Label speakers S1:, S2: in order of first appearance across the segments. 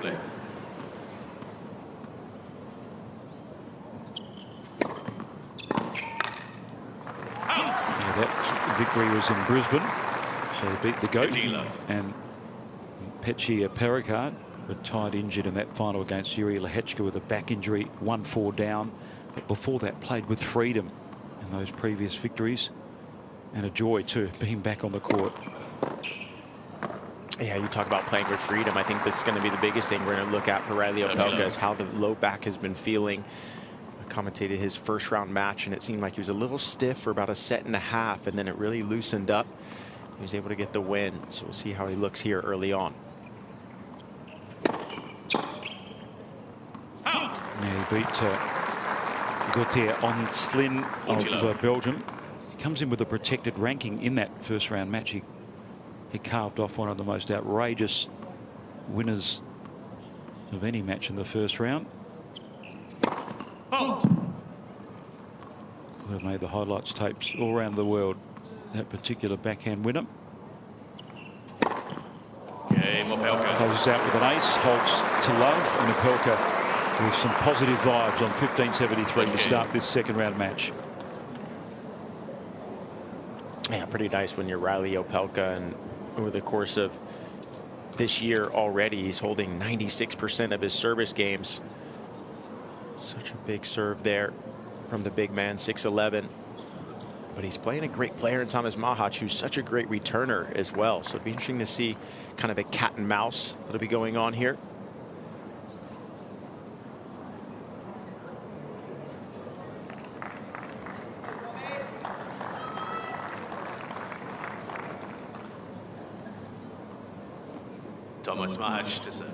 S1: play.
S2: That victory was in Brisbane, so they beat the GOAT, and Reilly Opelka retired injured in that final against Reilly Opelka with a back injury, 1-4 down, but before that played with freedom in those previous victories, and a joy too being back on the court.
S3: Yeah, you talk about playing with freedom. I think this is going to be the biggest thing we're going to look at for Reilly Opelka, is how the low back has been feeling. I commentated his first round match, and it seemed like he was a little stiff for about a set and a half, and then it really loosened up. He was able to get the win, so we'll see how he looks here early on.
S2: Yeah, he beat Gautier on Slin of Belgium. He comes in with a protected ranking in that first round match. He carved off one of the most outrageous winners of any match in the first round. We've made the highlights tapes all around the world, that particular backhand winner. Closes out with an ace, holds to love, and Opelka with some positive vibes on 15.73 to start this second round match.
S3: Yeah, pretty nice when you're Reilly Opelka, and over the course of this year already, he's holding 96% of his service games. Such a big serve there from the big man, 6'11". But he's playing a great player in Tomas Machac, who's such a great returner as well. So it'd be interesting to see kind of the cat and mouse that'll be going on here.
S1: Tomas Machac to serve.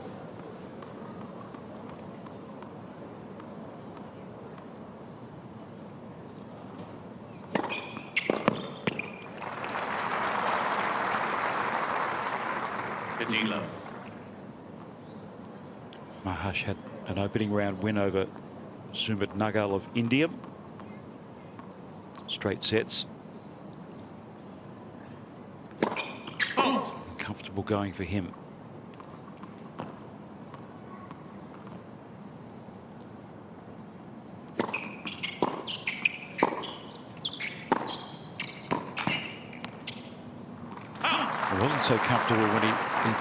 S2: Machac had an opening round win over Sumit Nagal of India. Straight sets. Comfortable going for him. It wasn't so comfortable when he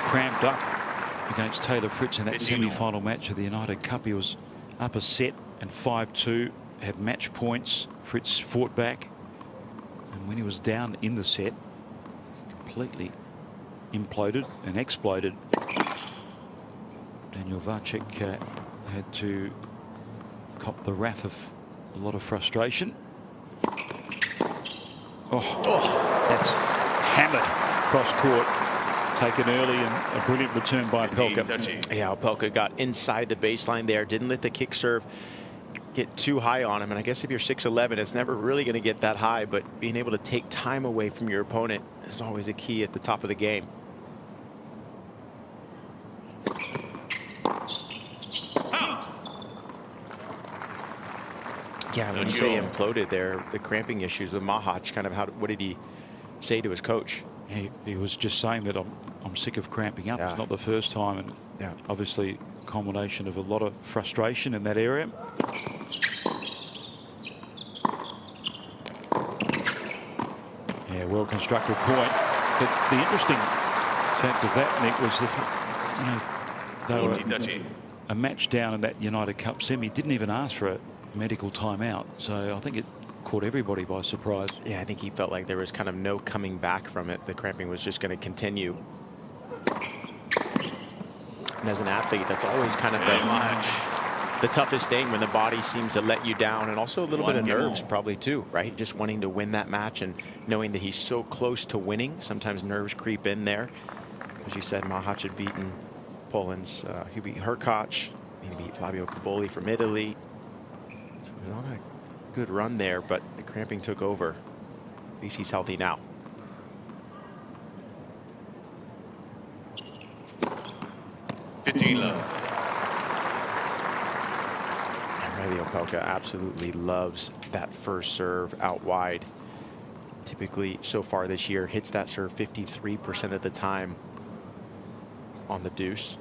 S2: cramped up against Taylor Fritz in that semi-final match of the United Cup. He was up a set and 5-2, had match points. Fritz fought back, and when he was down in the set, completely imploded and exploded. Daniel Vacek had to cop the wrath of a lot of frustration. That's hammered cross court. Taken early, and a brilliant return by Opelka.
S3: Yeah, Opelka got inside the baseline there, didn't let the kick serve get too high on him. And I guess if you're 6'11", it's never really going to get that high, but being able to take time away from your opponent is always a key at the top of the game. Yeah, when you say imploded there, the cramping issues with Machac, kind of what did he say to his coach?
S2: He was just saying that I'm sick of cramping up. It's not the first time, and obviously a combination of a lot of frustration in that area. Yeah, well constructed point. But the interesting fact of that, Nick, was that they were a match down in that United Cup semi. Didn't even ask for a medical timeout, so I think it caught everybody by surprise.
S3: Yeah, I think he felt like there was kind of no coming back from it. The cramping was just going to continue. And as an athlete, that's always kind of the toughest thing, when the body seems to let you down, and also a little bit of nerves probably too, right? Just wanting to win that match and knowing that he's so close to winning. Sometimes nerves creep in there. As you said, Machac had beaten Poland's Hubert Hurkacz. He beat Flavio Caboli from Italy. So it was on a good run there, but the cramping took over. At least he's healthy now. Reilly Opelka absolutely loves that first serve out wide. Typically, so far this year, hits that serve 53% of the time on the deuce.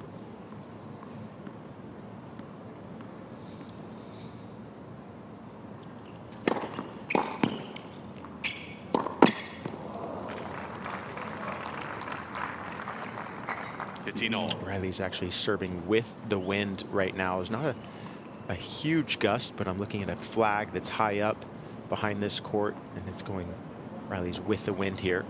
S1: 15 all.
S3: Reilly's actually serving with the wind right now. There's not a huge gust, but I'm looking at a flag that's high up behind this court, and it's going Reilly's with the wind here.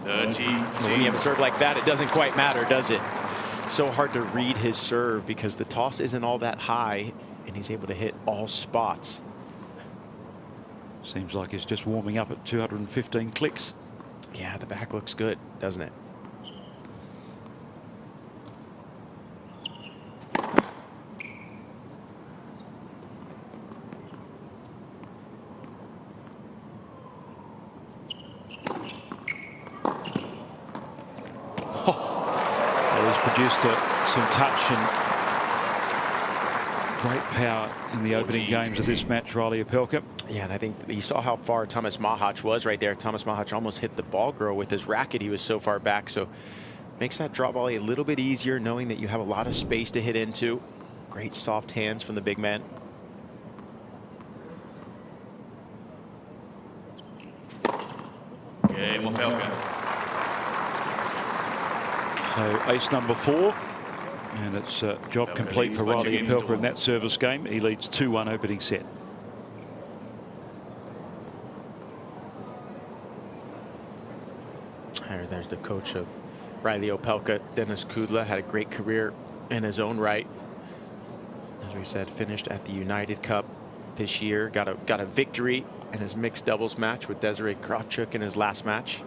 S3: When you have a serve like that, it doesn't quite matter, does it? So hard to read his serve because the toss isn't all that high, and he's able to hit all spots.
S2: Seems like he's just warming up at 215 clicks.
S3: Yeah, the back looks good, doesn't it?
S2: Produced some touch and great power in the opening games of this match, Reilly Opelka.
S3: Yeah, and I think you saw how far Tomas Machac was right there. Tomas Machac almost hit the ball girl with his racket. He was so far back, so makes that drop volley a little bit easier, knowing that you have a lot of space to hit into. Great soft hands from the big man.
S1: Game Opelka.
S2: So ace number 4, and it's job complete for Reilly Opelka in that service game. He leads 2-1 opening set.
S3: There's the coach of Reilly Opelka, Dennis Kudla, had a great career in his own right. As we said, finished at the United Cup this year, got a victory in his mixed doubles match with Desiree Krawchuk in his last match.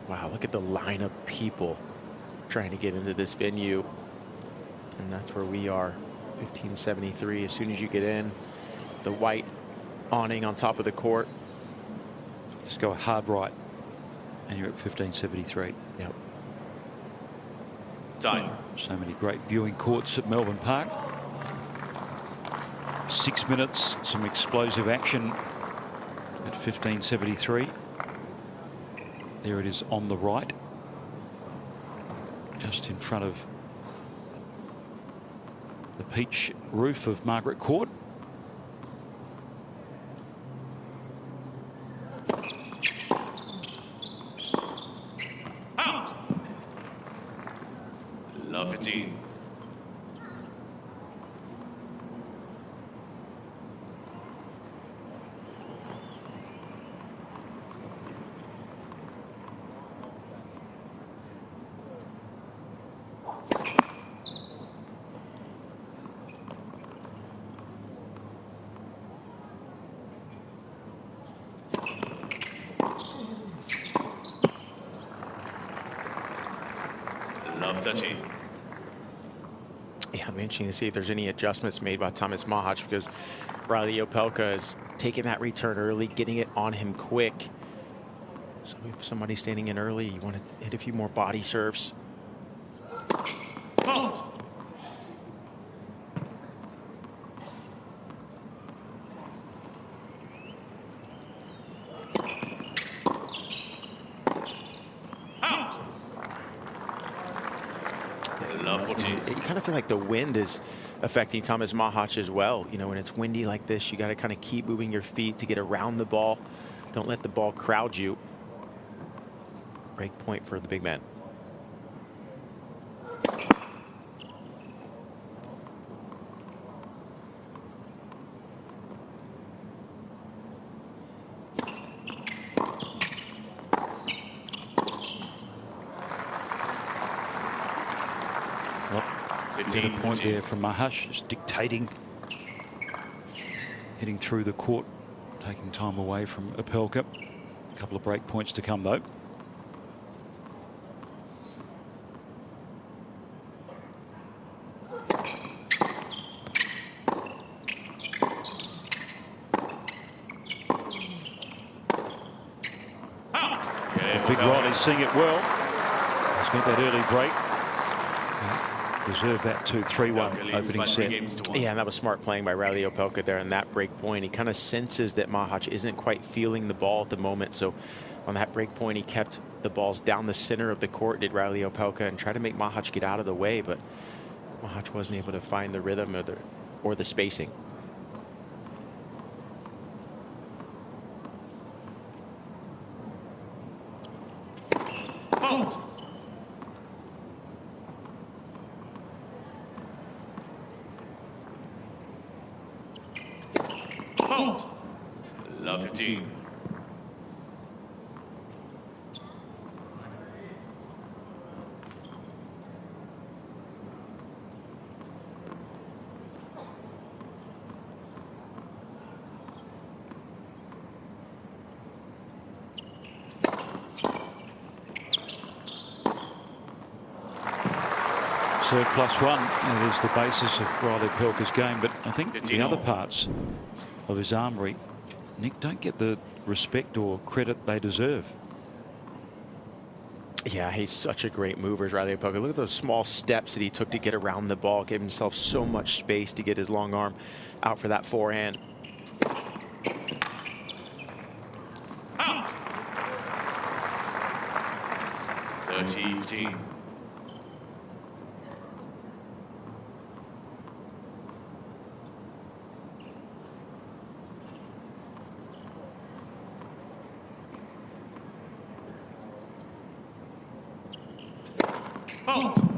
S3: Wow, look at the line of people trying to get into this venue. And that's where we are, 1573. As soon as you get in, the white awning on top of the court.
S2: Just go hard right, and you're at 1573.
S3: Yep.
S1: Time.
S2: So many great viewing courts at Melbourne Park. 6 minutes, some explosive action at 1573. There it is on the right, just in front of the peach roof of Margaret Court.
S1: Out. Love 15. Love 13.
S3: Yeah, it'll be interesting to see if there's any adjustments made by Tomas Machac, because Reilly Opelka is taking that return early, getting it on him quick. So if somebody's standing in early, you want to hit a few more body serves.
S1: Fault.
S3: You kind of feel like the wind is affecting Tomas Machac as well. You know, when it's windy like this, you got to kind of keep moving your feet to get around the ball. Don't let the ball crowd you. Break point for the big man.
S2: Did a point there from Machac, just dictating, hitting through the court, taking time away from Opelka. A couple of break points to come though. Big Reilly seeing it well. He's got that early break. Deserve that 2-3-1 opening set.
S3: Yeah, and that was smart playing by Reilly Opelka there on that break point. He kind of senses that Machac isn't quite feeling the ball at the moment. So on that break point, he kept the balls down the center of the court, did Reilly Opelka, and tried to make Machac get out of the way. But Machac wasn't able to find the rhythm or the spacing.
S1: Out. Out. Love 15.
S2: Serve +1. It is the basis of Reilly Opelka's game, but I think the other parts of his armoury, Nick, don't get the respect or credit they deserve.
S3: Yeah, he's such a great mover, Reilly Opelka. Look at those small steps that he took to get around the ball, gave himself so much space to get his long arm out for that forehand.
S1: Out. 30-15. Out.
S2: Too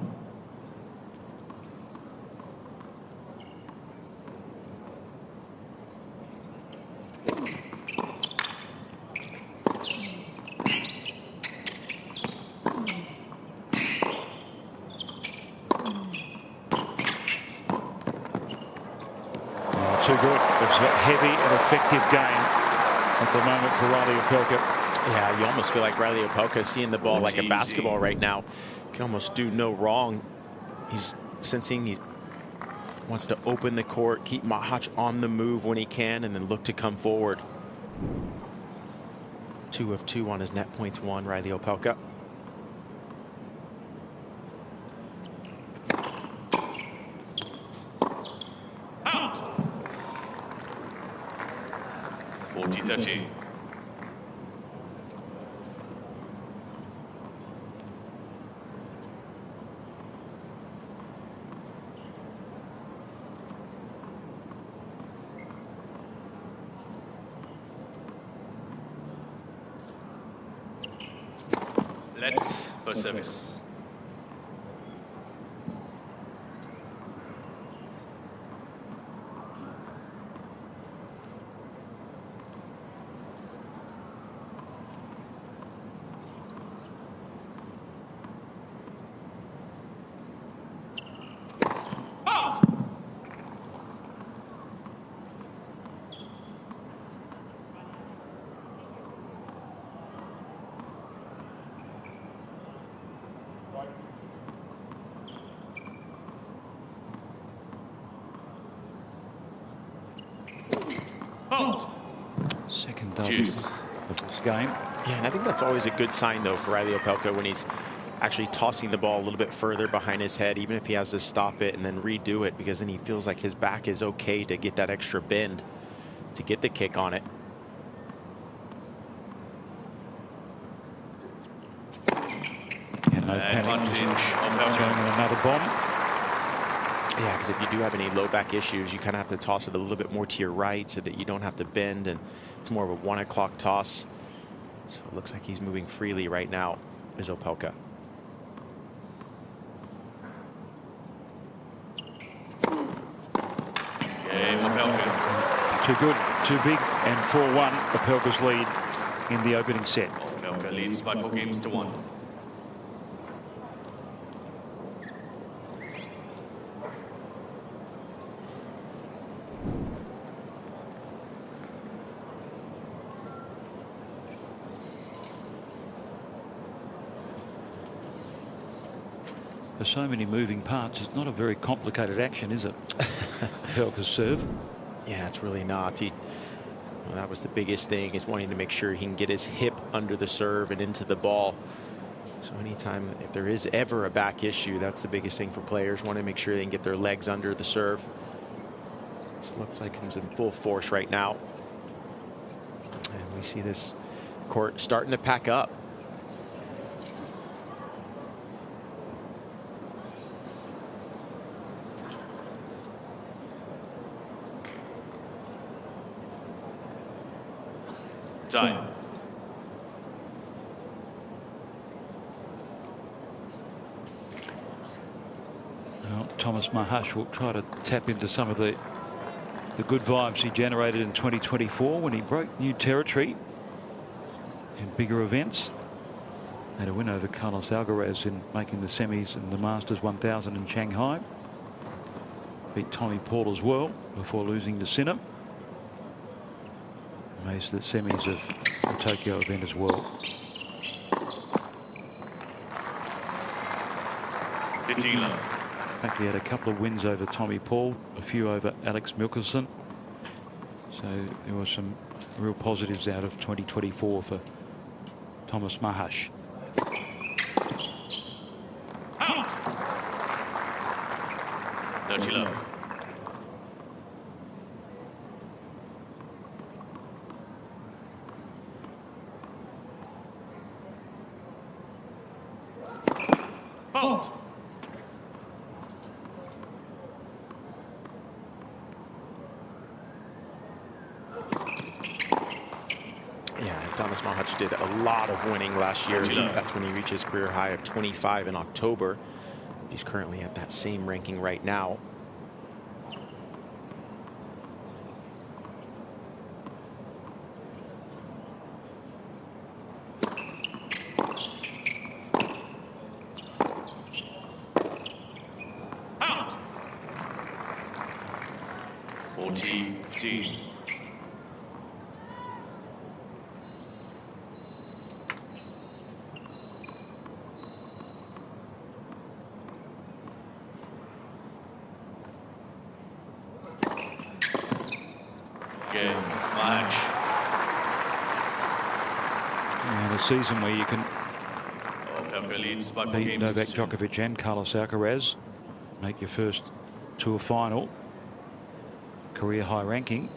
S2: good. It's a heavy and effective game at the moment for Reilly Opelka.
S3: Yeah, you almost feel like Reilly Opelka is seeing the ball like a basketball right now. Can almost do no wrong. He's sensing he wants to open the court, keep Machac on the move when he can, and then look to come forward. 2 of 2 on his net points won, Reilly Opelka.
S1: Out. 40-30. Let's for service. Out. Out.
S2: Second double
S1: Juice.
S2: of this game.
S3: Yeah, and I think that's always a good sign, though, for Reilly Opelka when he's actually tossing the ball a little bit further behind his head, even if he has to stop it and then redo it, because then he feels like his back is okay to get that extra bend to get the kick on it.
S2: Yeah, no panic. Throwing in another bomb.
S3: Yeah, because if you do have any low back issues, you kind of have to toss it a little bit more to your right so that you don't have to bend, and it's more of a 1 o'clock toss. So it looks like he's moving freely right now, is Opelka.
S1: Game Opelka.
S2: Too good, too big, and 4-1, Opelka's lead in the opening set.
S1: Opelka leads by 4 games to 1.
S2: There's so many moving parts. It's not a very complicated action, is it? Opelka's serve.
S3: Yeah, it's really not. Well, that was the biggest thing, is wanting to make sure he can get his hip under the serve and into the ball. So anytime, if there is ever a back issue, that's the biggest thing for players. Want to make sure they can get their legs under the serve. It looks like it's in full force right now. And we see this court starting to pack up.
S1: Time.
S2: Well, Tomas Machac will try to tap into some of the good vibes he generated in 2024 when he broke new territory in bigger events. Had a win over Carlos Alcaraz in making the semis in the Masters 1000 in Shanghai. Beat Tommy Paul as well before losing to Sinner. Made the semis of the Tokyo event as well.
S1: 15 love.
S2: In fact, he had a couple of wins over Tommy Paul, a few over Alex Mickelson. So there were some real positives out of 2024 for Tomas Machac.
S1: Out. 30 love. Out.
S3: Yeah, Tomas Machac did a lot of winning last year.
S1: 30 love.
S3: That's when he reached his career high of 25 in October. He's currently at that same ranking right now.
S1: Out. 40, 15. Game match.
S2: And a season where you can
S1: Opelka leads by 4
S2: beat
S1: games
S2: Novak
S1: to 2.
S2: Djokovic and Carlos Alcaraz, make your first tour final, career high ranking.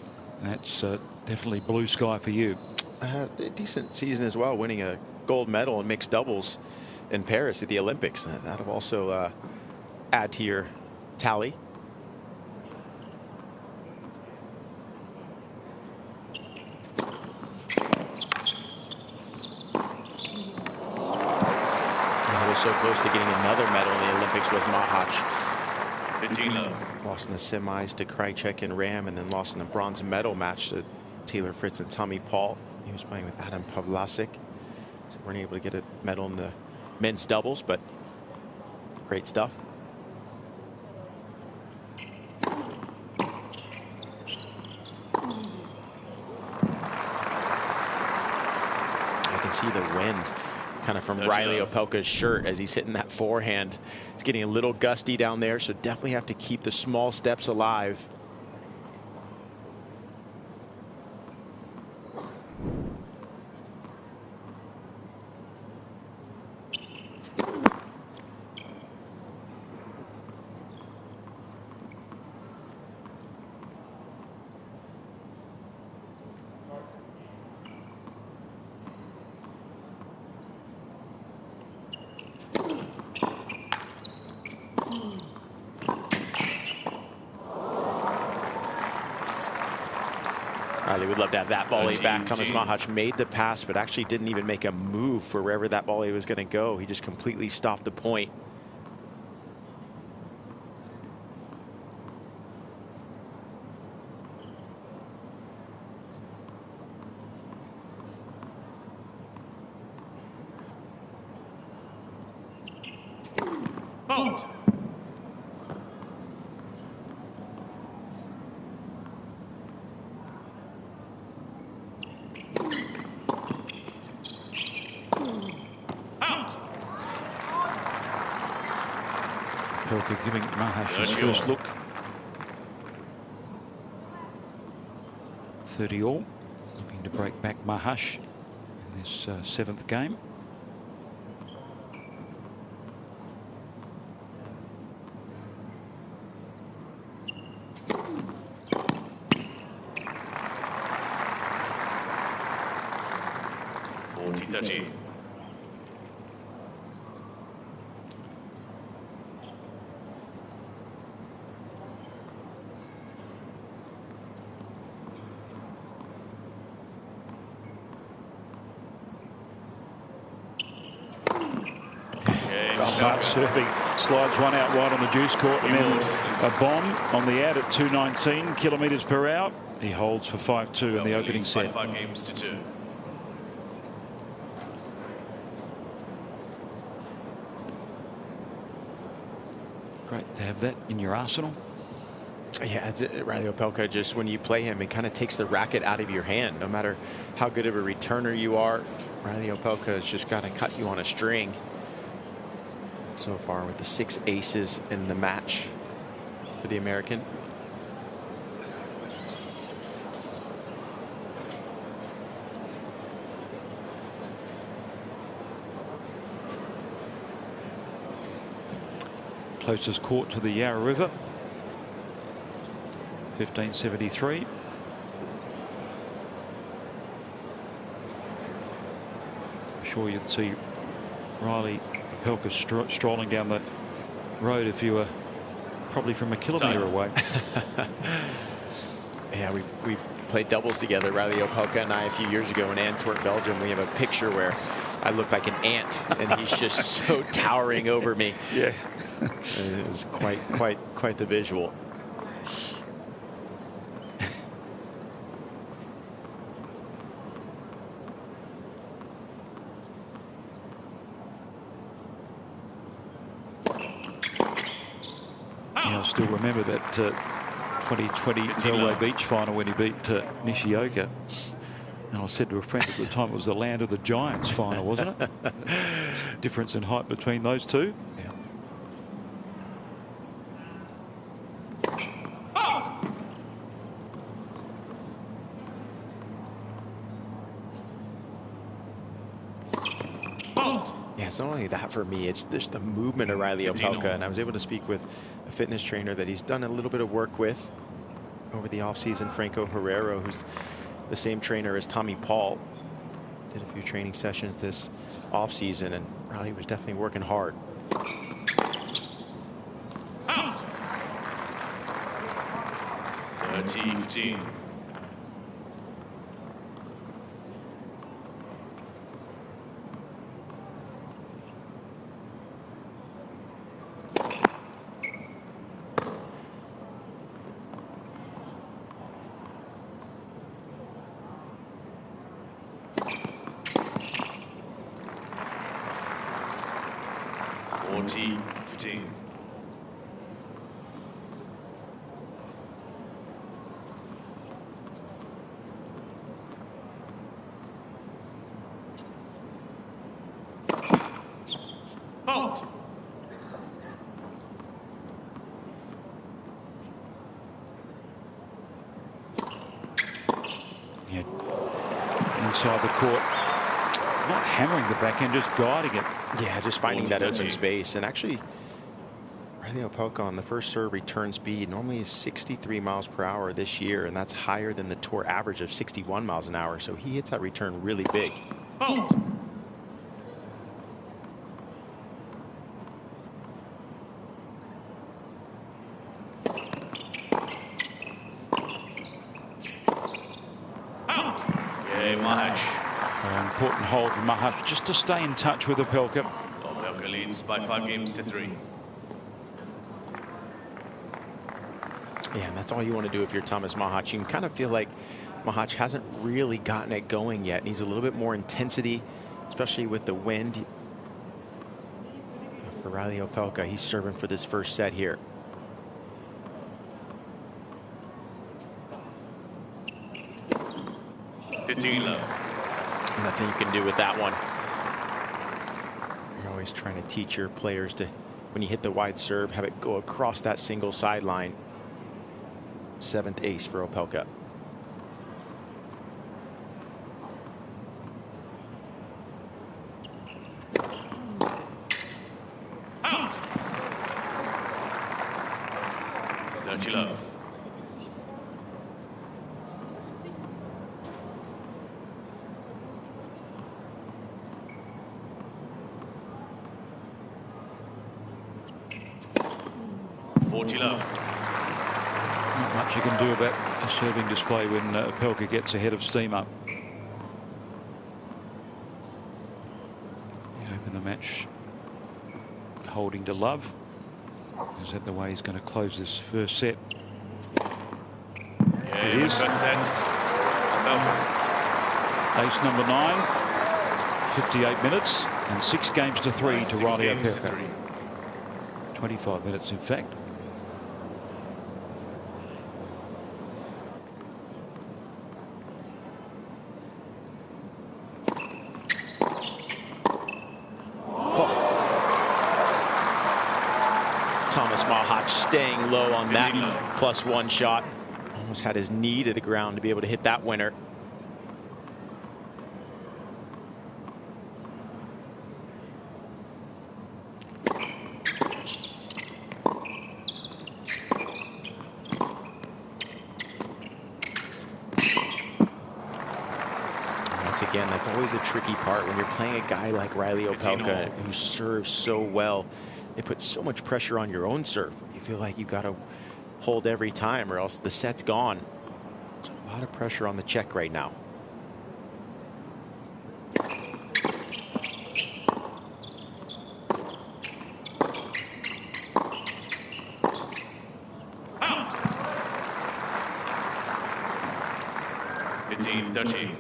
S2: That's definitely blue sky for you.
S3: A decent season as well, winning a gold medal in mixed doubles in Paris at the Olympics. That'll also add to your tally. So close to getting another medal in the Olympics with Machac.
S1: 15 love.
S3: Lost in the semis to Krajicek and Ram, and then lost in the bronze medal match to Taylor Fritz and Tommy Paul. He was playing with Adam Pavlasic. So weren't able to get a medal in the men's doubles, but great stuff. I can see the wind kind of from Reilly Opelka's shirt as he's hitting that forehand. It's getting a little gusty down there, so definitely have to keep the small steps alive. Reilly would love to have that volley back. Tomas Machac made the pass, but actually didn't even make a move for wherever that volley was going to go. He just completely stopped the point.
S1: Out.
S2: Opelka giving Machac his first look. 30 all. Looking to break back Machac in this 7th game.
S1: 30-30.
S2: Hard surfing, slides one out wide on the juice court, and then a bomb on the ad at 219 kilometres per hour. He holds for 5-2 in the opening set.
S1: 5 games to 2.
S2: Great to have that in your arsenal.
S3: Yeah, Reilly Opelka, just when you play him, it kind of takes the racket out of your hand. No matter how good of a returner you are, Reilly Opelka has just got to cut you on a string. So far with the 6 aces in the match for the American.
S2: Closest court to the Yarra River, 1573. I'm sure you'd see Reilly Opelka strolling down the road if you were probably from a kilometre away.
S3: Yeah, we played doubles together, Reilly Opelka and I, a few years ago in Antwerp, Belgium. We have a picture where I look like an ant and he's just so towering over me.
S2: Yeah.
S3: It was quite the visual.
S2: I still remember that 2020 Melbourne Beach final when he beat Nishioka. And I said to a friend at the time, it was the Land of the Giants final, wasn't it? Difference in height between those two.
S3: Yeah. Yeah, it's not only that for me, it's just the movement of Reilly Opelka. And I was able to speak with a fitness trainer that he's done a little bit of work with over the offseason, Franco Herrero, who's the same trainer as Tommy Paul. Did a few training sessions this offseason, and Reilly was definitely working hard.
S1: Out. 30-15.
S2: Inside the court, not hammering the backhand, just guiding it.
S3: Yeah, just finding that open space. And actually, Reilly Opelka on the first serve return speed normally is 63 miles per hour this year, and that's higher than the tour average of 61 miles an hour. So he hits that return really big.
S2: Important hold for Machac just to stay in touch with Opelka.
S1: Opelka leads by 5 games to 3.
S3: Yeah, and that's all you want to do if you're Tomas Machac. You can kind of feel like Machac hasn't really gotten it going yet. Needs a little bit more intensity, especially with the wind. For Reilly Opelka, he's serving for this first set here. Nothing you can do with that one. You're always trying to teach your players to, when you hit the wide serve, have it go across that single sideline. 7th ace for Opelka.
S1: 40 love.
S2: Not much you can do about a serving display when Opelka gets ahead of steam up. He opened the match holding to love. Is that the way he's going to close this first set?
S1: Yeah,
S2: it is.
S1: First sets.
S2: Ace number 9, 58 minutes and 6 games to 3 to Reilly Opelka. 25 minutes, in fact.
S3: Tomas Machac staying low on that +1 shot. Almost had his knee to the ground to be able to hit that winner. Again, that's always a tricky part when you're playing a guy like Reilly Opelka who serves so well. They put so much pressure on your own serve. You feel like you got to hold every time or else the set's gone. There's a lot of pressure on the Czech right now.
S1: Out. 15-13.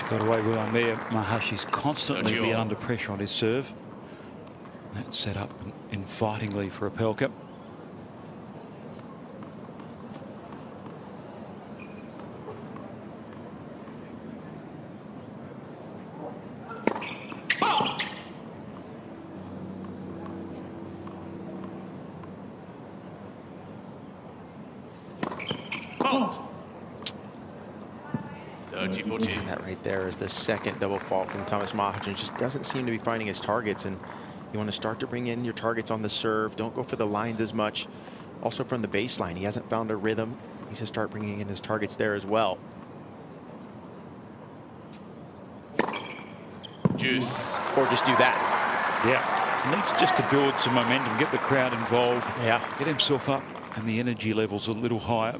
S2: Got away with one there. Mahashi's constantly been under pressure on his serve. That's set up invitingly for Opelka.
S3: That right there is the second double fault from Tomas Machac, and just doesn't seem to be finding his targets. And you want to start to bring in your targets on the serve. Don't go for the lines as much. Also from the baseline, he hasn't found a rhythm. He needs to start bringing in his targets there as well.
S1: Juice.
S3: Or just do that.
S2: Yeah, he needs just to build some momentum, get the crowd involved.
S3: Yeah.
S2: Get himself up and the energy levels a little higher.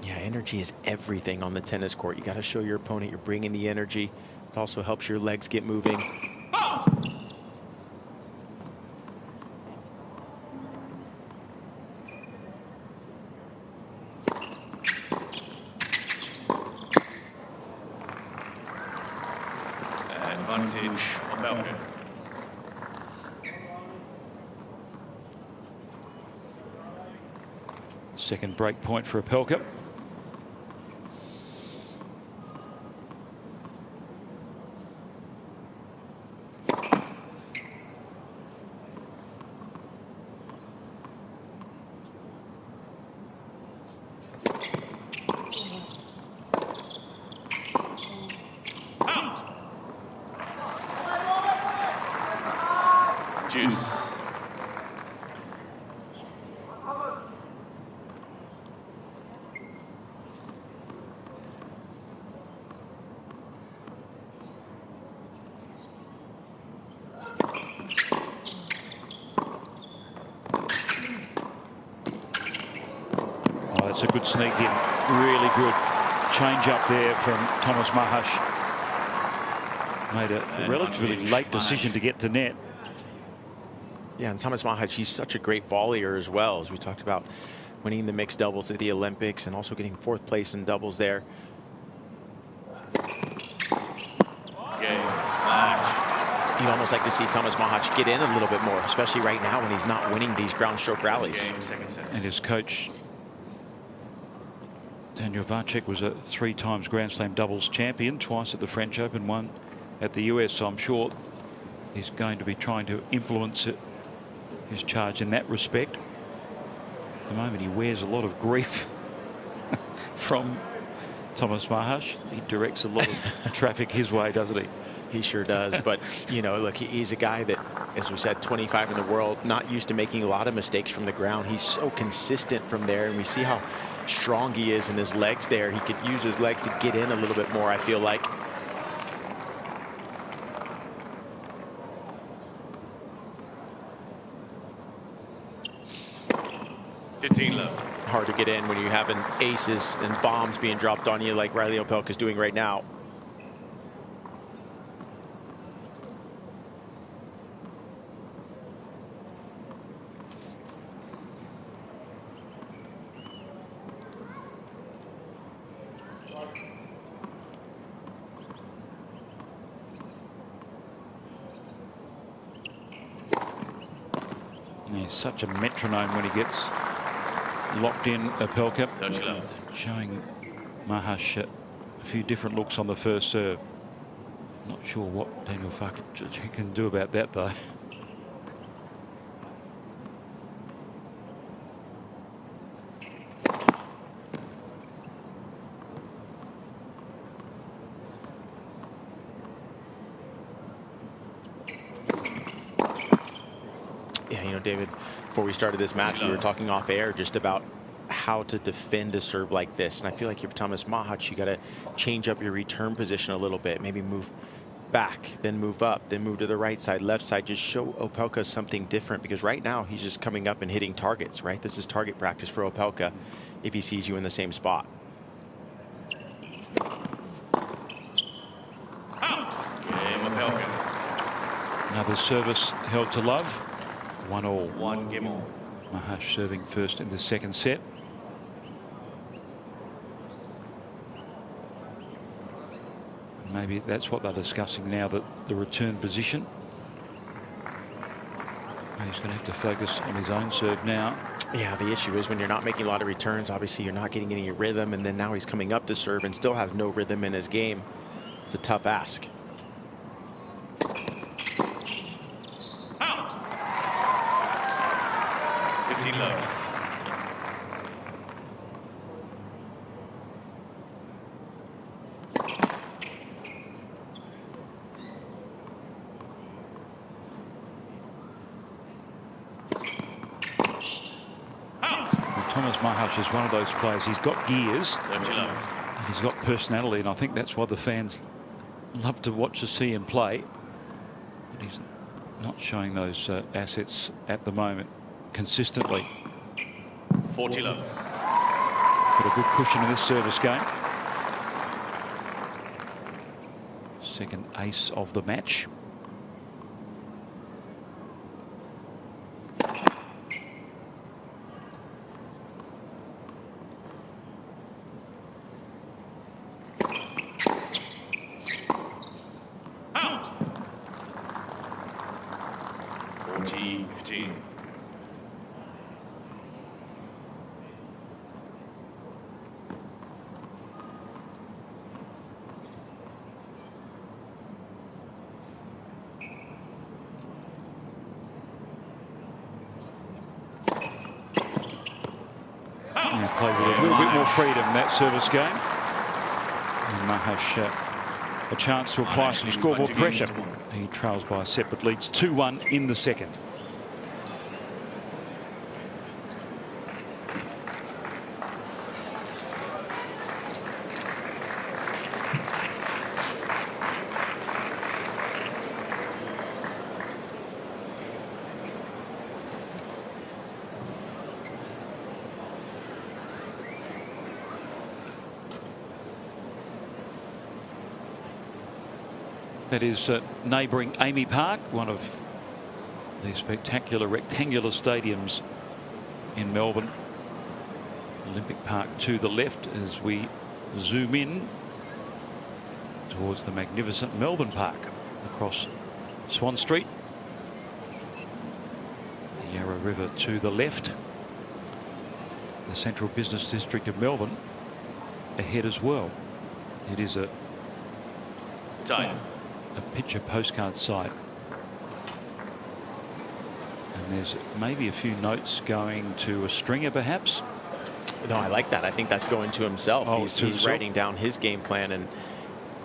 S3: Yeah, energy is everything on the tennis court. You got to show your opponent you're bringing the energy. It also helps your legs get moving.
S1: Advantage Opelka.
S2: Second break point for Opelka.
S1: Juice.
S2: Oh, that's a good sneak in. Really good change up there from Tomas Machac. Made a relatively late decision to get to net.
S3: Yeah, and Tomas Machac, he's such a great volleyer as well, as we talked about winning the mixed doubles at the Olympics and also getting 4th place in doubles there. You'd almost like to see Tomas Machac get in a little bit more, especially right now when he's not winning these ground stroke rallies.
S2: And his coach, Daniel Vacek, was a 3 times Grand Slam doubles champion, twice at the French Open, 1 at the US. So I'm sure he's going to be trying to influence his charge in that respect. At the moment, he wears a lot of grief from Tomas Machac. He directs a lot of traffic his way, doesn't he?
S3: He sure does. But, you know, look, he's a guy that, as we said, 25 in the world, not used to making a lot of mistakes from the ground. He's so consistent from there, and we see how strong he is in his legs there. He could use his legs to get in a little bit more, I feel like.
S1: Hard
S3: to get in when you're having aces and bombs being dropped on you like Reilly Opelka is doing right now.
S2: He's such a metronome when he gets locked in. Opelka showing Machac a few different looks on the first serve. Not sure what Daniel Farkas can do about that, though.
S3: Yeah, you know, David, before we started this match, we were talking off air just about how to defend a serve like this. And I feel like if Tomas Machac, you got to change up your return position a little bit. Maybe move back, then move up, then move to the right side, left side. Just show Opelka something different, because right now he's just coming up and hitting targets, right? This is target practice for Opelka if he sees you in the same spot.
S2: Another service held to love. 1-1.
S1: 1 game all.
S2: Machac serving first in the second set. Maybe that's what they're discussing now, that the return position. He's going to have to focus on his own serve now.
S3: Yeah, the issue is when you're not making a lot of returns, obviously you're not getting any rhythm, and then now he's coming up to serve and still has no rhythm in his game. It's a tough ask.
S1: Out. 15 love.
S2: Tomas Machac is one of those players. He's got gears.
S1: Love.
S2: He's got personality, and I think that's why the fans love to watch to see him play. But he's not showing those assets at the moment consistently.
S1: 40 love.
S2: Got a good cushion in this service game. Second ace of the match.
S1: Out. 40-15.
S2: Played with a little bit more freedom in that service game. And Machac a chance to apply some scoreboard pressure. He trails by a set but leads 2-1 in the second. That is neighbouring Amy Park, one of the spectacular rectangular stadiums in Melbourne. Olympic Park to the left as we zoom in towards the magnificent Melbourne Park across Swan Street. The Yarra River to the left. The central business district of Melbourne ahead as well. It is a picture postcard site, and there's maybe a few notes going to a stringer perhaps.
S3: No, I like that. I think that's going to himself.
S2: Oh,
S3: he's writing down his game plan. And,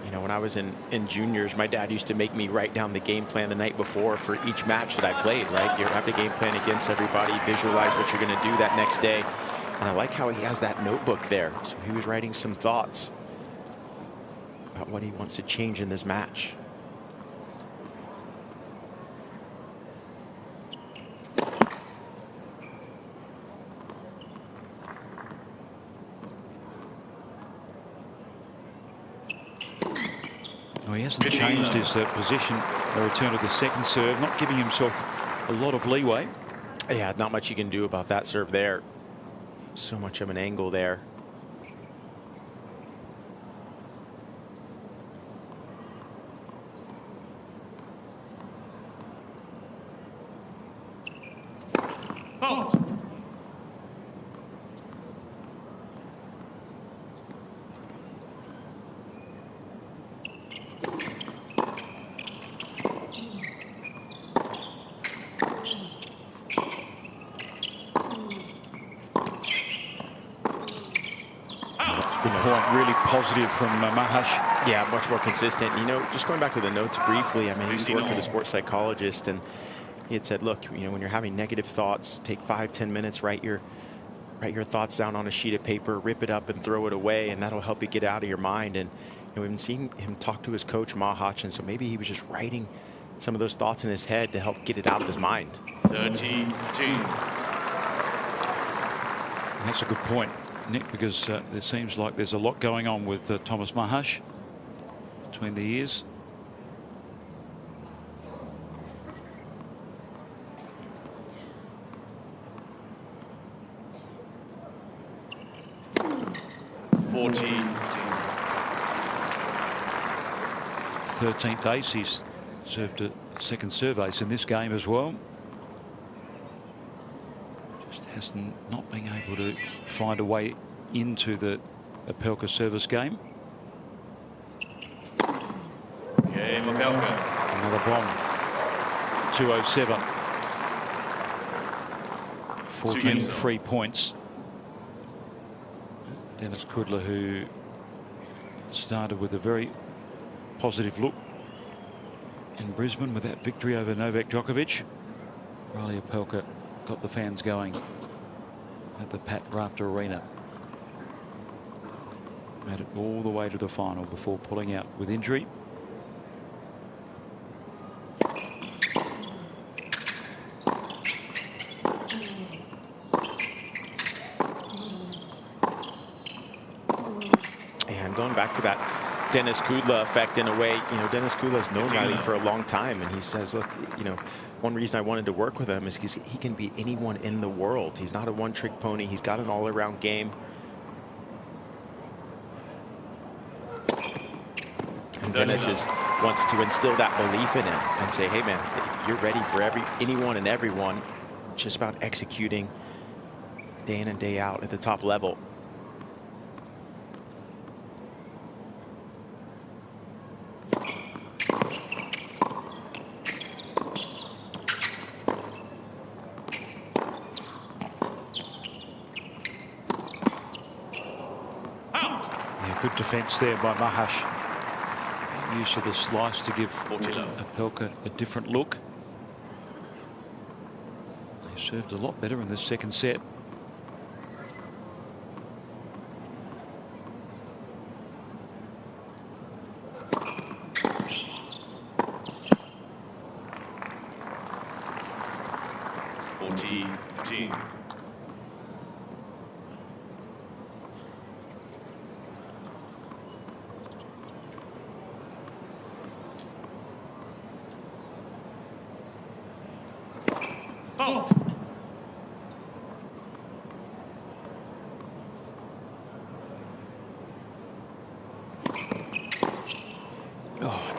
S3: you know, when I was in juniors, my dad used to make me write down the game plan the night before for each match that I played, right? You have the game plan against everybody, visualize what you're going to do that next day. And I like how he has that notebook there. So he was writing some thoughts about what he wants to change in this match.
S2: Well, he hasn't changed his position. A return to the second serve, not giving himself a lot of leeway.
S3: Yeah, not much you can do about that serve there. So much of an angle there.
S1: Out.
S2: Really positive from Machac.
S3: Yeah, much more consistent. You know, just going back to the notes briefly, I mean, he used to work with a sports psychologist, and he had said, look, you know, when you're having negative thoughts, take 5-10 minutes, write your thoughts down on a sheet of paper, rip it up and throw it away, and that'll help you get out of your mind. And you know, we've been seeing him talk to his coach, Machac, and so maybe he was just writing some of those thoughts in his head to help get it out of his mind.
S1: 30-15.
S2: That's a good point, Nick, because there seems like there's a lot going on with Tomas Machac between the ears. Thirteenth ace. He's served a second serve ace in this game as well. Just hasn't not been able to find a way into the Opelka service game.
S1: Cain Opelka.
S2: Another bomb. 207. 14 free points. Dennis Kudla, who started with a very positive look in Brisbane with that victory over Novak Djokovic. Reilly Opelka got the fans going at the Pat Rafter Arena. Made it all the way to the final before pulling out with injury.
S3: And going back to that Dennis Kudla effect in a way, you know, Dennis Kudla's known Reilly for a long time, and he says, look, you know, one reason I wanted to work with him is because he can beat anyone in the world. He's not a one-trick pony. He's got an all-around game. And Dennis wants to instill that belief in him and say, hey, man, you're ready for anyone and everyone. It's just about executing day in and day out at the top level.
S2: Good defence there by Machac. Use of the slice to give Opelka a different look. He served a lot better in the second set.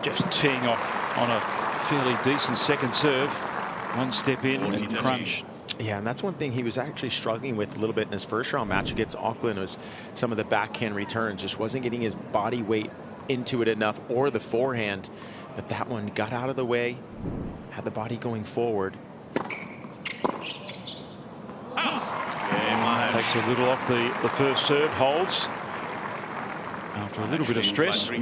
S2: Just teeing off on a fairly decent second serve. One step in and crunch.
S3: Yeah, and that's one thing he was actually struggling with a little bit in his first round match against Auckland, was some of the backhand returns. Just wasn't getting his body weight into it enough, or the forehand. But that one got out of the way, had the body going forward.
S2: Takes Just a little off the first serve, holds after a little bit of stress. But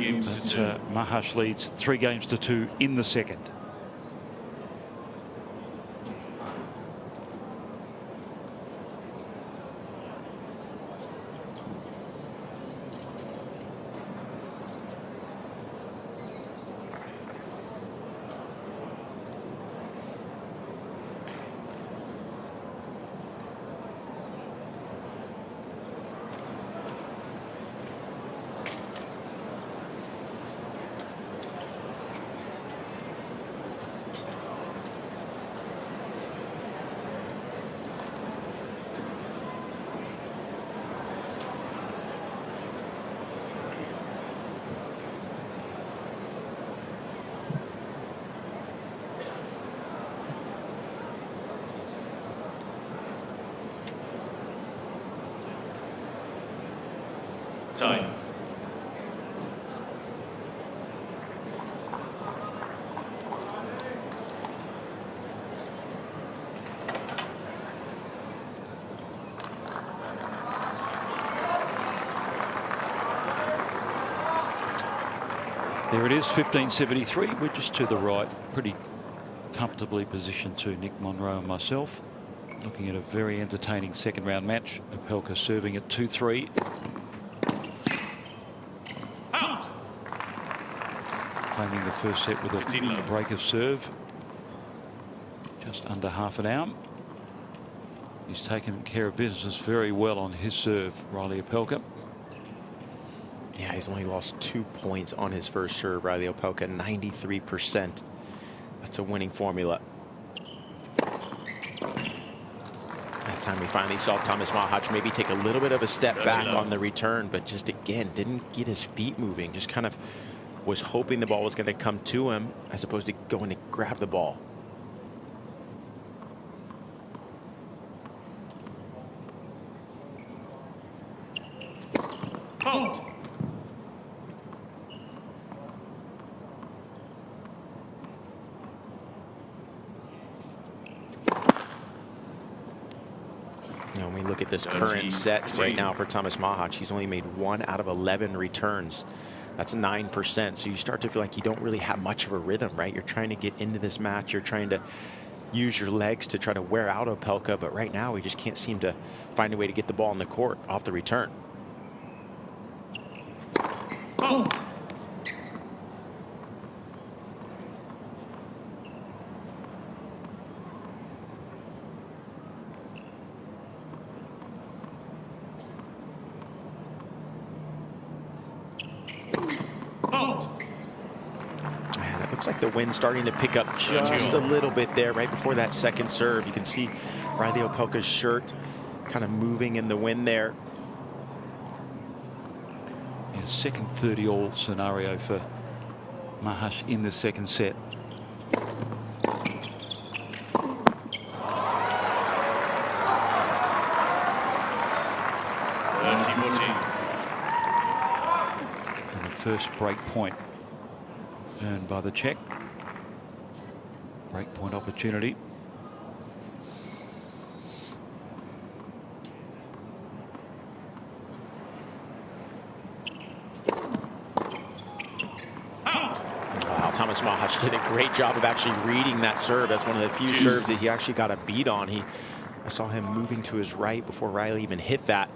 S2: Machac leads 3-2 in the second.
S1: Time.
S2: There it is, 1573. We're just to the right, pretty comfortably positioned to Nick Monroe and myself. Looking at a very entertaining second round match. Opelka serving at 2-3. Claiming the first set with a break of serve. Just under half an hour. He's taken care of business very well on his serve, Reilly Opelka.
S3: Yeah, he's only lost 2 points on his first serve, Reilly Opelka, 93%. That's a winning formula. That time we finally saw Tomas Machac maybe take a little bit of a step back on the return, but just again, didn't get his feet moving. Just kind of was hoping the ball was going to come to him as opposed to going to grab the ball.
S1: Out.
S3: When we look at this current set right now for Tomas Machac, he's only made 1 out of 11 returns. That's 9%. So you start to feel like you don't really have much of a rhythm, right? You're trying to get into this match. You're trying to use your legs to try to wear out Opelka. But right now, we just can't seem to find a way to get the ball in the court off the return.
S1: Oh.
S3: Man, it looks like the wind's starting to pick up just a little bit there right before that second serve. You can see Reilly Opelka's shirt kind of moving in the wind there.
S2: Yeah, second 30-all scenario for Machac in the second set. And the first break point earned by the Czech. Break point opportunity.
S3: Wow, Tomas Machac did a great job of actually reading that serve. That's one of the few serves that he actually got a beat on. I saw him moving to his right before Reilly even hit that.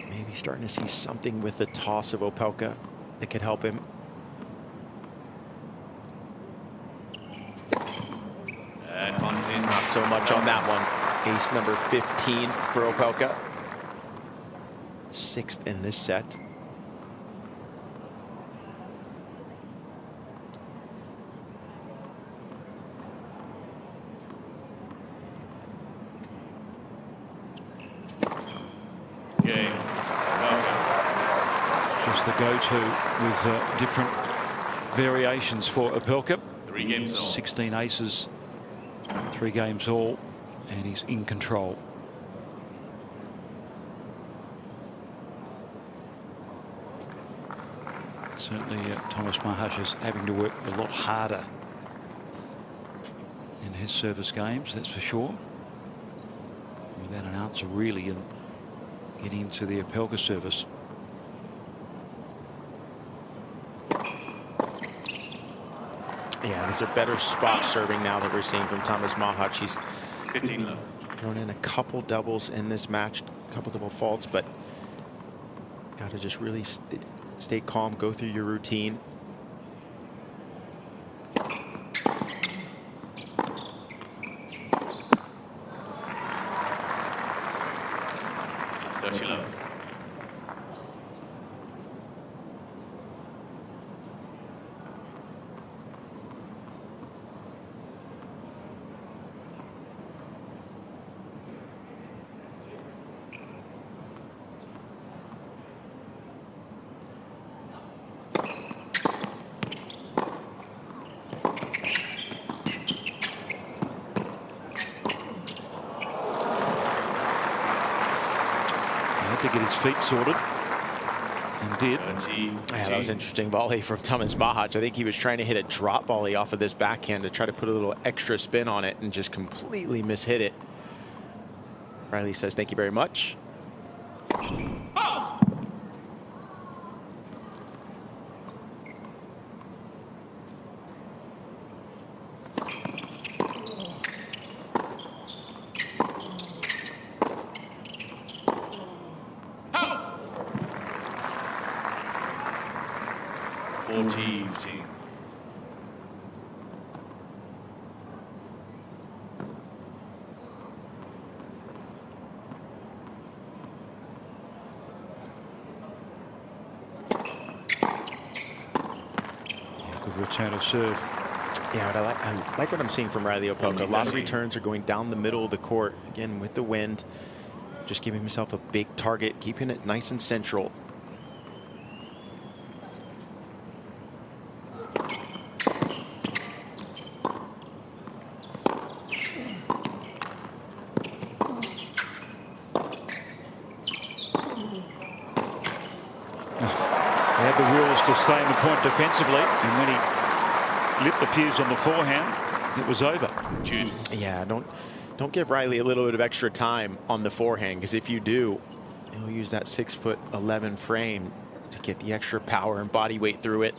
S3: Maybe starting to see something with the toss of Opelka that could help him. Not so much on that one. Ace number 15 for Opelka. 6th in this set.
S1: Cain.
S2: Just the go-to with different variations for Opelka.
S1: 3 games all.
S2: 16 aces, 3 games all, and he's in control. Certainly Tomas Machac is having to work a lot harder in his service games, that's for sure. I mean, without an answer really, and getting into the Opelka service.
S3: Yeah, these are better spot serving now that we're seeing from Tomas Machac. He's
S1: 15 love.
S3: thrown in a couple doubles in this match, a couple double faults, but got to just really stay calm, go through your routine.
S1: Love.
S2: To get his feet sorted, and did.
S3: Yeah, that was interesting volley from Tomas Machac. I think he was trying to hit a drop volley off of this backhand to try to put a little extra spin on it and just completely mishit it. Reilly says thank you very much.
S2: Good return of serve.
S3: Yeah, but I like what I'm seeing from Reilly Opelka. A lot of returns are going down the middle of the court. Again, with the wind, just giving himself a big target, keeping it nice and central.
S2: He had the rules to stay in the point defensively, and when he lit the fuse on the forehand, it was over.
S1: Juice.
S3: Yeah, don't give Reilly a little bit of extra time on the forehand, because if you do, he'll use that 6'11" frame to get the extra power and body weight through it.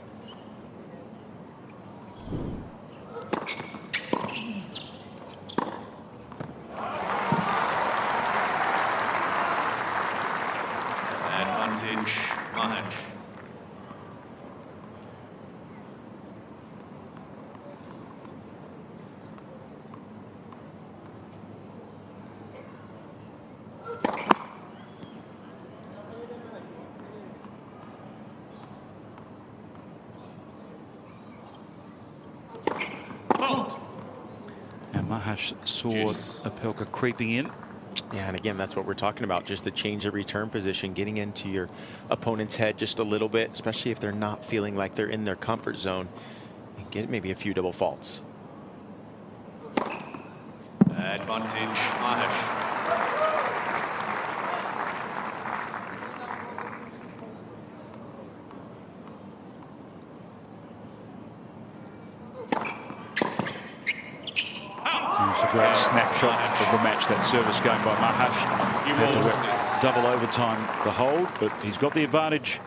S1: Advantage, Machac.
S2: And Machac saw Opelka creeping in.
S3: Yeah, and again, that's what we're talking about, just the change of return position, getting into your opponent's head just a little bit, especially if they're not feeling like they're in their comfort zone, and get maybe a few double faults.
S1: Advantage, Machac.
S2: It's a great snapshot of the match, that service game by Machac. Had to work double overtime the hold, but he's got the advantage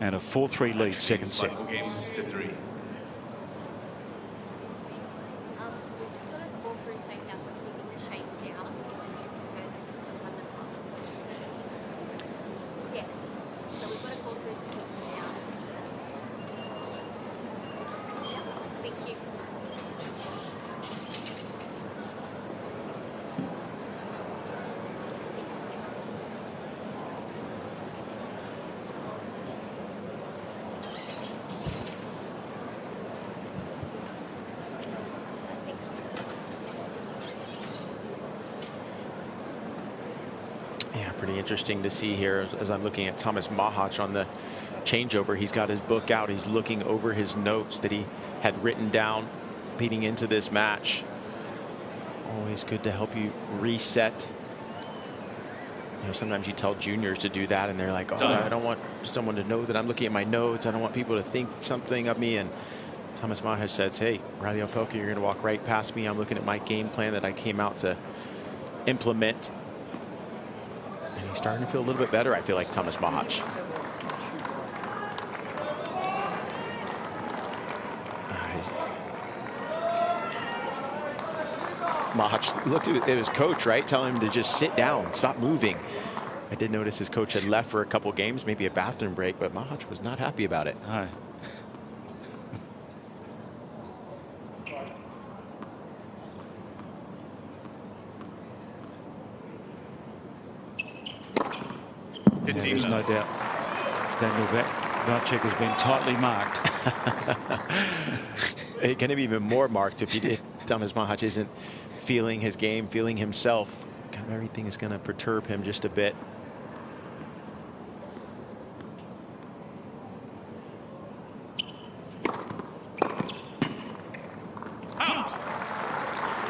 S2: and a 4-3 lead second set.
S1: 4 games to 3.
S3: Pretty interesting to see here as I'm looking at Tomas Machac on the changeover. He's got his book out. He's looking over his notes that he had written down leading into this match. Always good to help you reset. You know, sometimes you tell juniors to do that and they're like, oh, I don't want someone to know that I'm looking at my notes. I don't want people to think something of me. And Tomas Machac says, hey, Reilly Opelka, you're going to walk right past me. I'm looking at my game plan that I came out to implement. He's starting to feel a little bit better, I feel like, Tomas Machac. Machac looked at his coach, right, telling him to just sit down, stop moving. I did notice his coach had left for a couple games, maybe a bathroom break, but Machac was not happy about it.
S2: No. Yeah, there's no doubt Daniel Vacek has been tightly marked.
S3: It can be even more marked if Tomas Machac isn't feeling his game, feeling himself. Kind of everything is going to perturb him just a bit.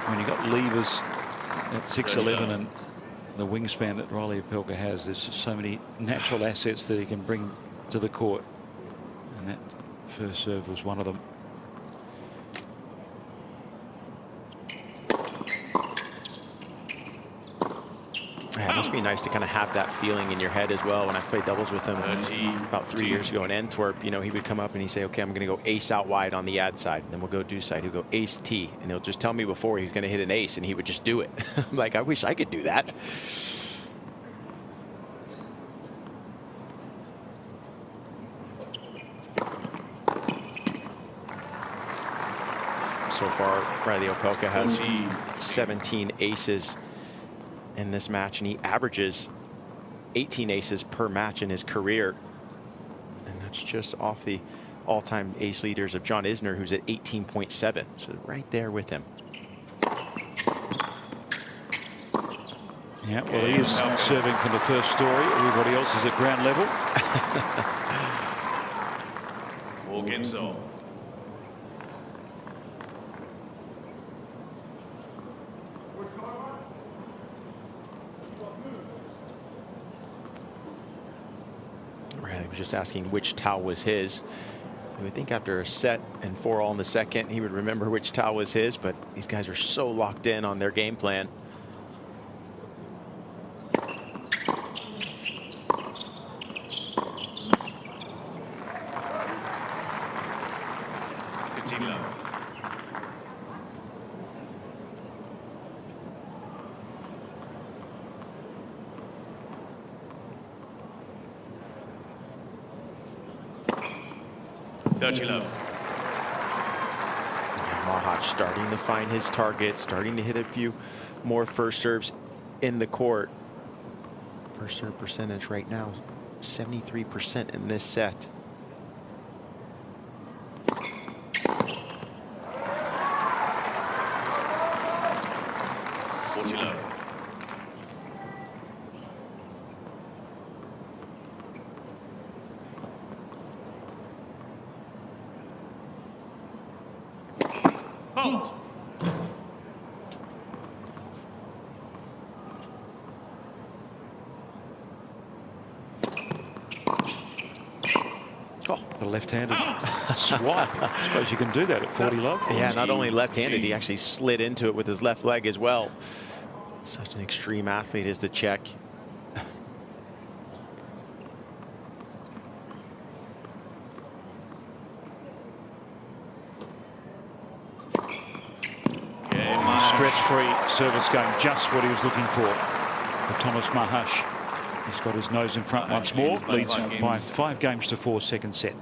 S2: When you got levers at 6'11" and the wingspan that Reilly Opelka has, there's just so many natural assets that he can bring to the court. And that first serve was one of them.
S3: Yeah, it must be nice to kind of have that feeling in your head as well. When I played doubles with him about 3 years ago in Antwerp, you know, he would come up and he'd say, okay, I'm going to go ace out wide on the ad side. And then we'll go deuce side. He'll go ace T. And he'll just tell me before he's going to hit an ace, and he would just do it. I'm like, I wish I could do that. So far, Reilly Opelka has 17 aces in this match, and he averages 18 aces per match in his career, and that's just off the all-time ace leaders of John Isner, who's at 18.7, so right there with him.
S2: Yeah, well, he is serving from the first story. Everybody else is at ground level.
S1: 4 games all.
S3: He was just asking which towel was his. I would think after a set and 4-all in the second, he would remember which towel was his, but these guys are so locked in on their game plan. Machac starting to find his target, starting to hit a few more first serves in the court. First serve percentage right now, 73% in this set.
S2: A left-handed swipe. I suppose you can do that at 40 love.
S3: Yeah, not only left-handed, he actually slid into it with his left leg as well. Such an extreme athlete is the Czech.
S2: Stretch-free service game, just what he was looking for Tomas Machac. He's got his nose in front once more. Leads by 5 games to 4, second set.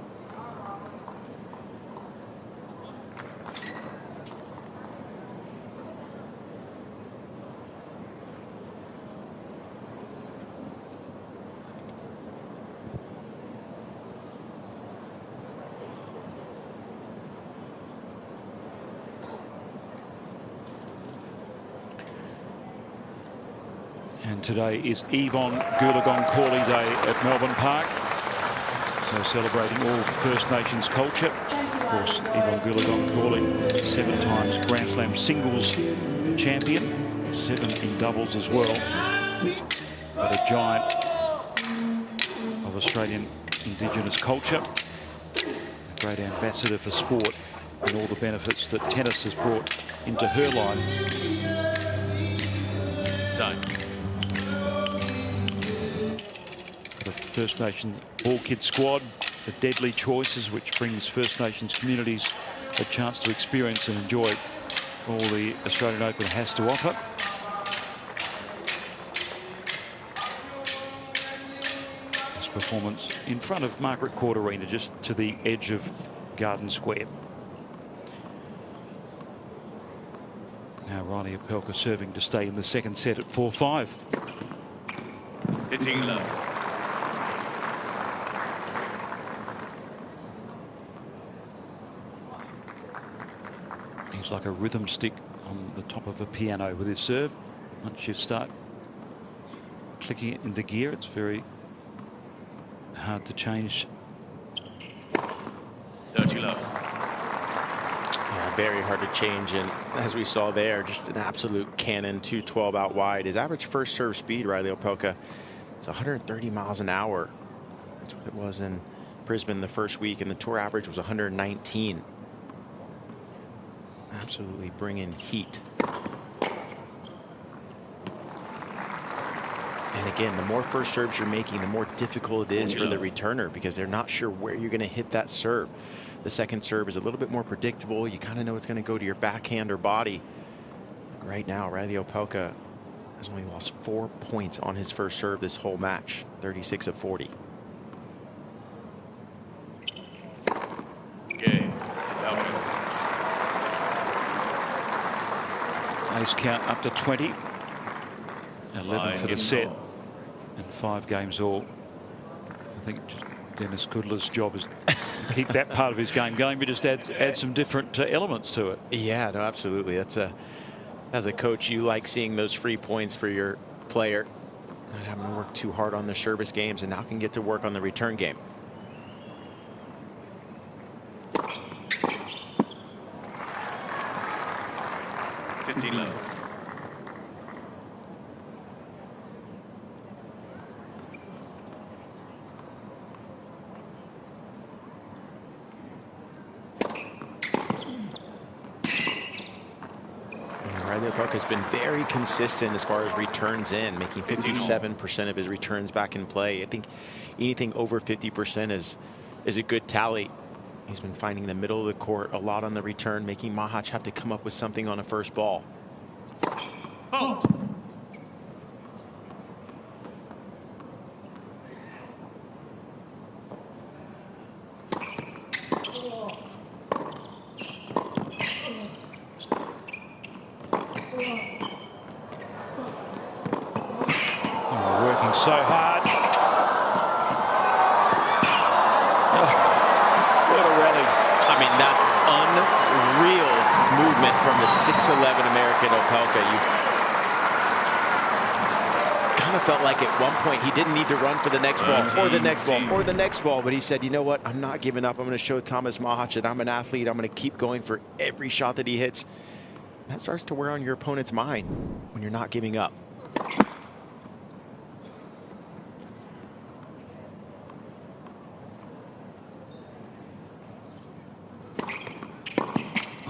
S2: And today is Yvonne Goolagong Corley Day at Melbourne Park. So celebrating all First Nations culture. Of course, Yvonne Goolagong Corley, 7 times Grand Slam singles champion, 7 in doubles as well. But a giant of Australian Indigenous culture. A great ambassador for sport and all the benefits that tennis has brought into her life.
S1: Time.
S2: First Nations All Kids squad, the Deadly Choices, which brings First Nations communities a chance to experience and enjoy all the Australian Open has to offer. This performance in front of Margaret Court Arena, just to the edge of Garden Square. Now Reilly Opelka serving to stay in the second set at 4-5.
S1: Hitting love.
S2: He's like a rhythm stick on the top of a piano with his serve. Once you start clicking it into gear, it's very hard to change.
S1: 30 love.
S3: Yeah, very hard to change, and as we saw there, just an absolute cannon. 212 out wide. His average first serve speed, Reilly Opelka, it's 130 miles an hour. That's what it was in Brisbane the first week, and the tour average was 119. Absolutely bringing heat. And again, the more first serves you're making, the more difficult it is for the returner, because they're not sure where you're going to hit that serve. The second serve is a little bit more predictable. You kind of know it's going to go to your backhand or body. But right now, Reilly Opelka has only lost 4 points on his first serve this whole match, 36 of 40.
S1: Cain.
S2: Ace count up to 20. 11 for the set. And 5 games all. I think Dennis Kudla's job is to keep that part of his game going, but just add some different elements to it.
S3: Yeah, no, absolutely. That's as a coach, you like seeing those free points for your player, not having to work too hard on the service games, and now can get to work on the return game.
S1: Love.
S3: Reilly Opelka has been very consistent as far as returns in, making 57% of his returns back in play. I think anything over 50% is a good tally. He's been finding the middle of the court a lot on the return, making Machac have to come up with something on a first ball.
S1: Oh.
S2: Working so hard.
S3: What a rally. I mean, that's unreal movement from the 6'11" American Opelka. You kind of felt like at one point he didn't need to run for the next ball or the next ball or the next ball, but he said, you know what, I'm not giving up. I'm going to show Tomas Machac that I'm an athlete. I'm going to keep going for every shot that he hits. That starts to wear on your opponent's mind when you're not giving up.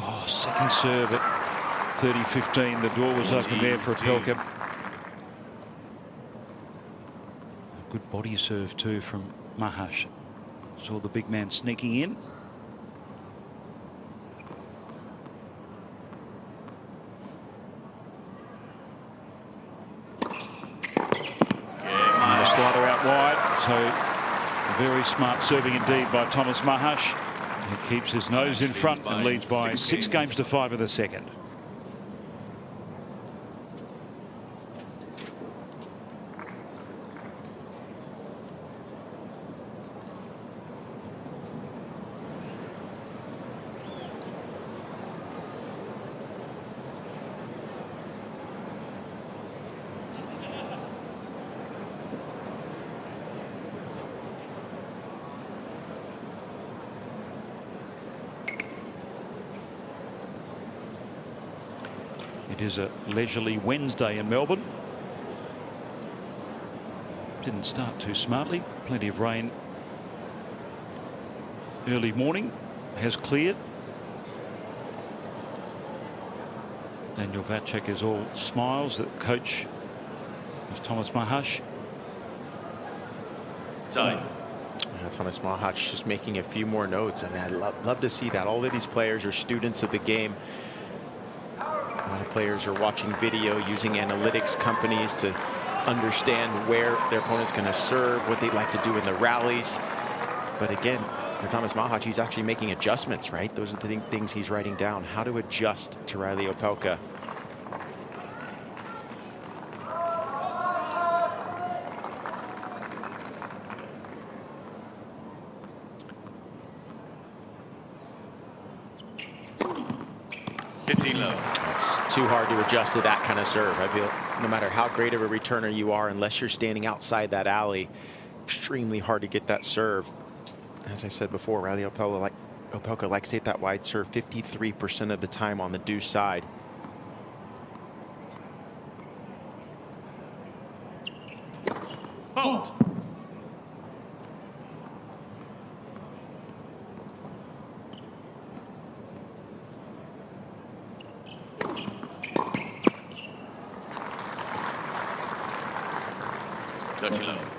S2: Oh, second serve at 30-15. The door was open there for Opelka. Good body serve too from Machac. Saw the big man sneaking in. And a slider out wide. So very smart serving indeed by Tomas Machac. He keeps his nose in front and leads by 6 games to 5 in the second. It is a leisurely Wednesday in Melbourne. Didn't start too smartly. Plenty of rain early morning. Has cleared. Daniel Vacek is all smiles, the coach of Tomas Machac.
S1: Time.
S3: Tomas Machac just making a few more notes. I mean, I'd love to see that. All of these players are students of the game. A lot of players are watching video, using analytics companies to understand where their opponent's going to serve, what they'd like to do in the rallies. But again, for Tomas Machac, he's actually making adjustments, right? Those are the things he's writing down. How to adjust to Reilly Opelka. It's too hard to adjust to that kind of serve. I feel no matter how great of a returner you are, unless you're standing outside that alley, extremely hard to get that serve. As I said before, Reilly Opelka likes to hit that wide serve 53% of the time on the deuce side.
S1: Hold. Dirty love.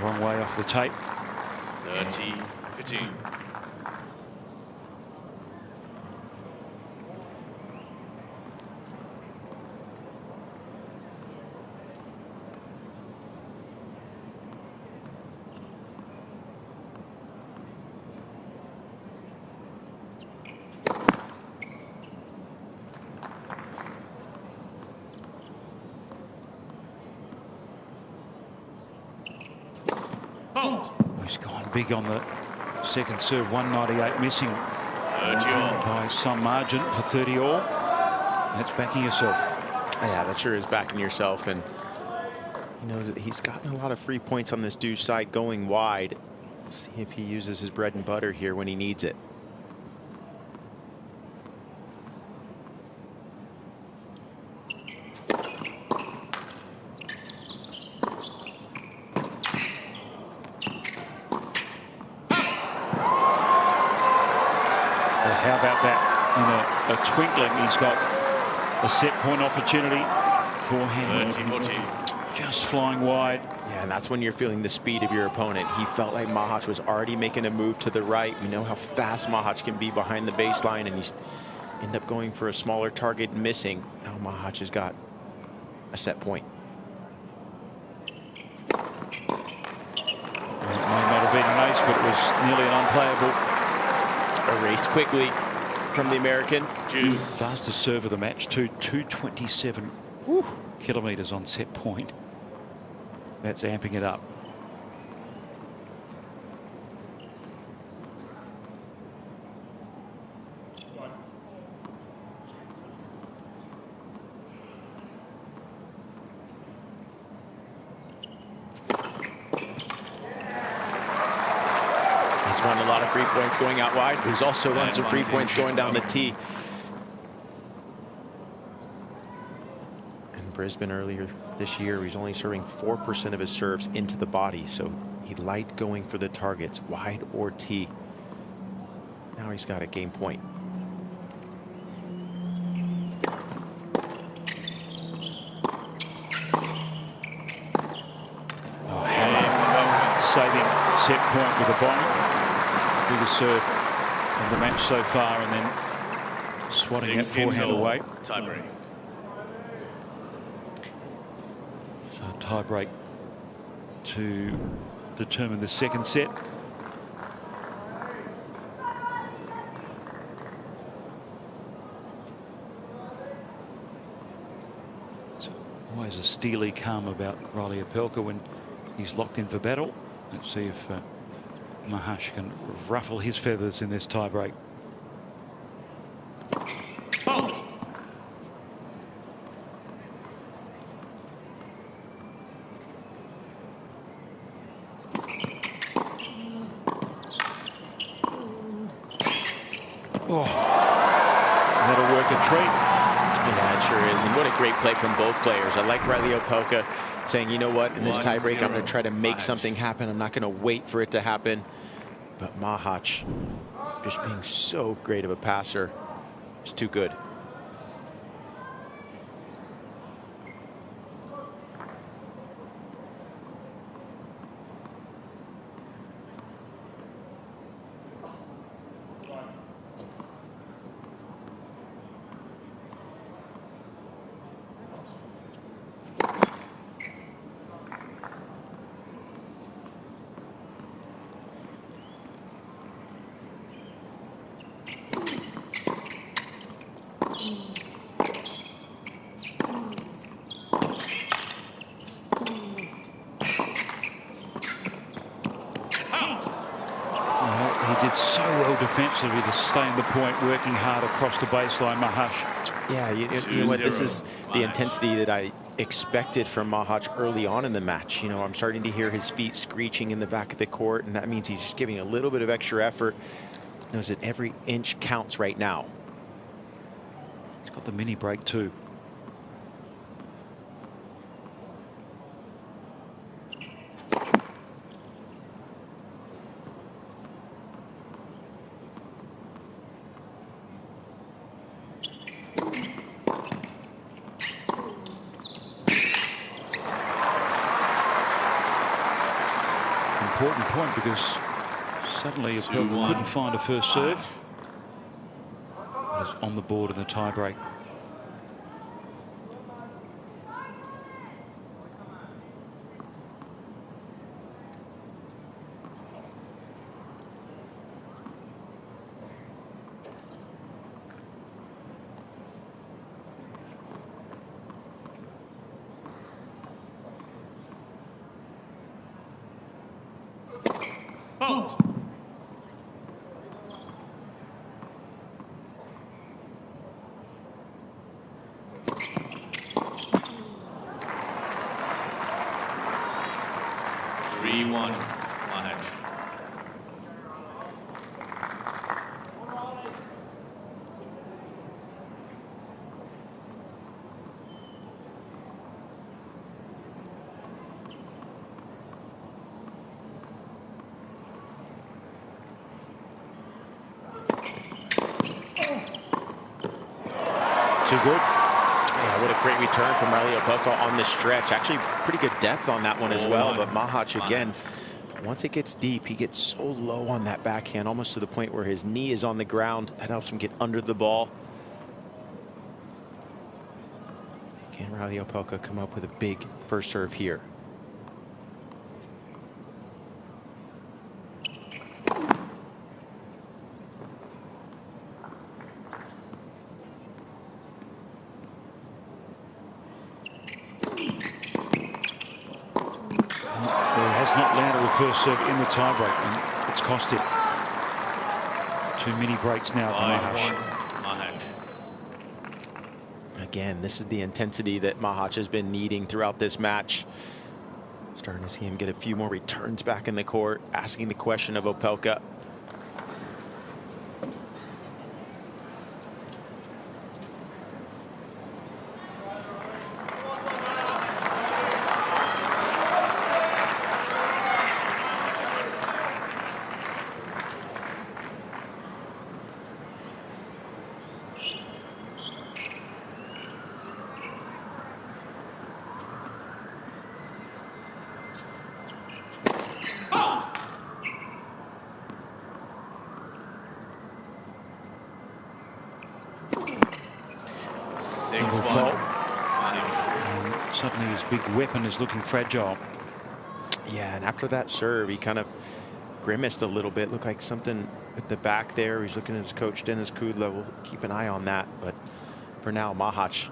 S2: Wrong way off the tape.
S1: 30-15.
S2: He's gone big on the second serve. 198 missing by some margin for 30 all. That's backing yourself.
S3: Yeah, that sure is backing yourself. And he knows that he's gotten a lot of free points on this deuce side going wide. See if he uses his bread and butter here when he needs it.
S2: How about that? In a twinkling, he's got a set point opportunity for him.
S1: 30-14.
S2: Just flying wide.
S3: Yeah, and that's when you're feeling the speed of your opponent. He felt like Machac was already making a move to the right. We know how fast Machac can be behind the baseline, and you end up going for a smaller target, missing. Now Machac has got a set point.
S2: It may not have been an ace, but it was nearly an unplayable.
S3: Erased quickly from the American.
S1: Juice.
S2: Fastest serve of the match, 227 kilometres on set point. That's amping it up.
S3: Won a lot of free points going out wide. He's also won some free points going down the tee. In Brisbane earlier this year, he's only serving 4% of his serves into the body, so he liked going for the targets, wide or tee. Now he's got a game point.
S2: Saving set point with a bomb. Biggest serve of the match so far, and then swatting that forehand away.
S1: Tie break.
S2: So tie break to determine the second set. It's always a steely calm about Reilly Opelka when he's locked in for battle. Let's see if Machac can ruffle his feathers in this tie break. Oh, that'll work a treat.
S3: Yeah, it sure is. And what a great play from both players. I like Reilly Opelka saying, you know what, in this tiebreak, I'm going to try to make something happen. I'm not going to wait for it to happen. But Machac, just being so great of a passer, is too good.
S2: He did so well defensively to stay in the point, working hard across the baseline, Machac.
S3: Yeah, you know what, this is the intensity that I expected from Machac early on in the match. You know, I'm starting to hear his feet screeching in the back of the court, and that means he's just giving a little bit of extra effort. Knows that every inch counts right now.
S2: He's got the mini break too. Important point because suddenly Opelka couldn't find a first serve. It was on the board in the tiebreak.
S1: Out. Three-one. Machac.
S2: Too good.
S3: Yeah, what a great return from Reilly Opelka on this stretch. Actually, pretty good depth on that one as well. But Machac, again, once it gets deep, he gets so low on that backhand, almost to the point where his knee is on the ground. That helps him get under the ball. Can Reilly Opelka come up with a big first serve here?
S2: Not landed a first serve in the tiebreak, and it's cost him. 2 mini breaks now for Machac.
S3: Again, this is the intensity that Machac has been needing throughout this match. Starting to see him get a few more returns back in the court, asking the question of Opelka.
S2: Suddenly his big weapon is looking fragile.
S3: Yeah, and after that serve, he kind of grimaced a little bit. Looked like something at the back there. He's looking at his coach, Dennis Kudla. We'll keep an eye on that. But for now, Machac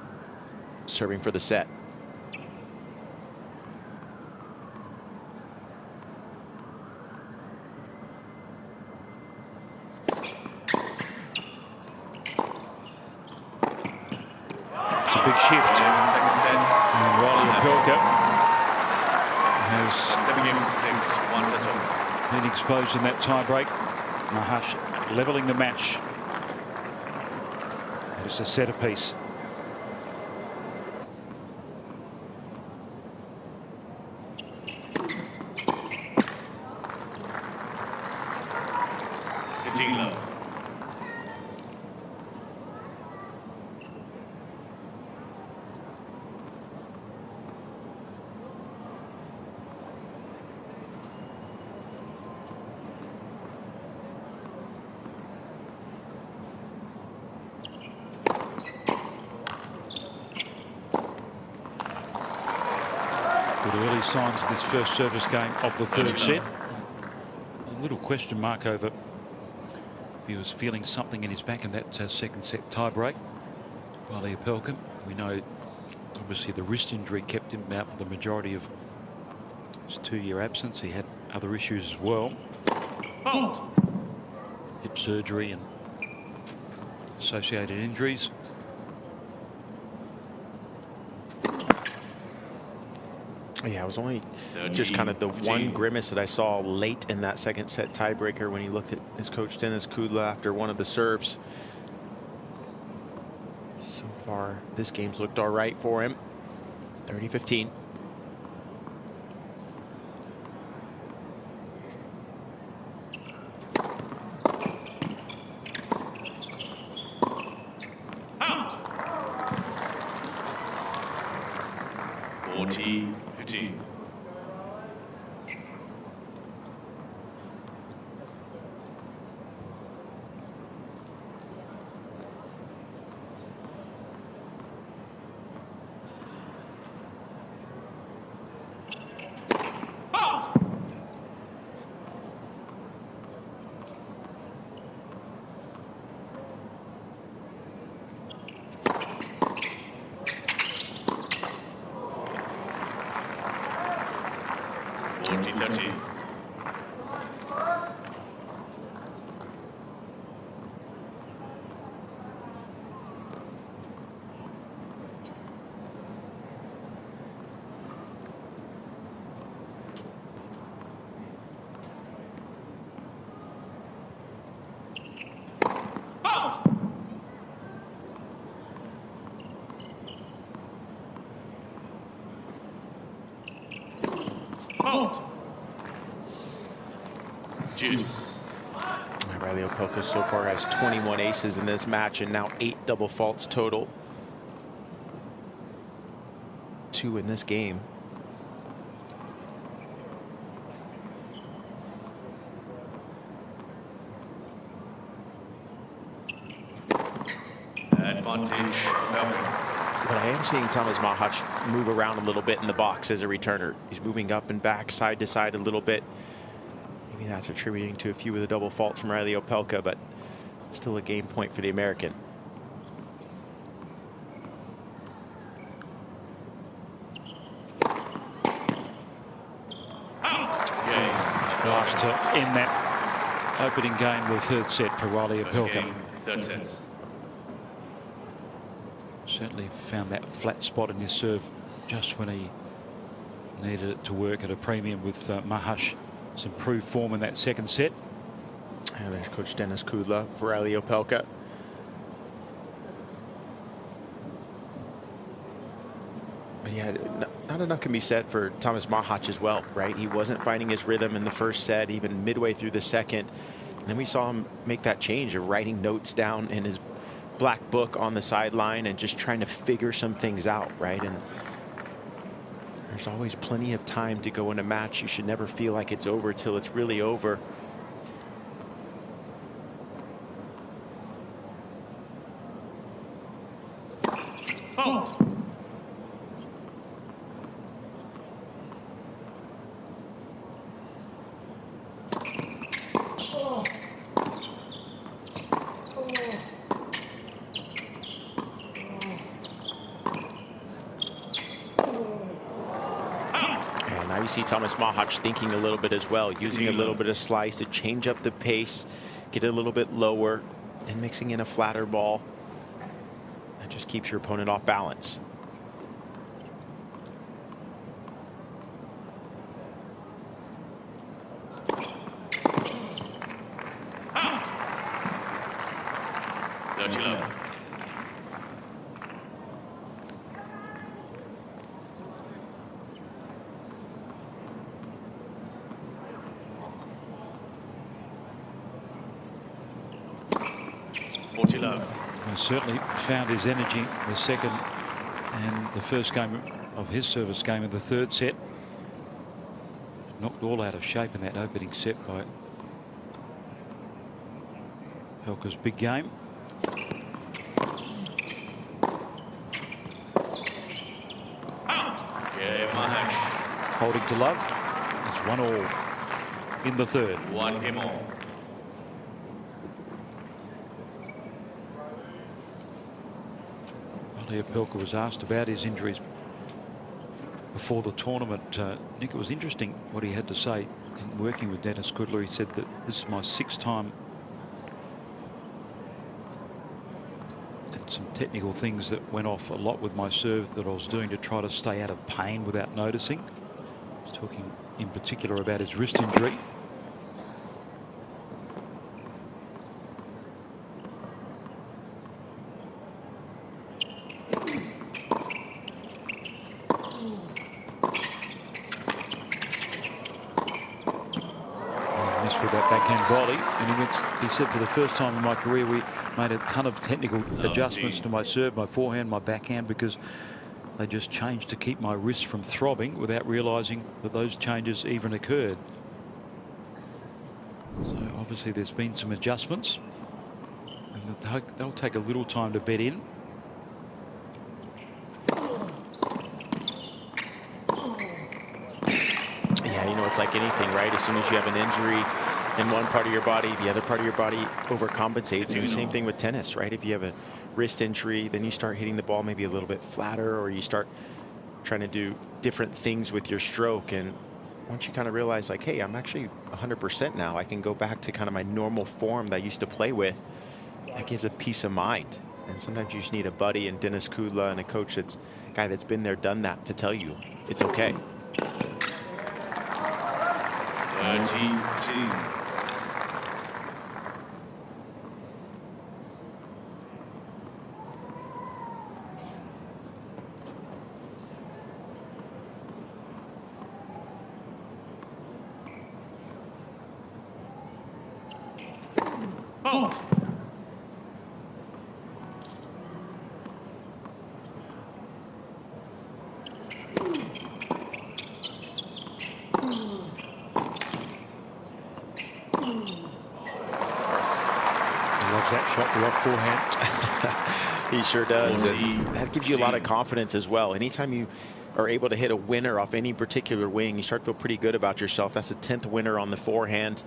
S3: serving for the set.
S2: It's a big shift. And Reilly Opelka has
S1: 7-6, 1-1.
S2: been exposed in that tiebreak. Machac leveling the match It's a set apiece.
S1: Love.
S2: Good early signs of this first service game of the third set. A little question mark over if he was feeling something in his back in that second set tie break. Reilly Opelka, we know obviously the wrist injury kept him out for the majority of his 2-year absence. He had other issues as well. Hip surgery and associated injuries.
S3: Yeah, it was only just kind of the one grimace that I saw late in that second set tiebreaker when he looked at his coach Dennis Kudla after one of the serves. So far, this game's looked all right for him. 30-15.
S1: Juice.
S3: Reilly Opelka so far has 21 aces in this match and now 8 double faults total. 2 in this game.
S1: Advantage.
S3: But I am seeing Tomas Machac move around a little bit in the box as a returner. He's moving up and back, side to side a little bit. Maybe that's attributing to a few of the double faults from Reilly Opelka, but still a game point for the American.
S2: Nice to end that opening game of the third set for Reilly Opelka.
S1: Third set.
S2: Certainly found that flat spot in his serve just when he needed it to work at a premium with Machac. Some improved form in that second set.
S3: And there's Coach Dennis Kudla for Reilly Opelka. But yeah, not enough can be said for Tomas Machac as well, right? He wasn't finding his rhythm in the first set, even midway through the second. And then we saw him make that change of writing notes down in his black book on the sideline and just trying to figure some things out, right? And there's always plenty of time to go in a match. You should never feel like it's over till it's really over.
S1: Out.
S3: You see Tomas Machac thinking a little bit as well, using a little bit of slice to change up the pace, get it a little bit lower, and mixing in a flatter ball. That just keeps your opponent off balance.
S1: love.
S2: He certainly found his energy in the second and the first game of his service game in the third set. Knocked all out of shape in that opening set by Opelka's big game. Holding to love. It's 1-all in the third.
S1: 1-all.
S2: Reilly Opelka was asked about his injuries before the tournament. Nick, it was interesting what he had to say in working with Dennis Kudla. He said that this is my 6th time. And some technical things that went off a lot with my serve that I was doing to try to stay out of pain without noticing. He was talking in particular about his wrist injury. Volley, and he said for the first time in my career we made a ton of technical adjustments to my serve, my forehand, my backhand, because they just changed to keep my wrist from throbbing without realizing that those changes even occurred. So obviously there's been some adjustments, and they'll take a little time to bed in.
S3: Yeah, you know, it's like anything, right? As soon as you have an injury in one part of your body, the other part of your body overcompensates. It's the same thing with tennis, right? If you have a wrist injury, then you start hitting the ball maybe a little bit flatter, or you start trying to do different things with your stroke. And once you kind of realize, like, hey, I'm actually 100% now, I can go back to kind of my normal form that I used to play with, that gives a peace of mind. And sometimes you just need a buddy and Dennis Kudla and a coach that's a guy that's been there, done that, to tell you it's okay.
S1: 13-15. Hold.
S2: That shot, the off forehand.
S3: He sure does. And that gives you a lot of confidence as well. Anytime you are able to hit a winner off any particular wing, you start to feel pretty good about yourself. That's a 10th winner on the forehand.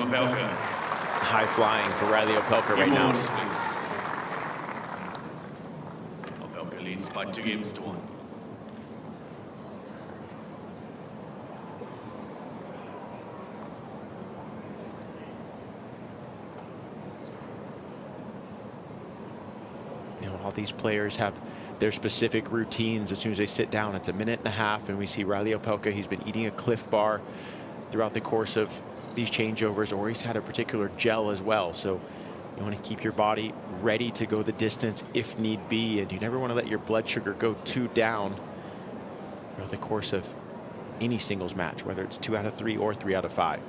S1: Opelka.
S3: High flying for Reilly Opelka right now.
S1: Opelka leads by 2-1.
S3: You know, all these players have their specific routines. As soon as they sit down, it's a minute and a half, and we see Reilly Opelka. He's been eating a Cliff Bar throughout the course of these changeovers, or he's had a particular gel as well. So you want to keep your body ready to go the distance if need be, and you never want to let your blood sugar go too down throughout the course of any singles match, whether it's 2 out of 3 or 3 out of 5.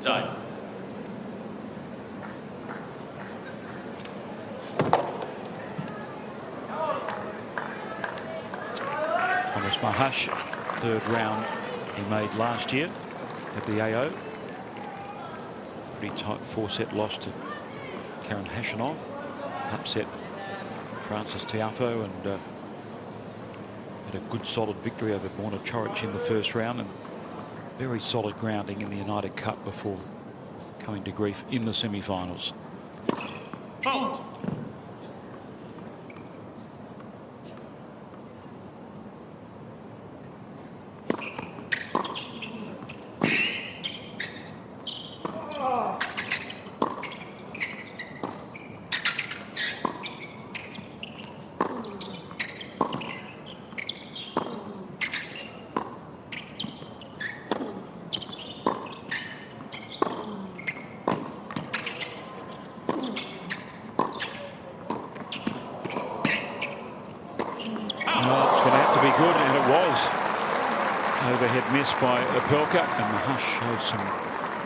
S1: Time.
S2: Tomas Machac, third round he made last year at the AO. Pretty tight 4-set loss to Karen Khachanov. Upset Francis Tiafoe, and had a good solid victory over Borna Coric in the first round, and very solid grounding in the United Cup before coming to grief in the semi-finals.
S1: Hold.
S2: be good, and it was. Overhead miss by Opelka, and Machac showed some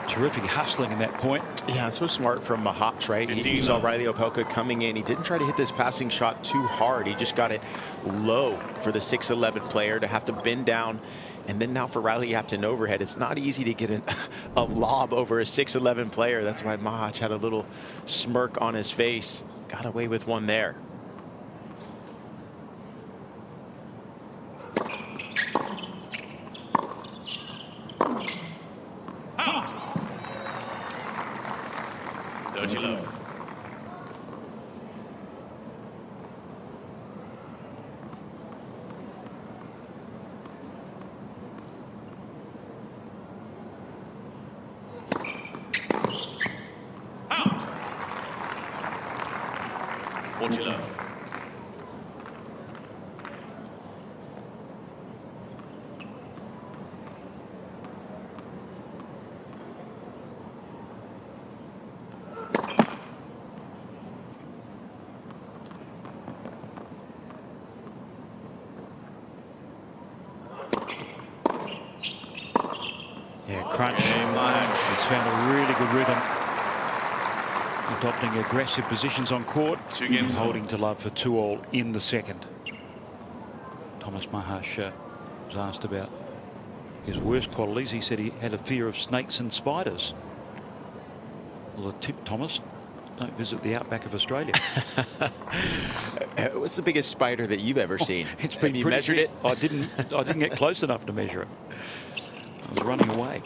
S2: terrific hustling in that point.
S3: Yeah, it's so smart from Machac, right? He saw Reilly Opelka coming in. He didn't try to hit this passing shot too hard. He just got it low for the 6'11" player to have to bend down. And then now for Reilly after an overhead, it's not easy to get a lob over a 6'11" player. That's why Machac had a little smirk on his face. Got away with one there.
S1: Out. 30 love. Out. 40 love.
S2: Yeah, crunch. It's found a really good rhythm. Adopting aggressive positions on court.
S1: 2 games
S2: holding to love for 2-all in the second. Tomas Machac was asked about his worst qualities. He said he had a fear of snakes and spiders. Well, a tip, Thomas, don't visit the outback of Australia.
S3: What's the biggest spider that you've ever seen?
S2: It's been
S3: Have you measured
S2: big.
S3: it?
S2: I didn't get close enough to measure it. I was running away.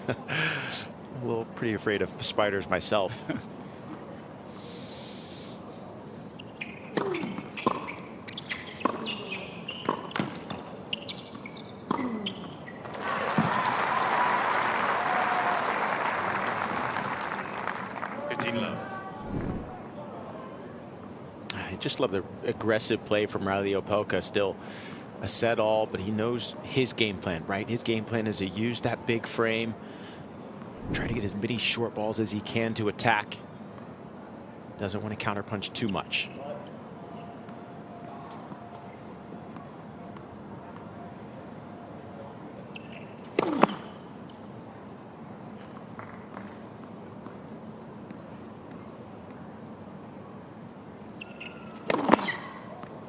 S3: I'm a little pretty afraid of spiders myself. I just love the aggressive play from Reilly Opelka. Still a set all, but he knows his game plan, right? His game plan is to use that big frame, try to get as many short balls as he can to attack. Doesn't want to counterpunch too much.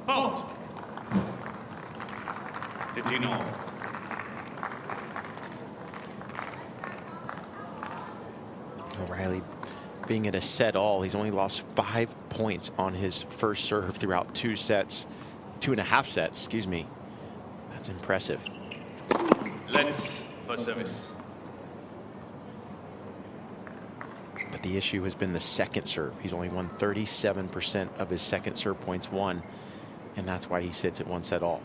S1: Out. 15 all.
S3: Reilly being at a set all, he's only lost 5 points on his first serve throughout 2 sets, 2.5 sets, excuse me. That's impressive.
S1: Let's for service.
S3: But the issue has been the second serve. He's only won 37% of his second serve points won, and that's why he sits at 1 set all.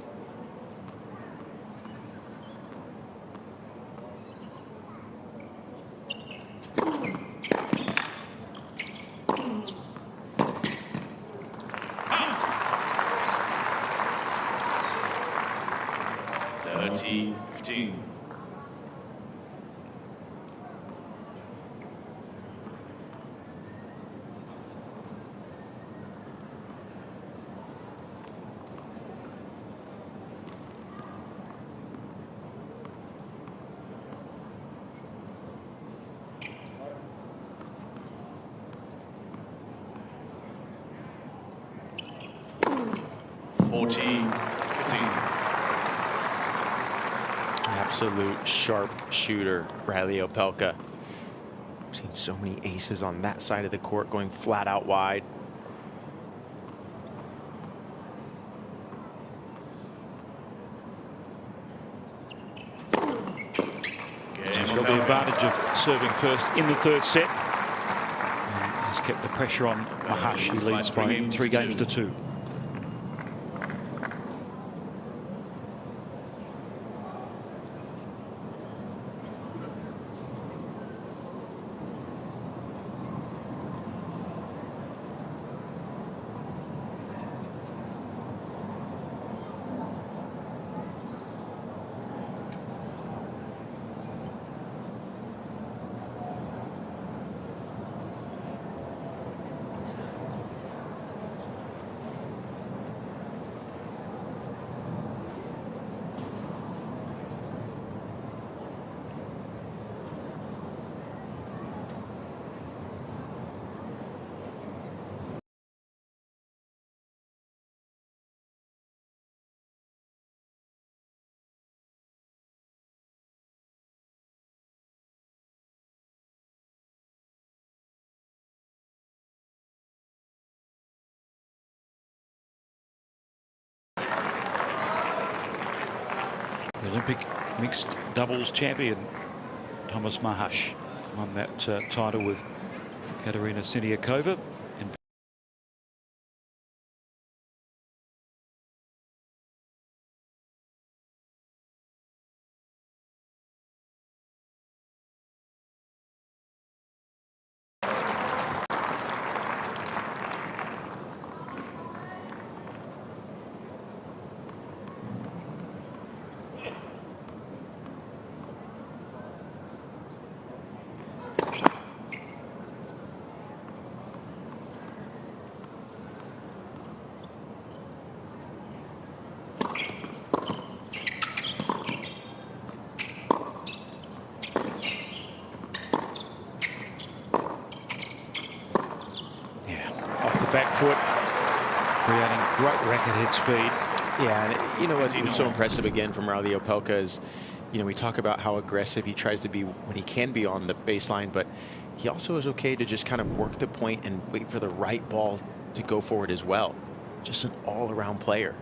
S3: Absolute sharp shooter, Reilly Opelka. I've seen so many aces on that side of the court going flat out wide.
S2: He's got the advantage of serving first in the third set. And he's kept the pressure on Machac. He leads by 3 games to 2. Olympic mixed doubles champion Tomas Machac won that title with Katerina Siniakova. And back foot, creating great racket head speed.
S3: Yeah, and you know what was so impressive again from Reilly Opelka is, you know, we talk about how aggressive he tries to be when he can be on the baseline, but he also is okay to just kind of work the point and wait for the right ball to go forward as well. Just an all-around player.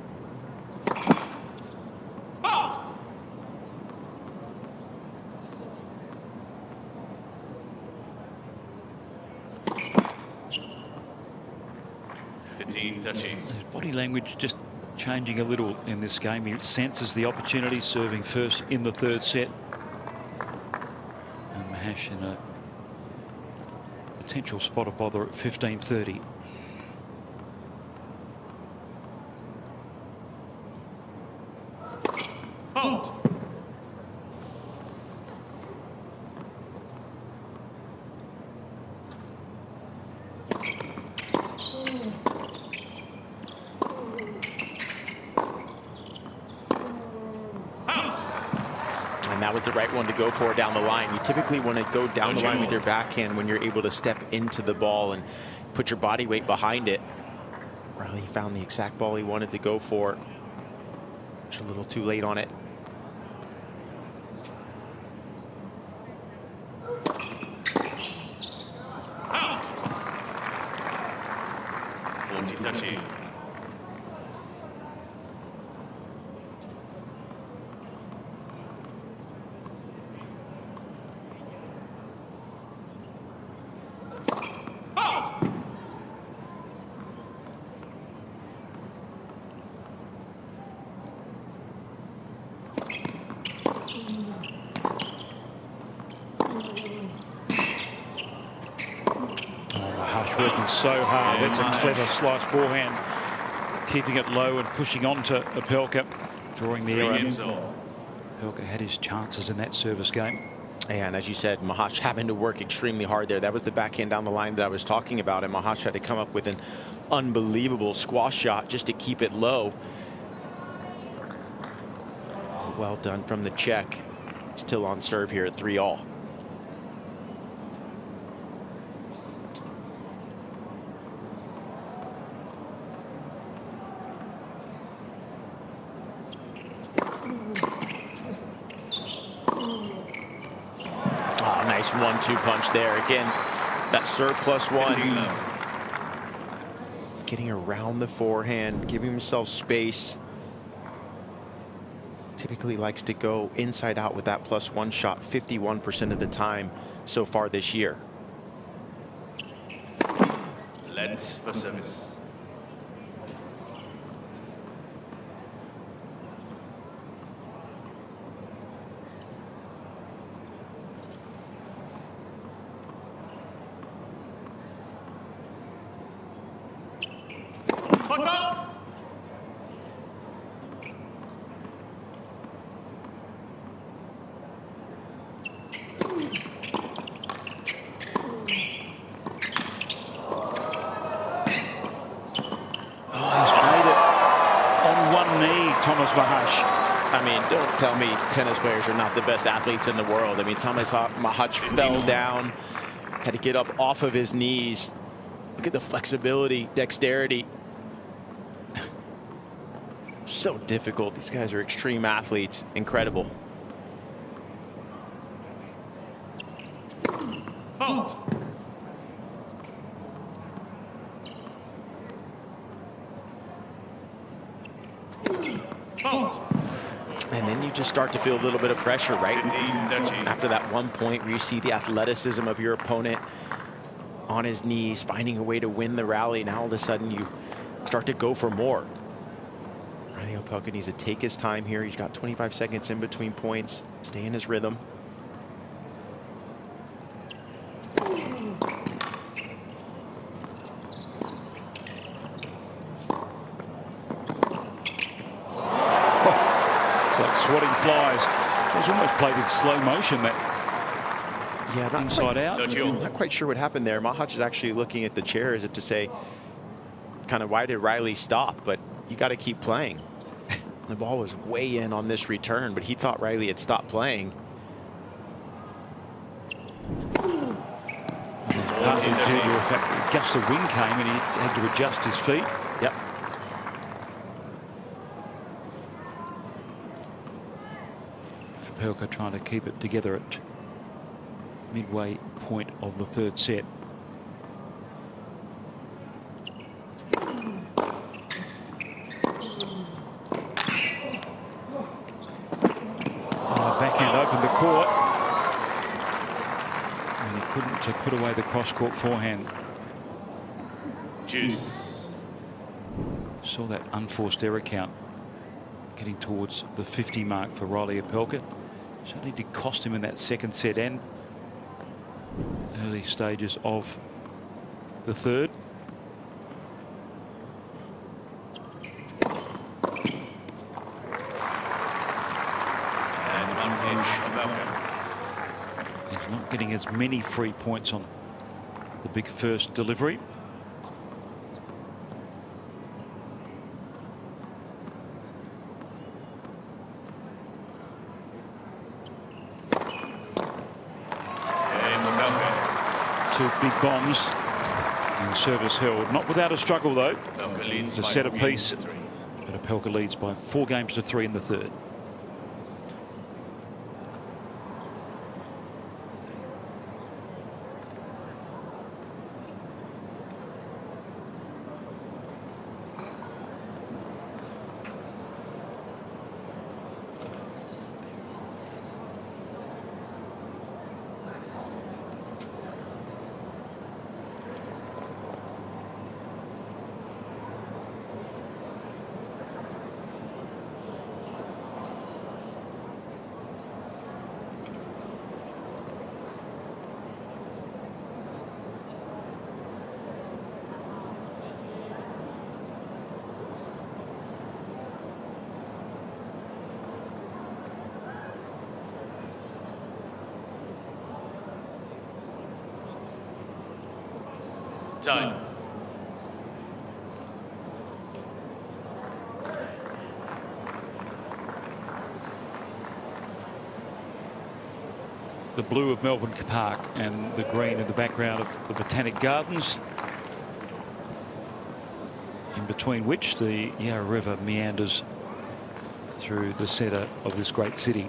S2: His body language just changing a little in this game. He senses the opportunity, serving first in the third set. And Machac in a potential spot of bother at 15:30.
S1: Out.
S3: That was the right one to go for down the line. You typically want to go down the line with your backhand when you're able to step into the ball and put your body weight behind it. Reilly found the exact ball he wanted to go for. Just a little too late on it.
S1: Out. 40-30.
S2: Working so hard. That's a clever slice forehand, keeping it low and pushing on to Opelka, drawing the error. Opelka had his chances in that service game.
S3: And as you said, Machac having to work extremely hard there. That was the backhand down the line that I was talking about, and Machac had to come up with an unbelievable squash shot just to keep it low. Well done from the Czech. Still on serve here at 3-all. Nice 1-2 punch there. Again, that serve +1. Getting around the forehand, giving himself space. Typically likes to go inside out with that +1 shot 51% of the time so far this year.
S1: Let's for service.
S2: Tomas Machac.
S3: I mean, don't tell me tennis players are not the best athletes in the world. I mean, Tomas Machac fell down, had to get up off of his knees. Look at the flexibility, dexterity. So difficult. These guys are extreme athletes. Incredible.
S1: Out.
S3: And then you just start to feel a little bit of pressure, right?
S1: 15-13.
S3: After that 1 point where you see the athleticism of your opponent on his knees, finding a way to win the rally. Now all of a sudden you start to go for more. Reilly Opelka needs to take his time here. He's got 25 seconds in between points. Stay in his rhythm.
S2: Swatting flies. It was almost played in slow motion, that inside out.
S3: I'm not quite sure what happened there. Machac is actually looking at the chair as if to say, kind of, why did Reilly stop? But you got to keep playing. The ball was way in on this return, but he thought Reilly had stopped playing.
S2: Partly due to the fact that a gust of wind came and he had to adjust his feet.
S3: Yep.
S2: Opelka trying to keep it together at midway point of the third set. Backhand opened the court. And he couldn't put away the cross-court forehand.
S1: Juice.
S2: Saw that unforced error count getting towards the 50 mark for Reilly Opelka. Certainly did cost him in that second set and early stages of the third. He's not getting as many free points on the big first delivery. Two big bombs and service held. Not without a struggle though. To set a piece. But Opelka leads by 4 games to 3 in the third.
S1: Time.
S2: The blue of Melbourne Park and the green in the background of the Botanic Gardens, in between which the Yarra River meanders through the centre of this great city.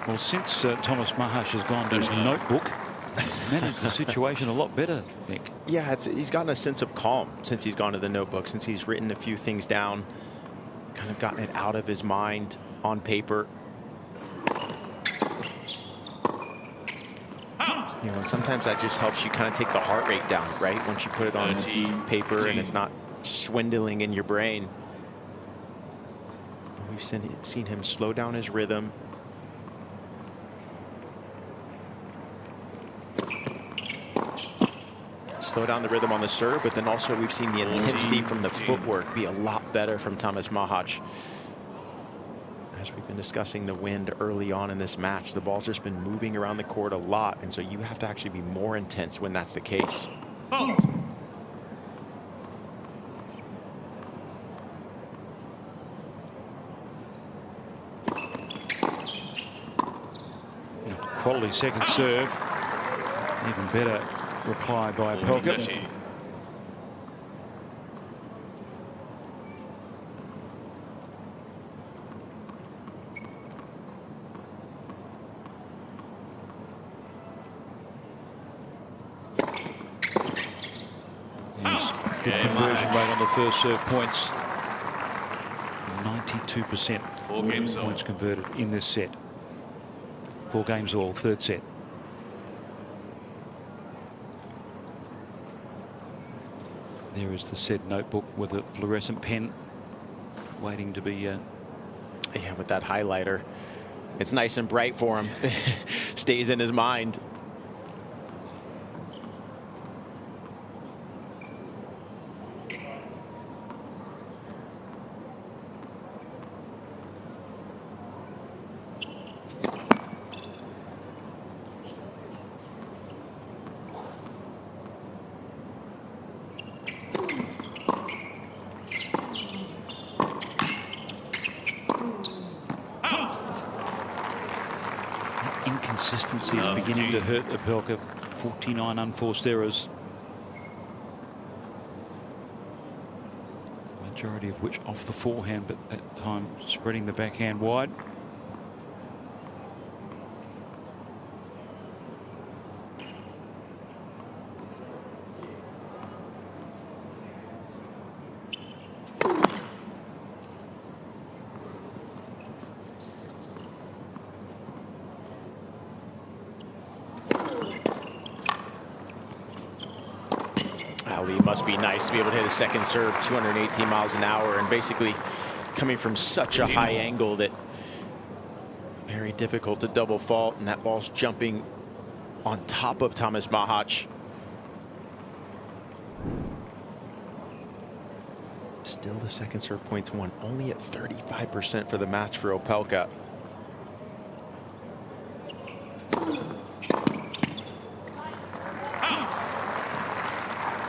S2: Well, since Tomas Machac has gone to his notebook, managed the situation a lot better, Nick.
S3: Yeah, he's gotten a sense of calm since he's gone to the notebook, since he's written a few things down, kind of gotten it out of his mind on paper. You know, sometimes that just helps you kind of take the heart rate down, right? Once you put it on paper and it's not swindling in your brain. We've seen him slow down his rhythm. Slow down the rhythm on the serve, but then also we've seen the intensity from the footwork be a lot better from Tomas Machac. As we've been discussing the wind early on in this match, the ball's just been moving around the court a lot, and so you have to actually be more intense when that's the case.
S2: quality second serve. Even better reply by Opelka. Good conversion rate on the first serve points. 92%
S1: 4 games
S2: points converted in this set. 4 games all, third set. There is the said notebook with a fluorescent pen waiting to be...
S3: Yeah, with that highlighter. It's nice and bright for him. Stays in his mind.
S2: Inconsistency is beginning to hurt Opelka. 49 unforced errors. Majority of which off the forehand, but at time spreading the backhand wide.
S3: Must be nice to be able to hit a second serve 218 miles an hour and basically coming from such a high angle that very difficult to double fault, and that ball's jumping on top of Tomas Machac. Still the second serve points won, only at 35% for the match for Opelka.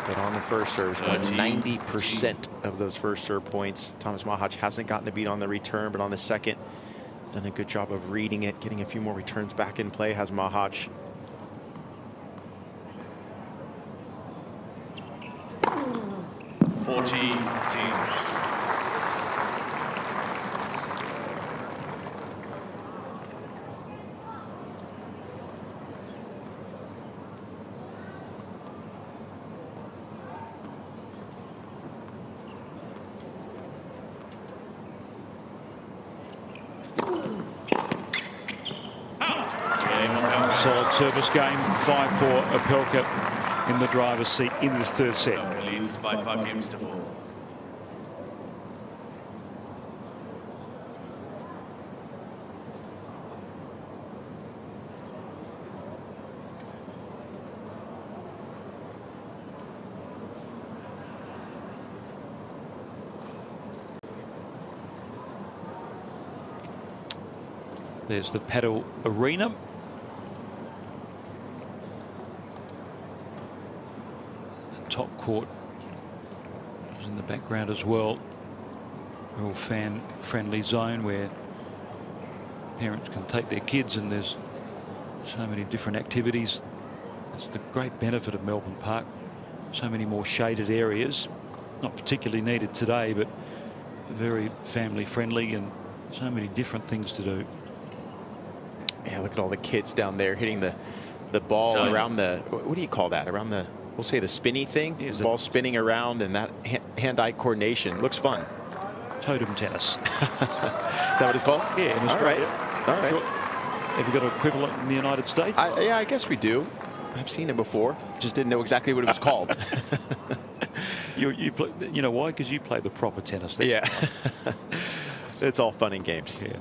S3: But on the first serve, 90% of those first serve points. Tomas Machac hasn't gotten a beat on the return, but on the second, done a good job of reading it, getting a few more returns back in play, has Machac.
S2: Solid service game, 5-4 Opelka in the driver's seat in this third set.
S1: Opelka leads by 5 games to 4.
S2: There's the Paddle Arena. Top court is in the background as well. Real fan-friendly zone where parents can take their kids, and there's so many different activities. It's the great benefit of Melbourne Park. So many more shaded areas, not particularly needed today, but very family-friendly and so many different things to do.
S3: Yeah, look at all the kids down there hitting the ball around the, what do you call that? Around the, we'll say the spinny thing. Yeah, the ball spinning around, and that hand-eye coordination looks fun.
S2: Totem tennis.
S3: Is that what it's called?
S2: Yeah.
S3: All right. All right.
S2: Sure. Have you got an equivalent in the United States?
S3: Yeah, I guess we do. I've seen it before. Just didn't know exactly what it was called.
S2: You know why? Because you play the proper tennis.
S3: Yeah. It's all fun and games.
S2: Yeah.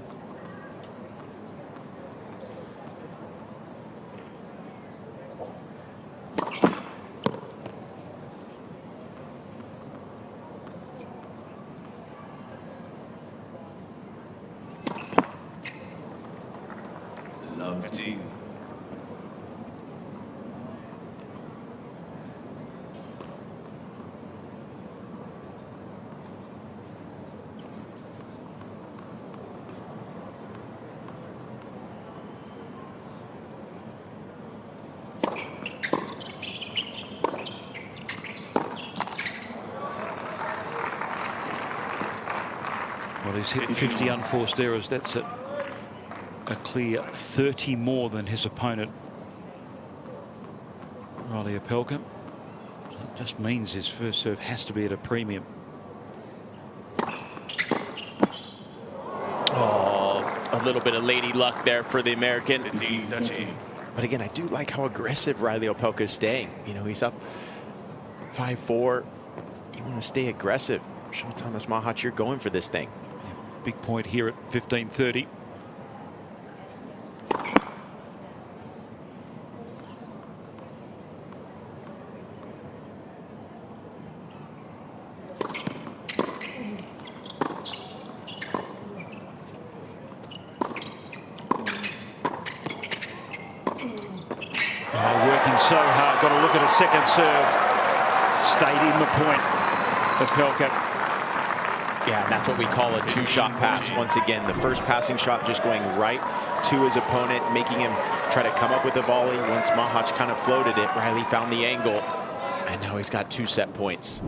S2: Well, he's hit 50 unforced errors. That's a clear 30 more than his opponent, Reilly Opelka. So it just means his first serve has to be at a premium.
S3: Oh, a little bit of lady luck there for the American. But again, I do like how aggressive Reilly Opelka is staying. You know, he's up 5-4. You want to stay aggressive. Show Tomas Machac you're going for this thing.
S2: Yeah, big point here at 15:30. So hard. Got to look at a second serve. Stayed in the point. Opelka.
S3: Yeah, and that's what we call a two-shot pass. Once again, the first passing shot just going right to his opponent, making him try to come up with a volley. Once Machac kind of floated it, Reilly found the angle, and now he's got 2 set points.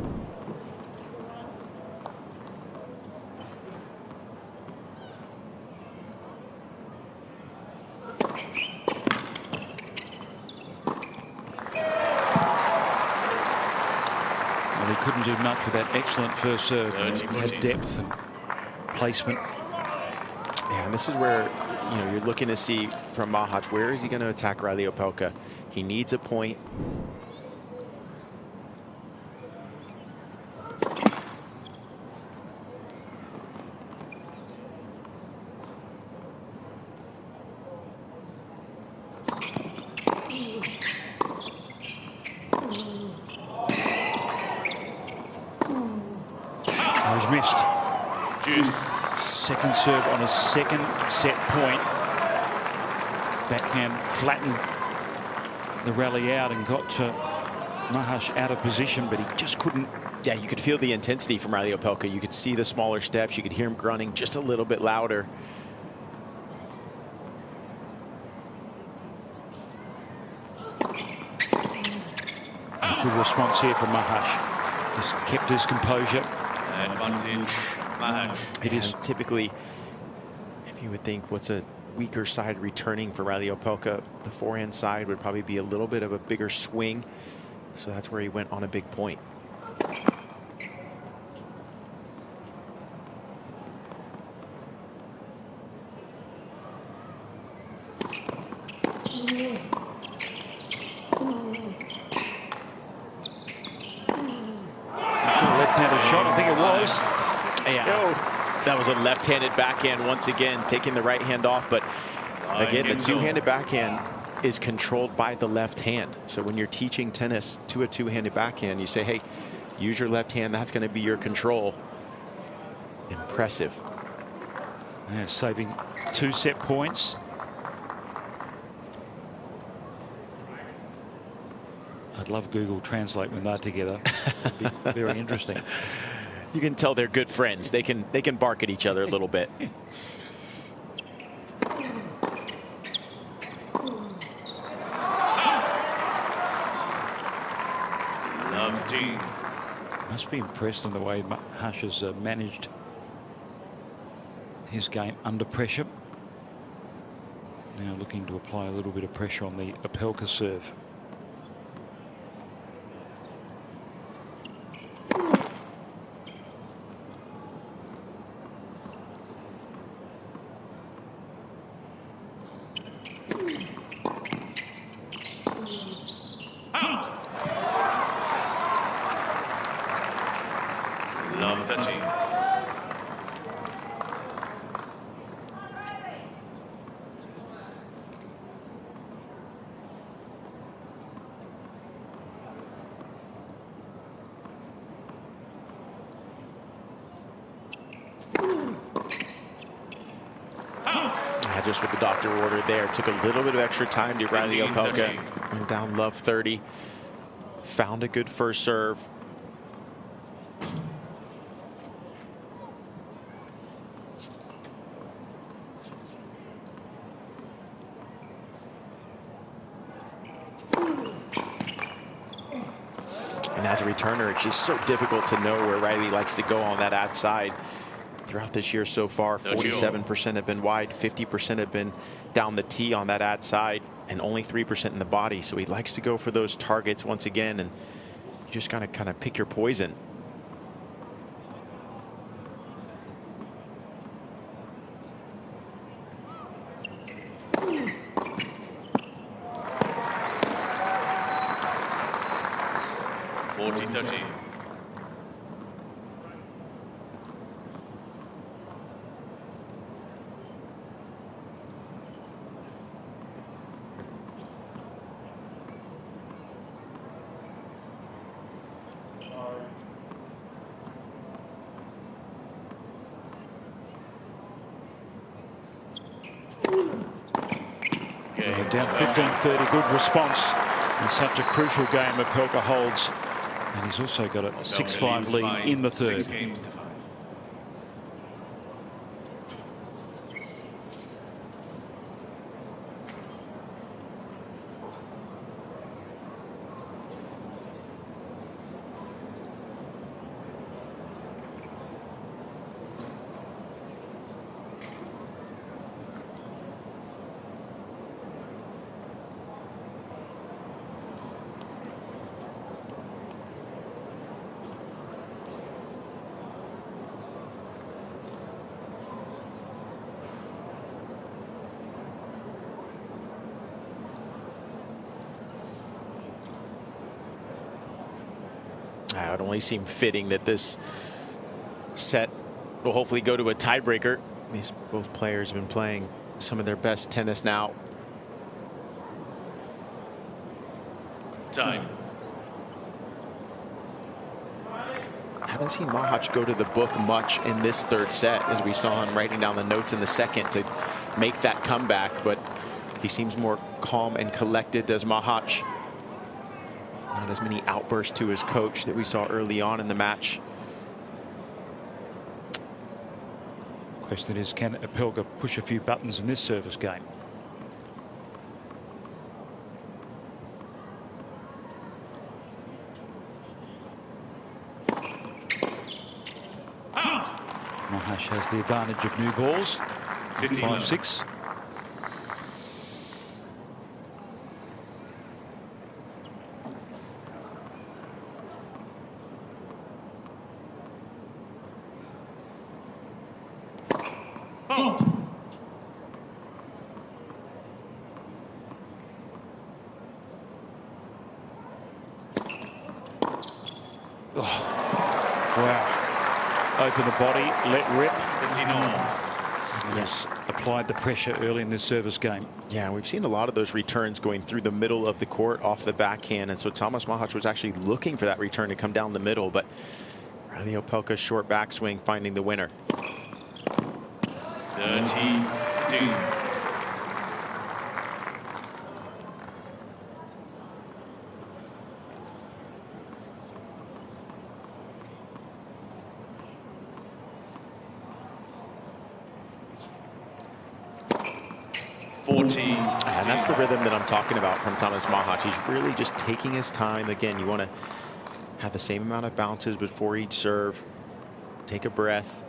S2: Couldn't do much with that excellent first serve. Had depth and placement.
S3: Yeah, and this is where, you know, you're looking to see from Machac, where is he going to attack Reilly Opelka? He needs a point.
S2: Missed. Second serve on a second set point. Backhand flattened the rally out and got Machac out of position, but he just couldn't.
S3: Yeah, you could feel the intensity from Reilly Opelka. You could see the smaller steps. You could hear him grunting just a little bit louder.
S2: Good response here from Machac. Just kept his composure.
S1: Advantage, Machac.
S3: It is typically, if you would think, what's a weaker side returning for Reilly Opelka, the forehand side would probably be a little bit of a bigger swing. So that's where he went on a big point.
S2: Left-handed shot, I think it was.
S3: Yeah, that was a left-handed backhand once again, taking the right hand off. But again, the two-handed backhand is controlled by the left hand. So when you're teaching tennis to a two-handed backhand, you say, hey, use your left hand. That's going to be your control. Impressive.
S2: Yeah, saving 2 set points. I'd love Google Translate when they're together. It'd be very interesting.
S3: You can tell they're good friends. They can bark at each other a little bit.
S2: Must be impressed in the way Machac has managed his game under pressure. Now looking to apply a little bit of pressure on the Opelka serve.
S3: Just with the doctor order there, took a little bit of extra time to Reilly Opelka. Went down love 30. Found a good first serve. And as a returner, it's just so difficult to know where Reilly likes to go on that outside. throughout this year so far. 47% have been wide, 50% have been down the tee on that ad side, and only 3% in the body. So he likes to go for those targets once again, and you just gotta kind of pick your poison.
S2: Down 15-30, good response in such a crucial game. Opelka holds, and he's also got a 6-5 lead in the third.
S1: 6 games to 5.
S3: It only seemed fitting that this set will hopefully go to a tiebreaker. These both players have been playing some of their best tennis now.
S1: Time.
S3: I haven't seen Machac go to the book much in this third set, as we saw him writing down the notes in the second to make that comeback, but he seems more calm and collected, does Machac. Not as many outbursts to his coach that we saw early on in the match.
S2: Question is, can Opelka push a few buttons in this service game? Machac has the advantage of new balls. 5-6. Open the body, let rip. Yes, applied the pressure early in this service game.
S3: Yeah, we've seen a lot of those returns going through the middle of the court off the backhand, and so Tomas Machac was actually looking for that return to come down the middle, but Reilly Opelka's short backswing finding the winner.
S1: 13-2.
S3: And that's the rhythm that I'm talking about from Tomas Machac. He's really just taking his time. Again, you want to have the same amount of bounces before each serve. Take a breath.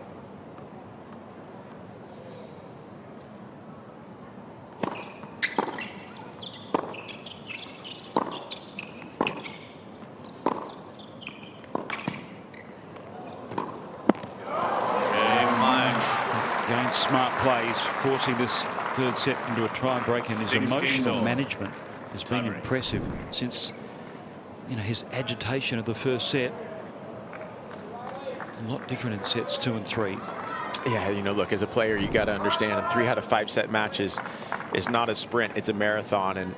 S2: Again, smart plays, forcing this third set into a try and break, and his emotional management has been impressive since, you know, his agitation of the first set. A lot different in sets 2 and 3.
S3: Yeah, you know, look, as a player, you got to understand a 3 out of 5 set matches is not a sprint, it's a marathon, and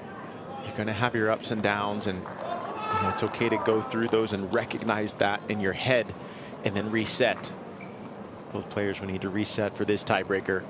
S3: you're going to have your ups and downs, and you know, it's okay to go through those and recognize that in your head and then reset. Both players will need to reset for this tiebreaker.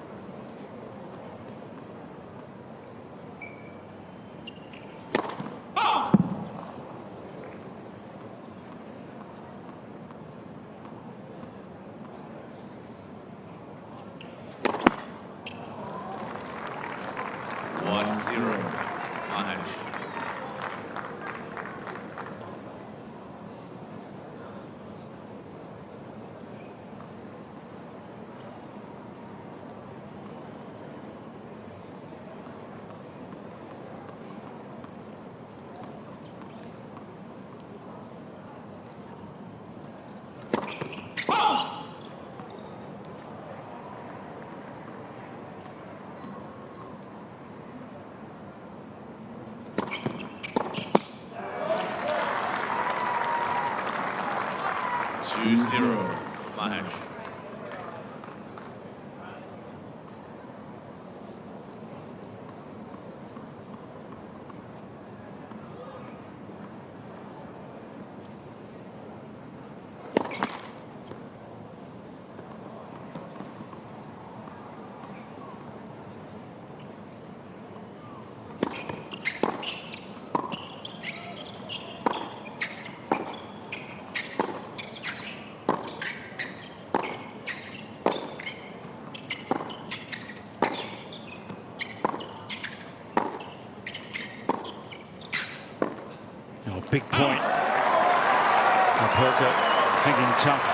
S1: 2-0. Machac.
S2: Big point. Opelka hanging tough,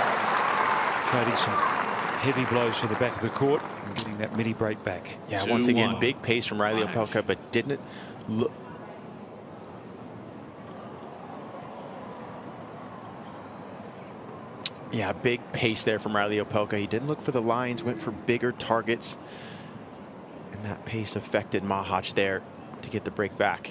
S2: trading some heavy blows for the back of the court and getting that mini break back.
S3: Yeah, once again, big pace from Reilly Opelka, but didn't look. Yeah, big pace there from Reilly Opelka. He didn't look for the lines, went for bigger targets, and that pace affected Machac there to get the break back.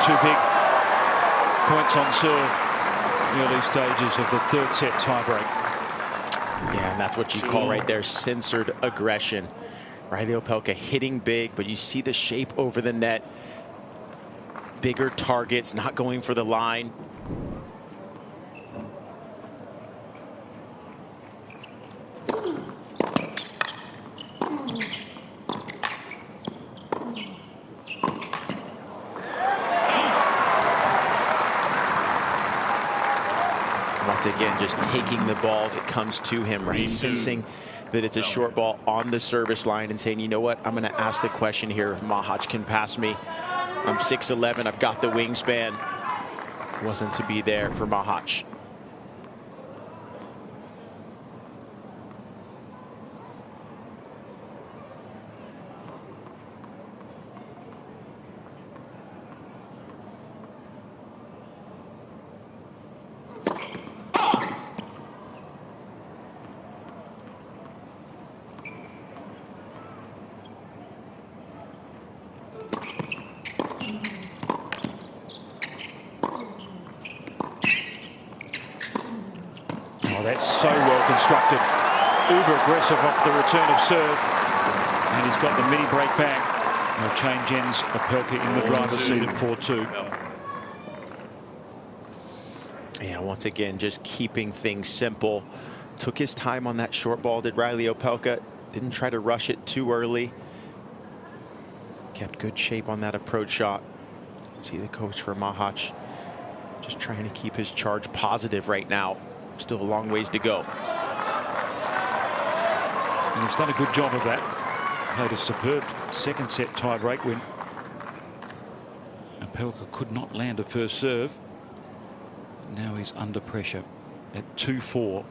S2: Two big points on serve, early stages of the third set tiebreak.
S3: Yeah, and that's what you call right there censored aggression. Reilly Opelka hitting big, but you see the shape over the net. Bigger targets, not going for the line. Once again, just taking the ball that comes to him, right? Sensing that it's a short ball on the service line and saying, you know what, I'm going to ask the question here if Machac can pass me. I'm 6'11", I've got the wingspan. Wasn't to be there for Machac.
S2: Oh, that's so well constructed. Uber aggressive off the return of serve. And he's got the mini break back. Now change ends Opelka in the driver's seat at 4-2.
S3: Yeah, once again, just keeping things simple. Took his time on that short ball, did Reilly Opelka. Didn't try to rush it too early. Kept good shape on that approach shot. See the coach for Machac just trying to keep his charge positive right now. Still a long ways to go.
S2: And he's done a good job of that. Played a superb second set tiebreak win. Opelka could not land a first serve. Now he's under pressure at 2-4.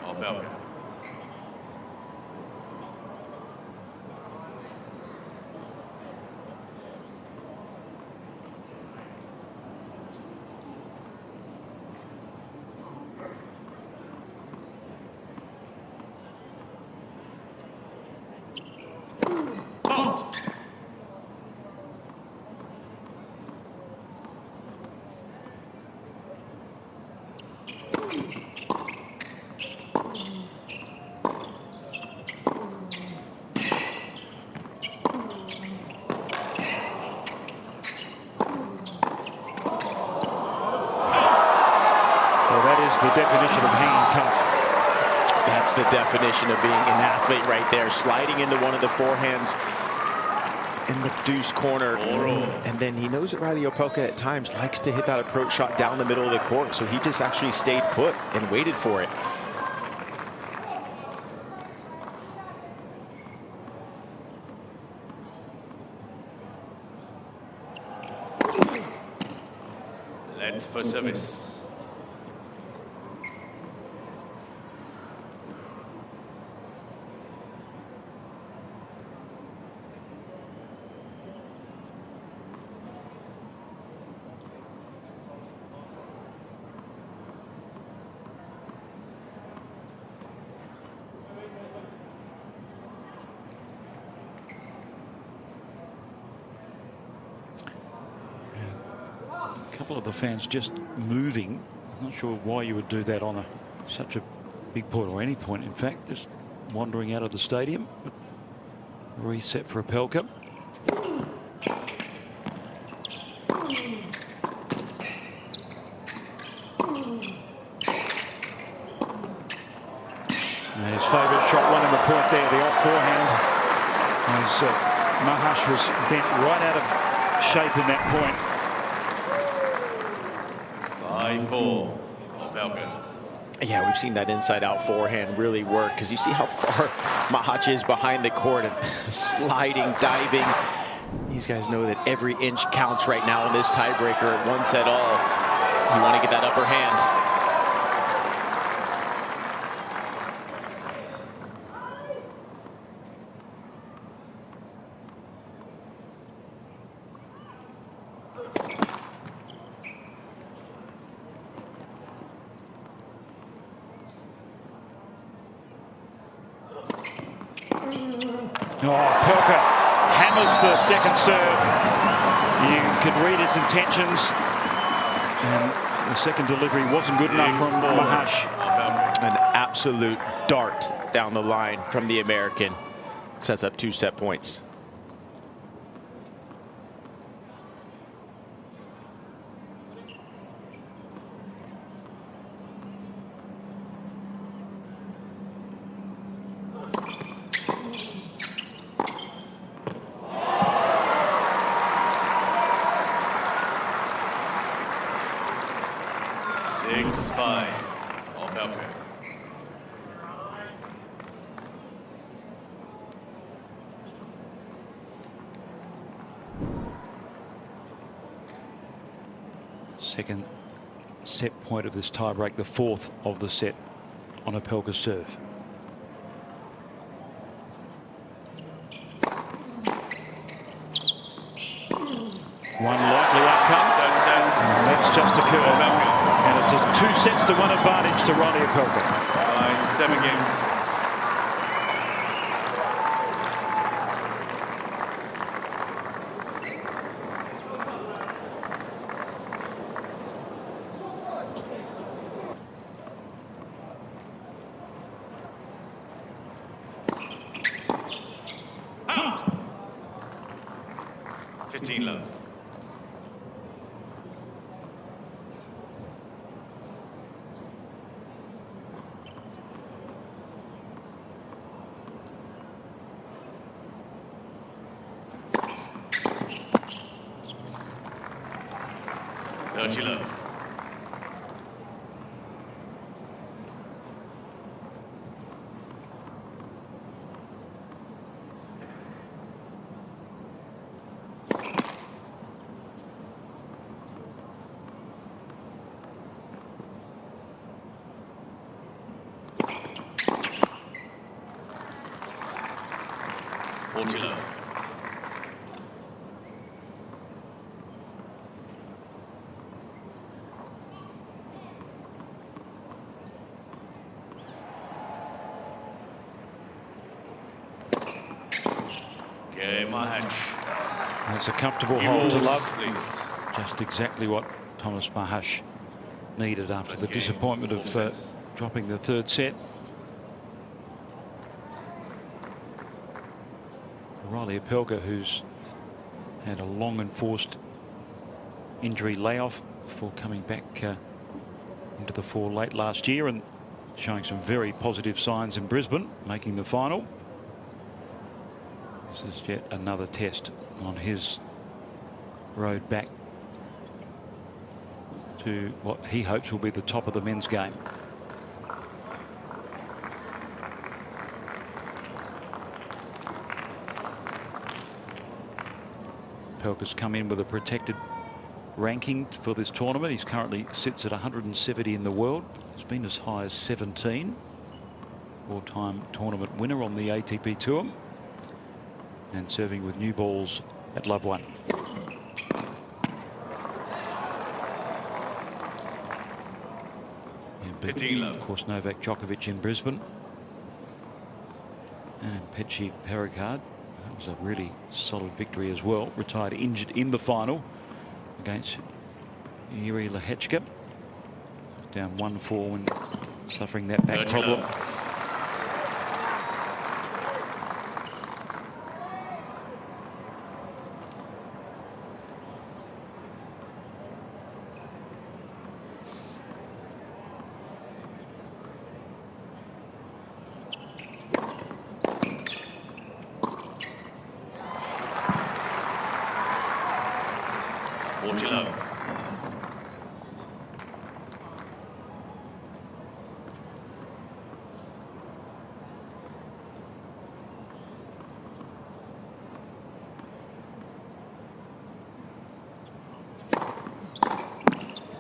S1: Opelka.
S2: The definition of hanging tough.
S3: That's the definition of being an athlete right there. Sliding into one of the forehands in the deuce corner. And then he knows that Reilly Opelka at times likes to hit that approach shot down the middle of the court. So he just actually stayed put and waited for it.
S1: against first service.
S2: A couple of the fans just moving. I'm not sure why you would do that on such a big point, or any point in fact, just wandering out of the stadium. Reset for Opelka. And his favourite shot won him the point there, the off forehand. As Machac was bent right out of shape in that point.
S1: 5-4, Opelka.
S3: Yeah, we've seen that inside-out forehand really work, because you see how far Machac is behind the court and sliding, diving. These guys know that every inch counts right now in this tiebreaker. One set all. You want to get that upper hand.
S2: Opelka hammers the second serve. You could read his intentions, and the second delivery wasn't good enough from Machac.
S3: An absolute dart down the line from the American. Sets up 2 set points.
S2: Second set point of this tiebreak, the 4th of the set on Opelka's serve. One likely outcome. And that's just occurred. And it's a 2-1 advantage to Reilly Opelka.
S1: By 7 games to 6. Love. Love. Love. Okay, Machac.
S2: That's a comfortable hold to Love.
S1: Please.
S2: Just exactly what Tomas Machac needed after the disappointment of dropping the 3rd set. Reilly Opelka, who's had a long and forced injury layoff before coming back into the fore late last year and showing some very positive signs in Brisbane, making the final. This is yet another test on his road back to what he hopes will be the top of the men's game. Opelka's come in with a protected ranking for this tournament. He's currently sits at 170 in the world. He's been as high as 17. Four-time tournament winner on the ATP Tour. And serving with new balls at love 1. Of course, Novak Djokovic in Brisbane. And Pechi Pericard. That was a really solid victory as well. Retired injured in the final against Reilly Opelka. Down 1-4 when suffering that back problem.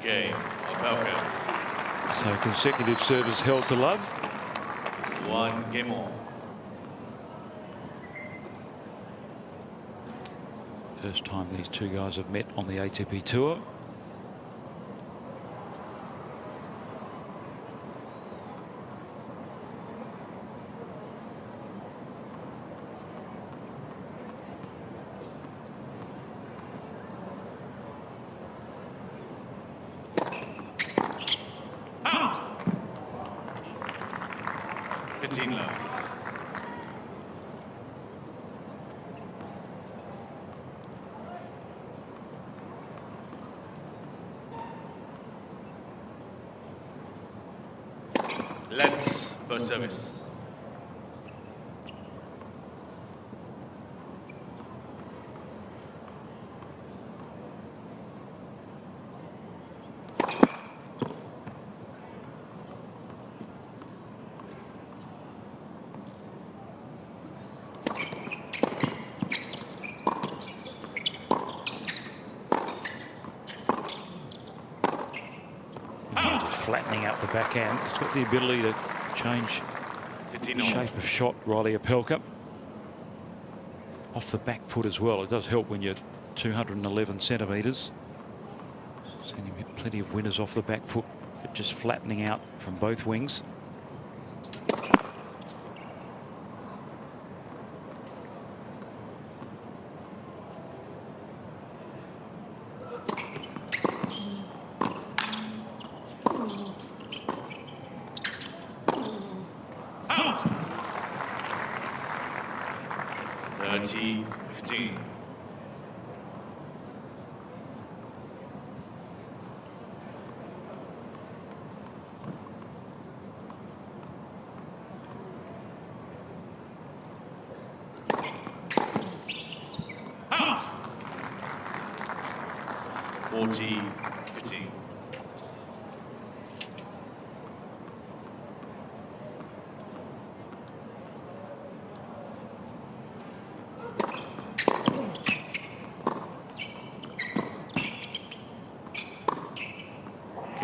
S1: Cain, Opelka.
S2: So consecutive service held to love.
S1: 1 game more.
S2: First time these two guys have met on the ATP Tour.
S1: Let's first service.
S2: Flattening out the backhand. He's got the ability to change the shape of shot, Reilly Opelka. Off the back foot as well. It does help when you're 211 centimetres. Seen him hit plenty of winners off the back foot, but just flattening out from both wings.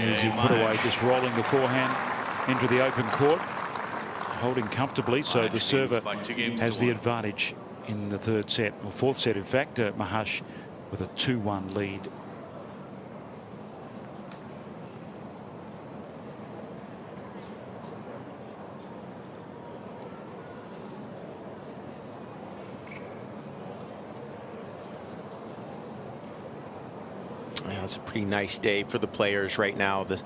S2: Easy put away, just rolling the forehand into the open court, holding comfortably, so the server has the advantage in the third set, or fourth set in fact. Machac with a 2-1 lead.
S3: Yeah, it's a pretty nice day for the players right now. The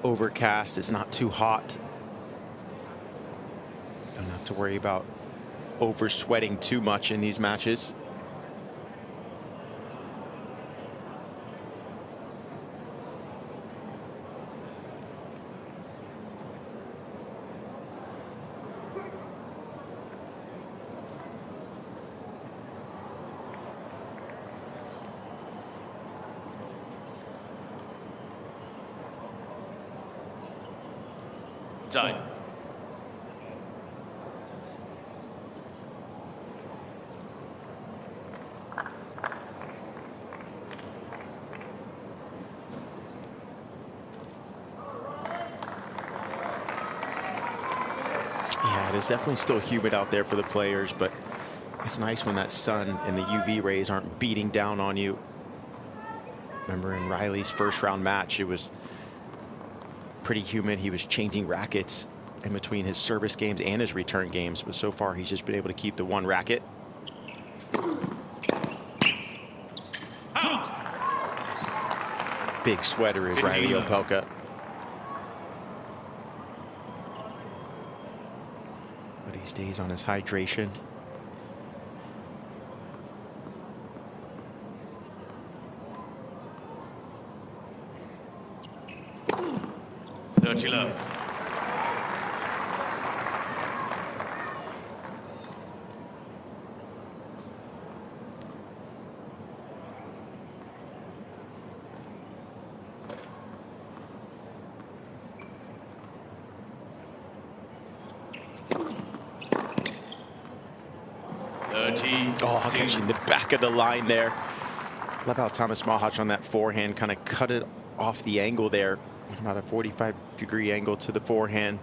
S3: overcast is not too hot. Don't have to worry about over sweating too much in these matches.
S1: Time.
S3: it is definitely still humid out there for the players, but it's nice when that sun and the UV rays aren't beating down on you. Remember in Reilly's first round match, it was pretty humid. He was changing rackets in between his service games and his return games, but so far he's just been able to keep the one racket. Big sweater is Reilly Opelka. But he stays on his hydration.
S1: love.
S3: Oh, catching the back of the line there. Love how Tomas Machac on that forehand kind of cut it off the angle there. About a 45-degree angle to the forehand.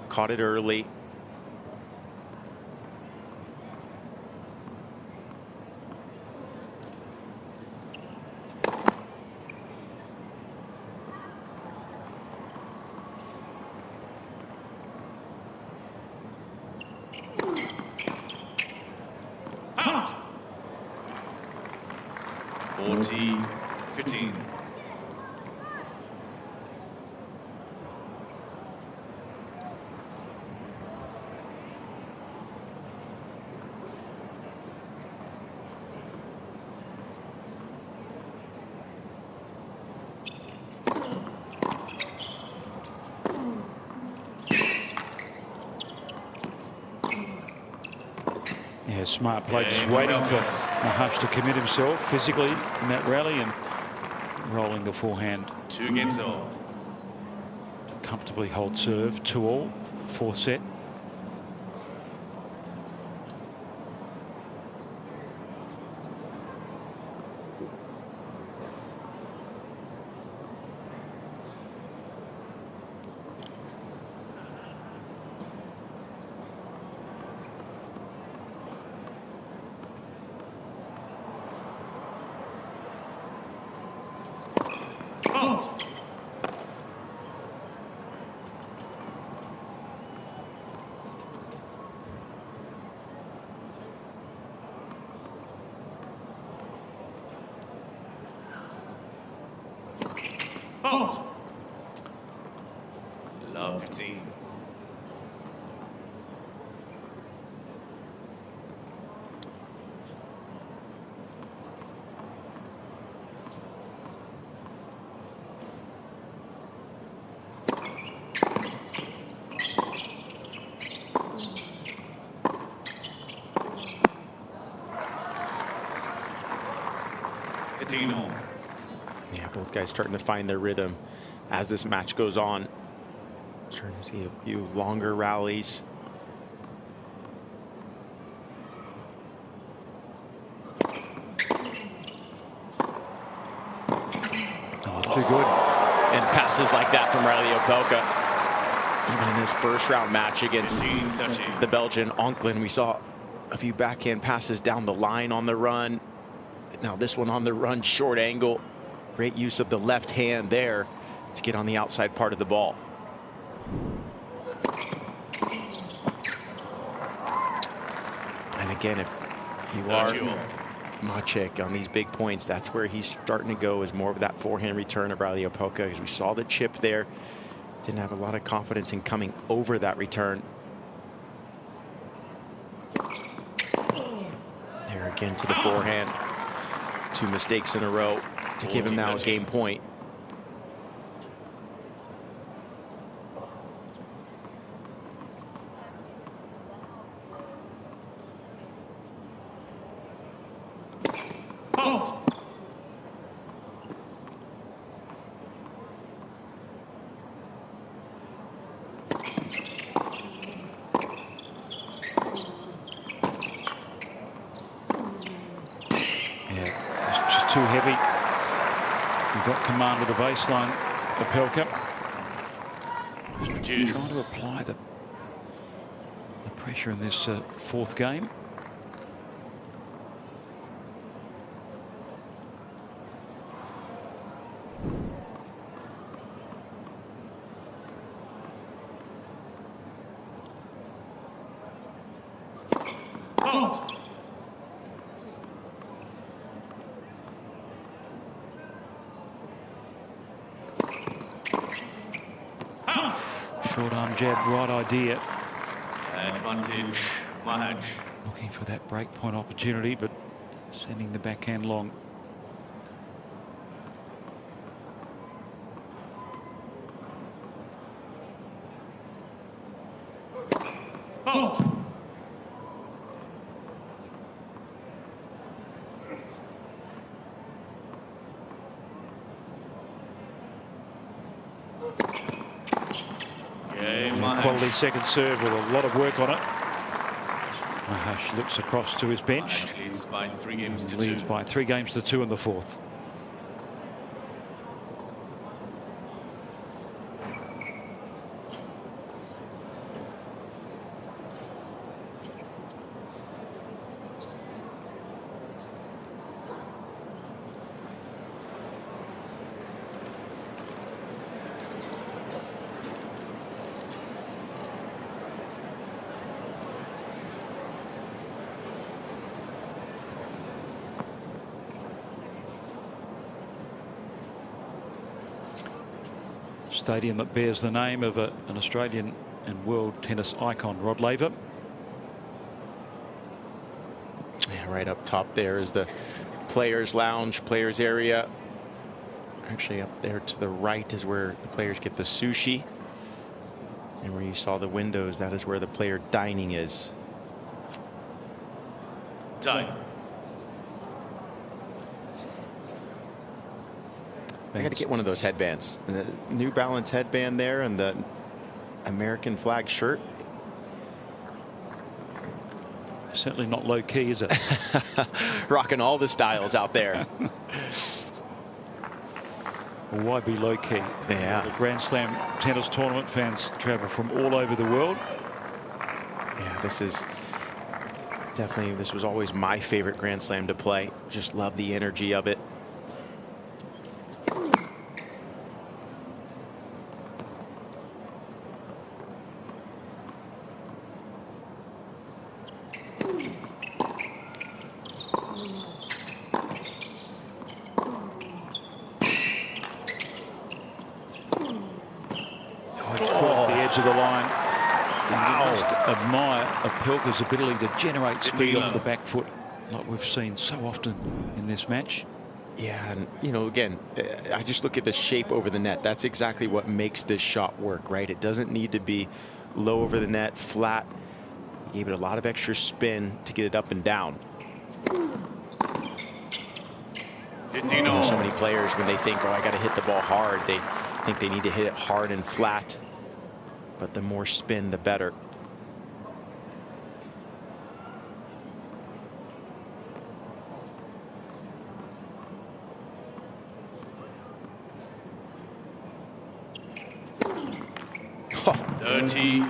S3: Caught it early.
S1: Out. 40-15.
S2: Yeah, smart play, just waiting for Machac to commit himself physically in that rally and rolling the forehand.
S1: 2 games all.
S2: Comfortably hold serve, 2-all, fourth set.
S1: Out. Love 15.
S3: Yeah, both guys starting to find their rhythm as this match goes on. Starting to see a few longer rallies.
S2: Oh, too good.
S3: And passes like that from Reilly Opelka. Even in his first round match against the Belgian Onklin, we saw a few backhand passes down the line on the run. Now this one on the run, short angle. Great use of the left hand there to get on the outside part of the ball. And again, if you are Machac on these big points, that's where he's starting to go, is more of that forehand return of Reilly Opelka, because we saw the chip there. Didn't have a lot of confidence in coming over that return. There again to the forehand. 2 mistakes in a row to give him now a game point.
S1: Out.
S2: Too heavy. You've got command of the baseline, Opelka. Trying to apply the Pressure in this fourth game.
S1: Out.
S2: Short arm jab, right idea.
S1: Advantage, Machac.
S2: Looking for that break point opportunity, but sending the backhand long.
S1: Out.
S2: Quality second serve with a lot of work on it. Machac looks across to his bench.
S1: Leads by 3 games to 2.
S2: Leads by 3 games to 2 in the fourth. Stadium that bears the name of an Australian and world tennis icon, Rod Laver.
S3: Yeah, right up top there is the players' lounge, players' area. Actually, up there to the right is where the players get the sushi. And where you saw the windows, that is where the player dining is.
S1: Time.
S3: I got to get one of those headbands. The New Balance headband there and the American flag shirt.
S2: Certainly not low key, is it?
S3: Rocking all the styles out there.
S2: Well, why be low key?
S3: Yeah.
S2: The Grand Slam tennis tournament fans travel from all over the world.
S3: Yeah, this is definitely, this was always my favorite Grand Slam to play. Just love the energy of it.
S2: To the line. Wow. Just admire Opelka's ability to generate speed off the back foot like we've seen so often in this match.
S3: Yeah, and you know, again, I just look at the shape over the net. That's exactly what makes this shot work, right? It doesn't need to be low over the net, flat. He gave it a lot of extra spin to get it up and down. So many players, when they think, oh, I got to hit the ball hard, they think they need to hit it hard and flat. But the more spin, the better. Oh.
S1: 30.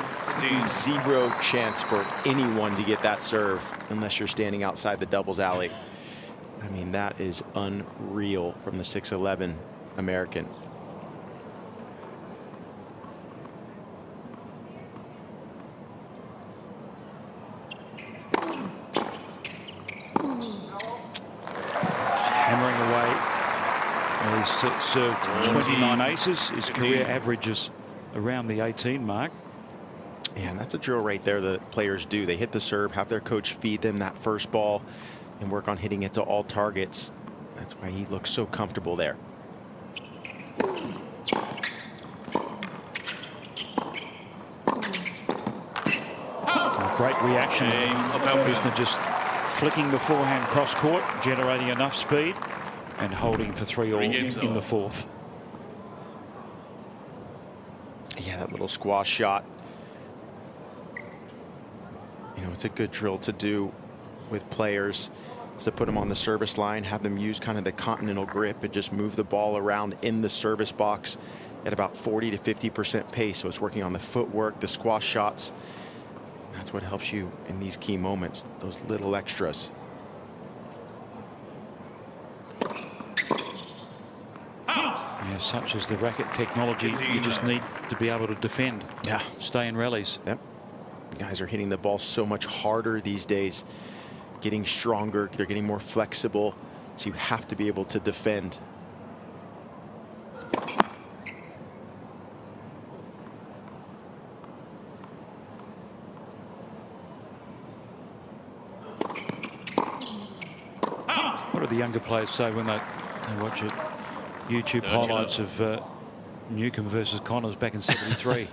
S3: Zero chance for anyone to get that serve unless you're standing outside the doubles alley. I mean, that is unreal from the 6'11" American.
S2: Served 29 aces. His career averages around the 18 mark.
S3: Yeah, and that's a drill right there that players do. They hit the serve, have their coach feed them that first ball, and work on hitting it to all targets. That's why he looks so comfortable there.
S2: Great reaction. Opelka just flicking the forehand cross court, generating enough speed and holding for 3-all in the fourth.
S3: Yeah, that little squash shot. You know, it's a good drill to do with players, is to put them on the service line, have them use kind of the continental grip and just move the ball around in the service box at about 40 to 50% pace. So it's working on the footwork, the squash shots. That's what helps you in these key moments, those little extras.
S2: Yeah, such as the racket technology, you just need to be able to defend.
S3: Yeah.
S2: Stay in rallies.
S3: Yep. Guys are hitting the ball so much harder these days, getting stronger, they're getting more flexible, so you have to be able to defend.
S2: What do the younger players say when they watch it? YouTube highlights of Newcomb versus Connors back in '73.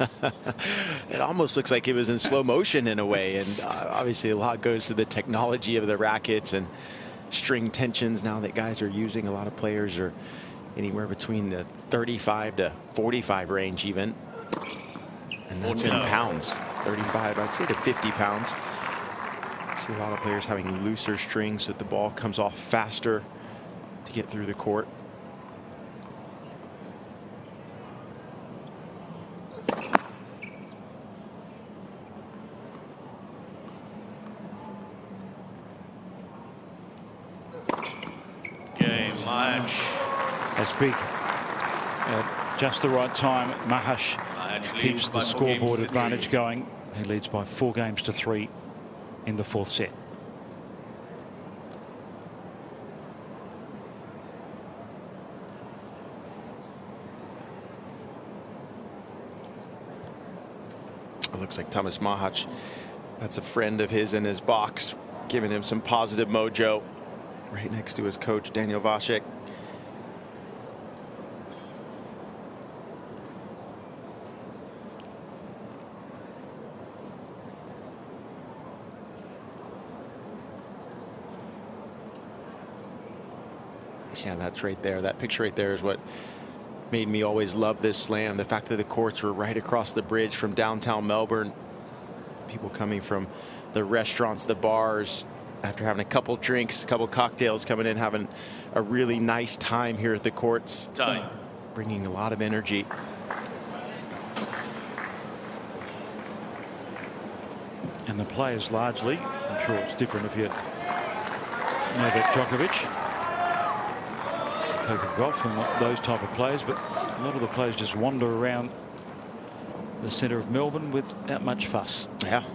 S3: It almost looks like it was in slow motion in a way, and obviously a lot goes to the technology of the rackets and string tensions now that guys are using. A lot of players are anywhere between the 35 to 45 range even, and that's in pounds. 35, I'd say, to 50 pounds. See a lot of players having looser strings so that the ball comes off faster to get through the court.
S2: That's big. At just the right time, Machac keeps the scoreboard advantage going. He leads by 4 games to 3 in the 4th set.
S3: It looks like Tomas Machac, that's a friend of his in his box, giving him some positive mojo right next to his coach, Daniel Vashek. Yeah, that's right there. That picture right there is what made me always love this slam. The fact that the courts were right across the bridge from downtown Melbourne. People coming from the restaurants, the bars, after having a couple drinks, a couple cocktails, coming in, having a really nice time here at the courts.
S1: Time.
S3: Bringing a lot of energy.
S2: And the players largely, I'm sure it's different if you know that Djokovic, Coca Golf and those type of players, but a lot of the players just wander around the centre of Melbourne without much fuss.
S3: Yeah.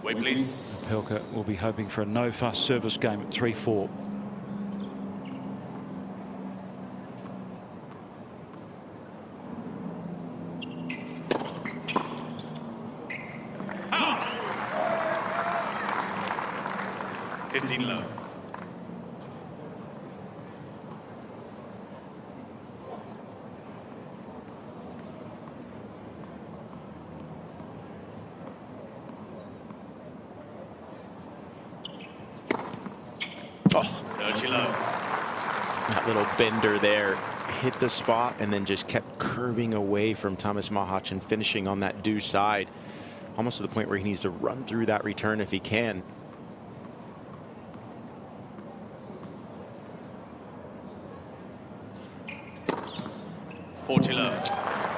S1: Wait, please.
S2: Opelka will be hoping for a no-fuss service game at 3-4.
S1: Love.
S3: Oh,
S1: Dirty love.
S3: That little bender there hit the spot and then just kept curving away from Tomas Machac and finishing on that due side, almost to the point where he needs to run through that return if he can.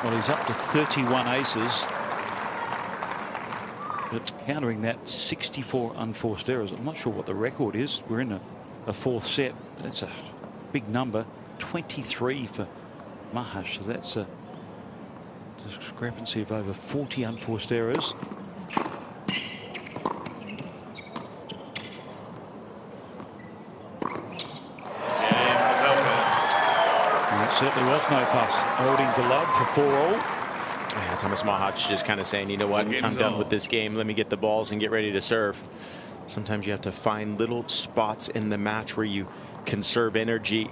S2: Well, he's up to 31 aces, but countering that 64 unforced errors. I'm not sure what the record is. We're in a 4th set. That's a big number. 23 for Machac. So that's a discrepancy of over 40 unforced errors. Certainly was no fuss. Holding the love for 4-all.
S3: Yeah, Tomas Machac just kind of saying, you know what, I'm done with this game. Let me get the balls and get ready to serve. Sometimes you have to find little spots in the match where you conserve energy.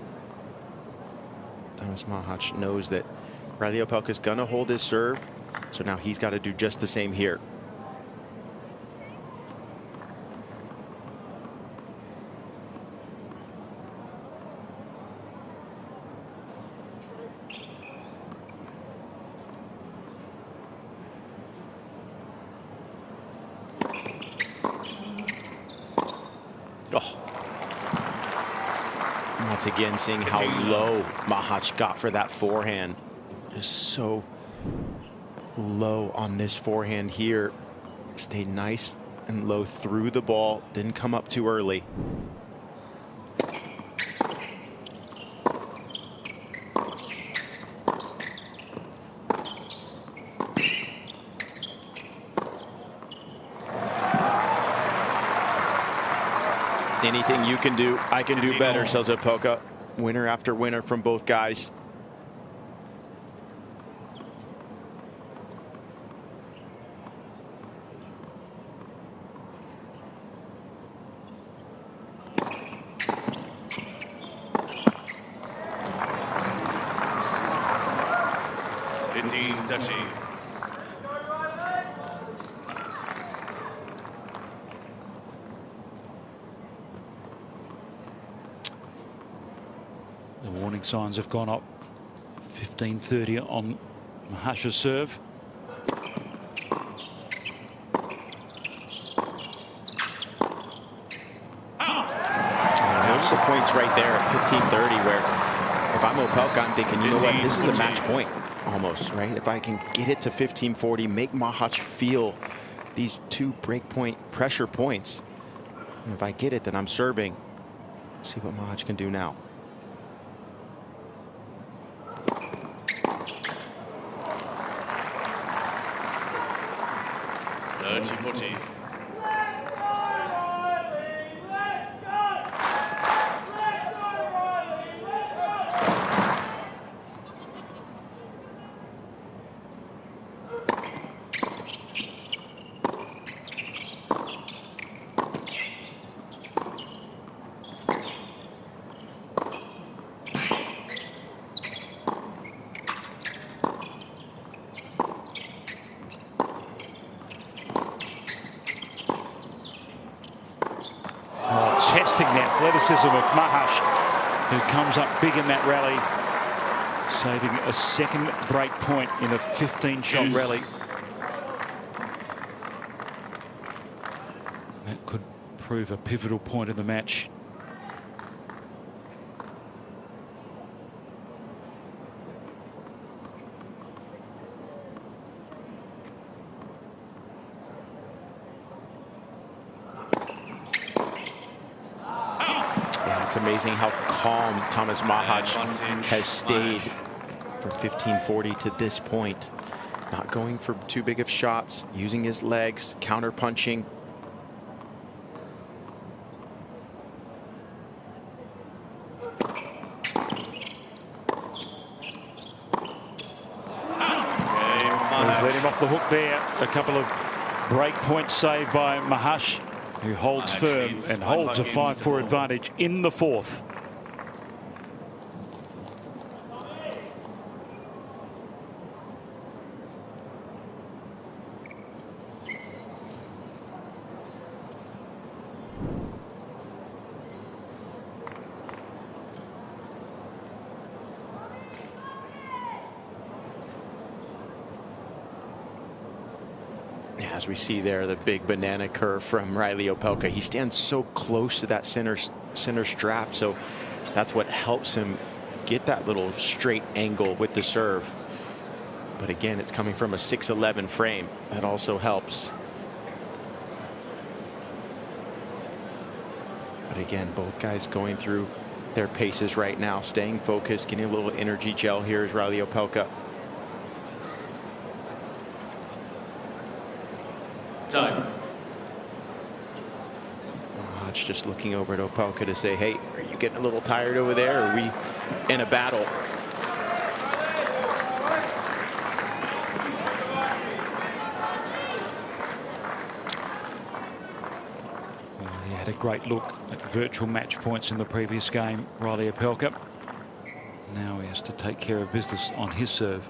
S3: Tomas Machac knows that Reilly Opelka is going to hold his serve, so now he's got to do just the same here. Once again, seeing how low Machac got for that forehand. Just so low on this forehand here. Stayed nice and low through the ball. Didn't come up too early. Anything you can do, I can do better, says Opelka. Winner after winner from both guys.
S2: The warning signs have gone up. 15-30 on Machac's serve.
S3: There's the points right there at 15-30 where if I'm Opelka, I'm thinking, you know what, this is a match point almost, right? If I can get it to 15-40, make Machac feel these 2 breakpoint pressure points. And if I get it, then I'm serving. See what Machac can do now.
S2: Testing the athleticism of Machac, who comes up big in that rally, saving a second break point in a 15-shot rally. That could prove a pivotal point in the match.
S3: It's amazing how calm Tomas Machac has stayed from 15-40 to this point. Not going for too big of shots, using his legs, counter punching.
S2: Let him off the hook there. A couple of break points saved by Machac, who holds firm and holds a 5-4 advantage in the 4th.
S3: As we see there, the big banana curve from Reilly Opelka. He stands so close to that center strap, so that's what helps him get that little straight angle with the serve. But again, it's coming from a 6'11" frame. That also helps. But again, both guys going through their paces right now, staying focused, getting a little energy gel here is Reilly Opelka.
S1: Time.
S3: Machac just looking over at Opelka to say, hey, are you getting a little tired over there? Are we in a battle?
S2: Well, he had a great look at virtual match points in the previous game, Reilly Opelka. Now he has to take care of business on his serve.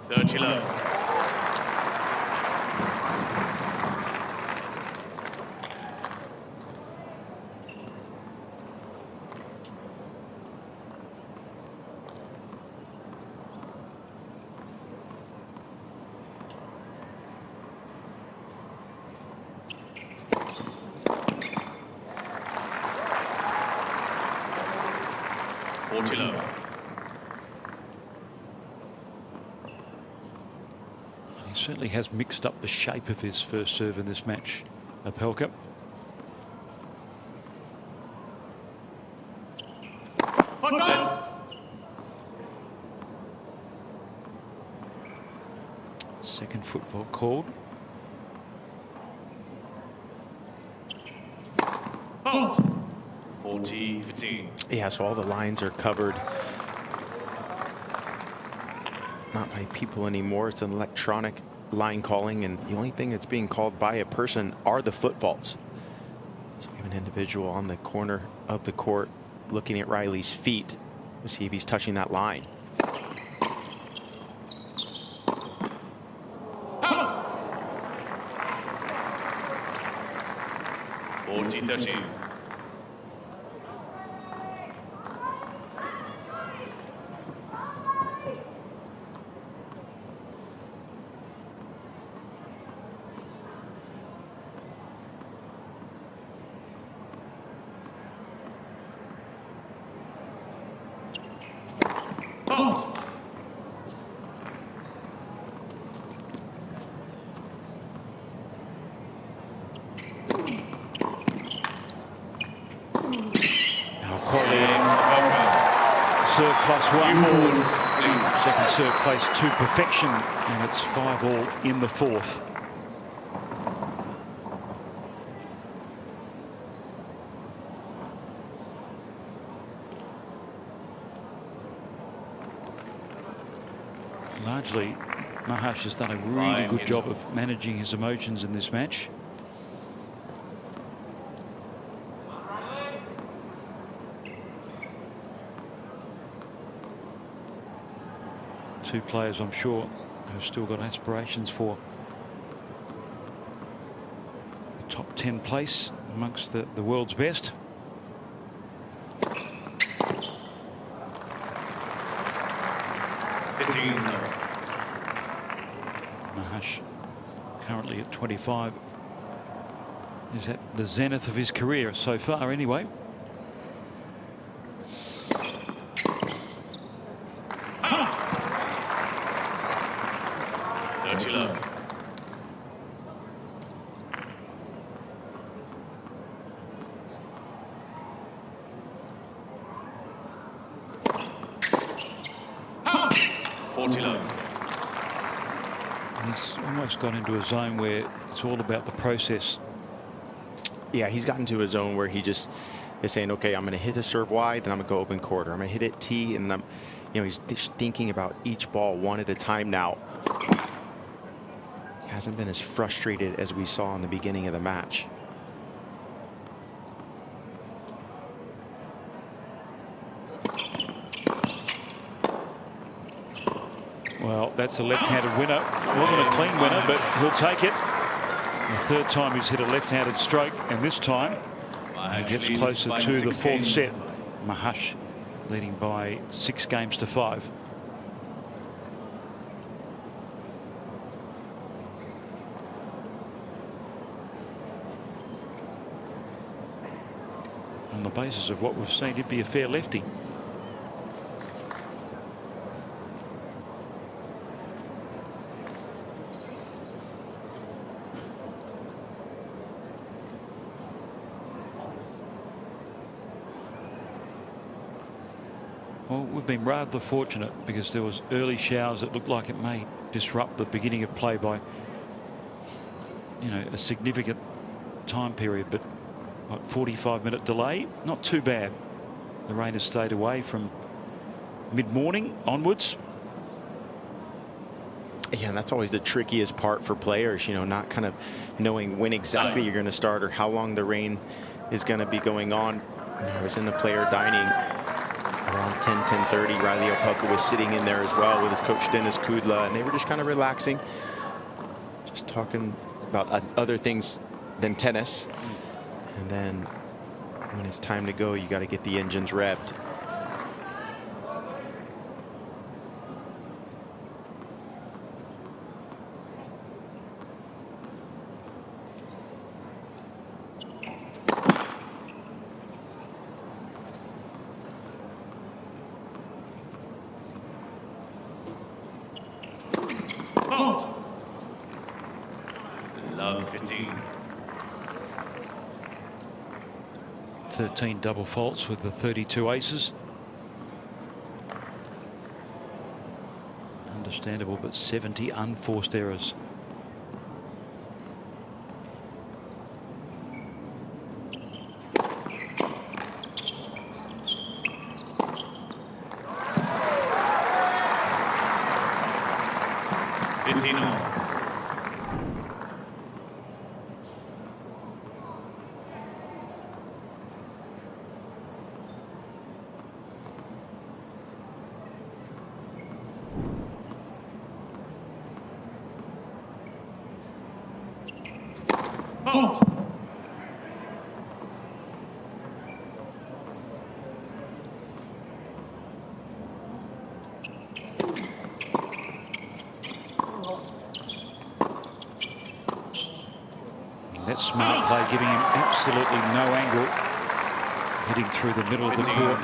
S1: 30 love.
S2: He certainly has mixed up the shape of his first serve in this match, Opelka. Second football called.
S1: Out. 40-15.
S3: Yeah, so all the lines are covered. Not by people anymore. It's an electronic line calling, and the only thing that's being called by a person are the foot faults. So we have an individual on the corner of the court looking at Reilly's feet to see if he's touching that line.
S1: 40-13.
S2: Serve +1. Second serve placed to perfection, and it's 5-all in the fourth. Largely, Machac has done a really good job of managing his emotions in this match. Two players, I'm sure, who've still got aspirations for the top 10 place amongst the world's best. Machac, currently at 25, is at the zenith of his career so far anyway. He's almost got into a zone where it's all about the process.
S3: Yeah, he's gotten to a zone where he just is saying, okay, I'm going to hit a serve wide, then I'm going to go open quarter. I'm going to hit it T, and I'm, he's just thinking about each ball one at a time now. He hasn't been as frustrated as we saw in the beginning of the match.
S2: Well, that's a left-handed winner. It wasn't a clean winner, but he'll take it. The third time he's hit a left-handed stroke, and this time he gets closer to the fourth set. Machac leading by 6 games to 5. On the basis of what we've seen, he'd be a fair lefty. Well, we've been rather fortunate because there was early showers that looked like it may disrupt the beginning of play by, a significant time period. But what, 45-minute delay, not too bad. The rain has stayed away from mid-morning onwards.
S3: Yeah, and that's always the trickiest part for players, not kind of knowing when exactly you're going to start or how long the rain is going to be going on. I was in the player dining around 10:30, Reilly Opelka was sitting in there as well with his coach Dennis Kudla, and they were just kind of relaxing, just talking about other things than tennis. And then when it's time to go, you got to get the engines revved.
S1: Love 15.
S2: 13 double faults with the 32 aces. Understandable, but 70 unforced errors.
S1: Hold.
S2: 'em. That smart play giving him absolutely no angle. Hitting through the middle of the court.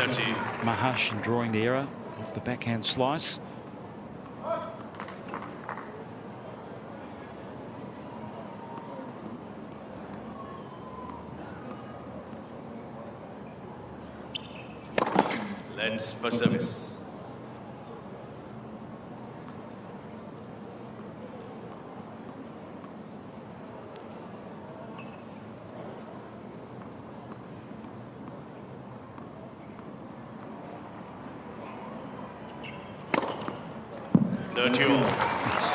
S2: Machac and drawing the error off the backhand slice.
S1: Let's for service.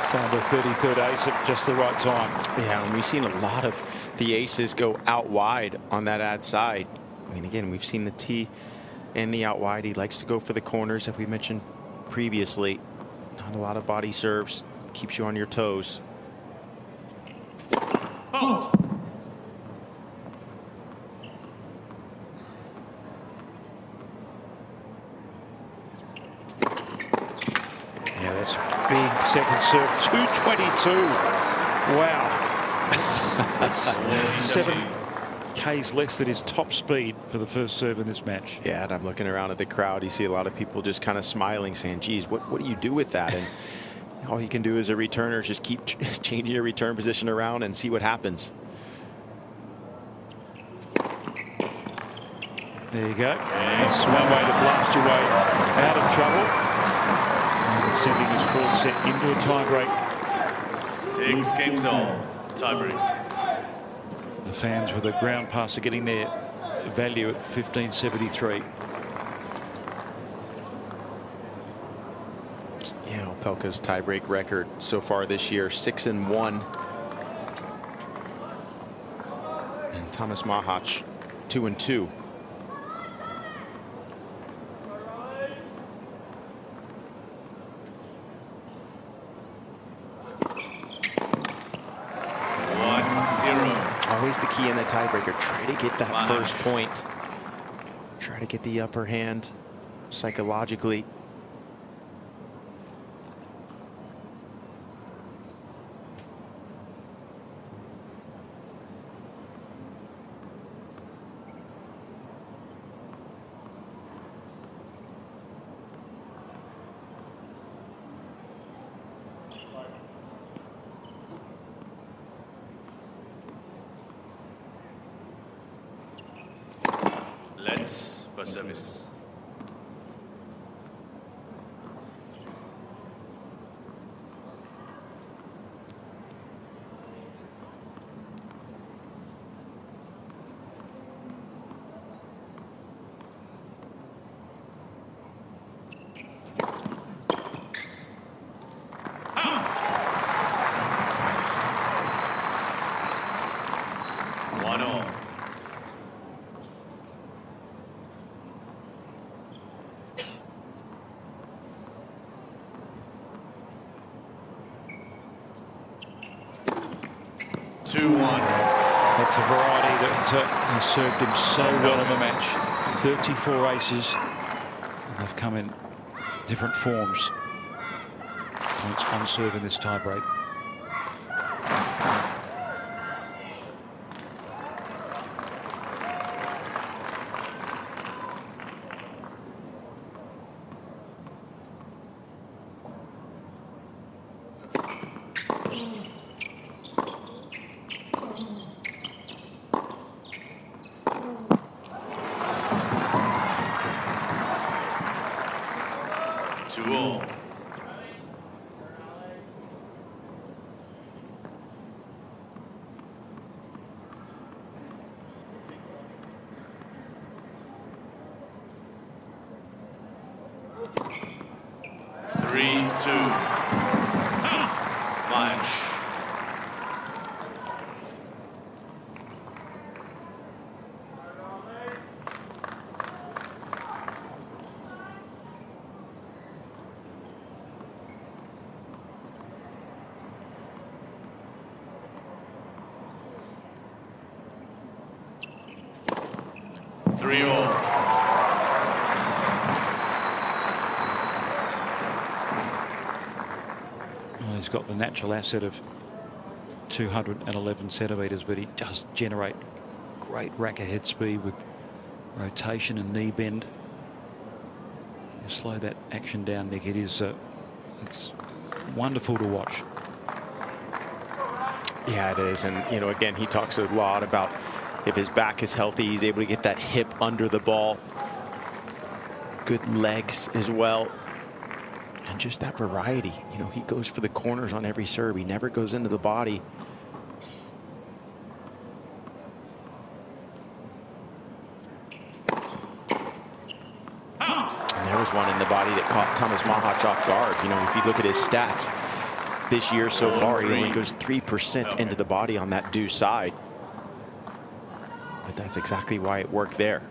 S2: Found a 33rd ace at just the right time.
S3: Yeah, and we've seen a lot of the aces go out wide on that ad side. I mean, again, we've seen the tee and the out wide. He likes to go for the corners that we mentioned previously. Not a lot of body serves. Keeps you on your toes.
S1: Hold.
S2: Yeah, that's a big second serve. 222. Wow. That's 7 Ks less than his top speed for the first serve in this match.
S3: Yeah, and I'm looking around at the crowd. You see a lot of people just kind of smiling, saying, geez, what do you do with that? And all you can do as a returner is just keep changing your return position around and see what happens.
S2: There you go. That's one way to blast your way out of trouble. And sending his fourth set into a tiebreak.
S1: 6 games on. Tiebreak.
S2: The fans with a ground pass are getting their value at 1573.
S3: Yeah, Opelka's tiebreak record so far this year, 6-1. And Tomas Machac, 2-2. Always the key in the tiebreaker. Try to get that first point. Try to get the upper hand psychologically.
S1: Let's for service. 2-1.
S2: That's the variety that has served him so well in the match. 34 aces. They've come in different forms. Points on serve in this tiebreak. He's got the natural asset of 211 centimetres, but he does generate great racket head speed with rotation and knee bend. You slow that action down, Nick. It's wonderful to watch.
S3: Yeah, it is. And, you know, again, he talks a lot about if his back is healthy, he's able to get that hip under the ball. Good legs as well. And just that variety. You know, he goes for the corners on every serve. He never goes into the body. And there was one in the body that caught Tomas Machac off guard. You know, if you look at his stats this year so far, he only goes 3% into the body on that due side. But that's exactly why it worked there.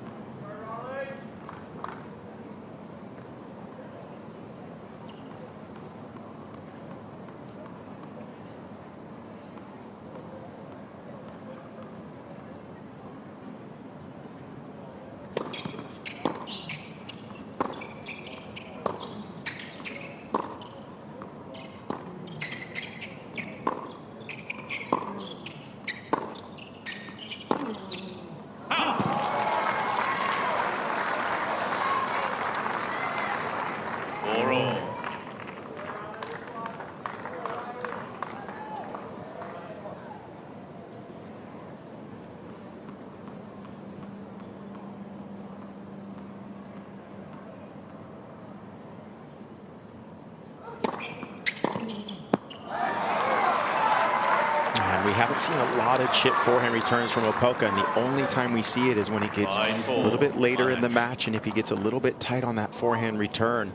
S3: Seen a lot of chip forehand returns from Opelka, and the only time we see it is when he gets a little bit later in the match, and if he gets a little bit tight on that forehand return.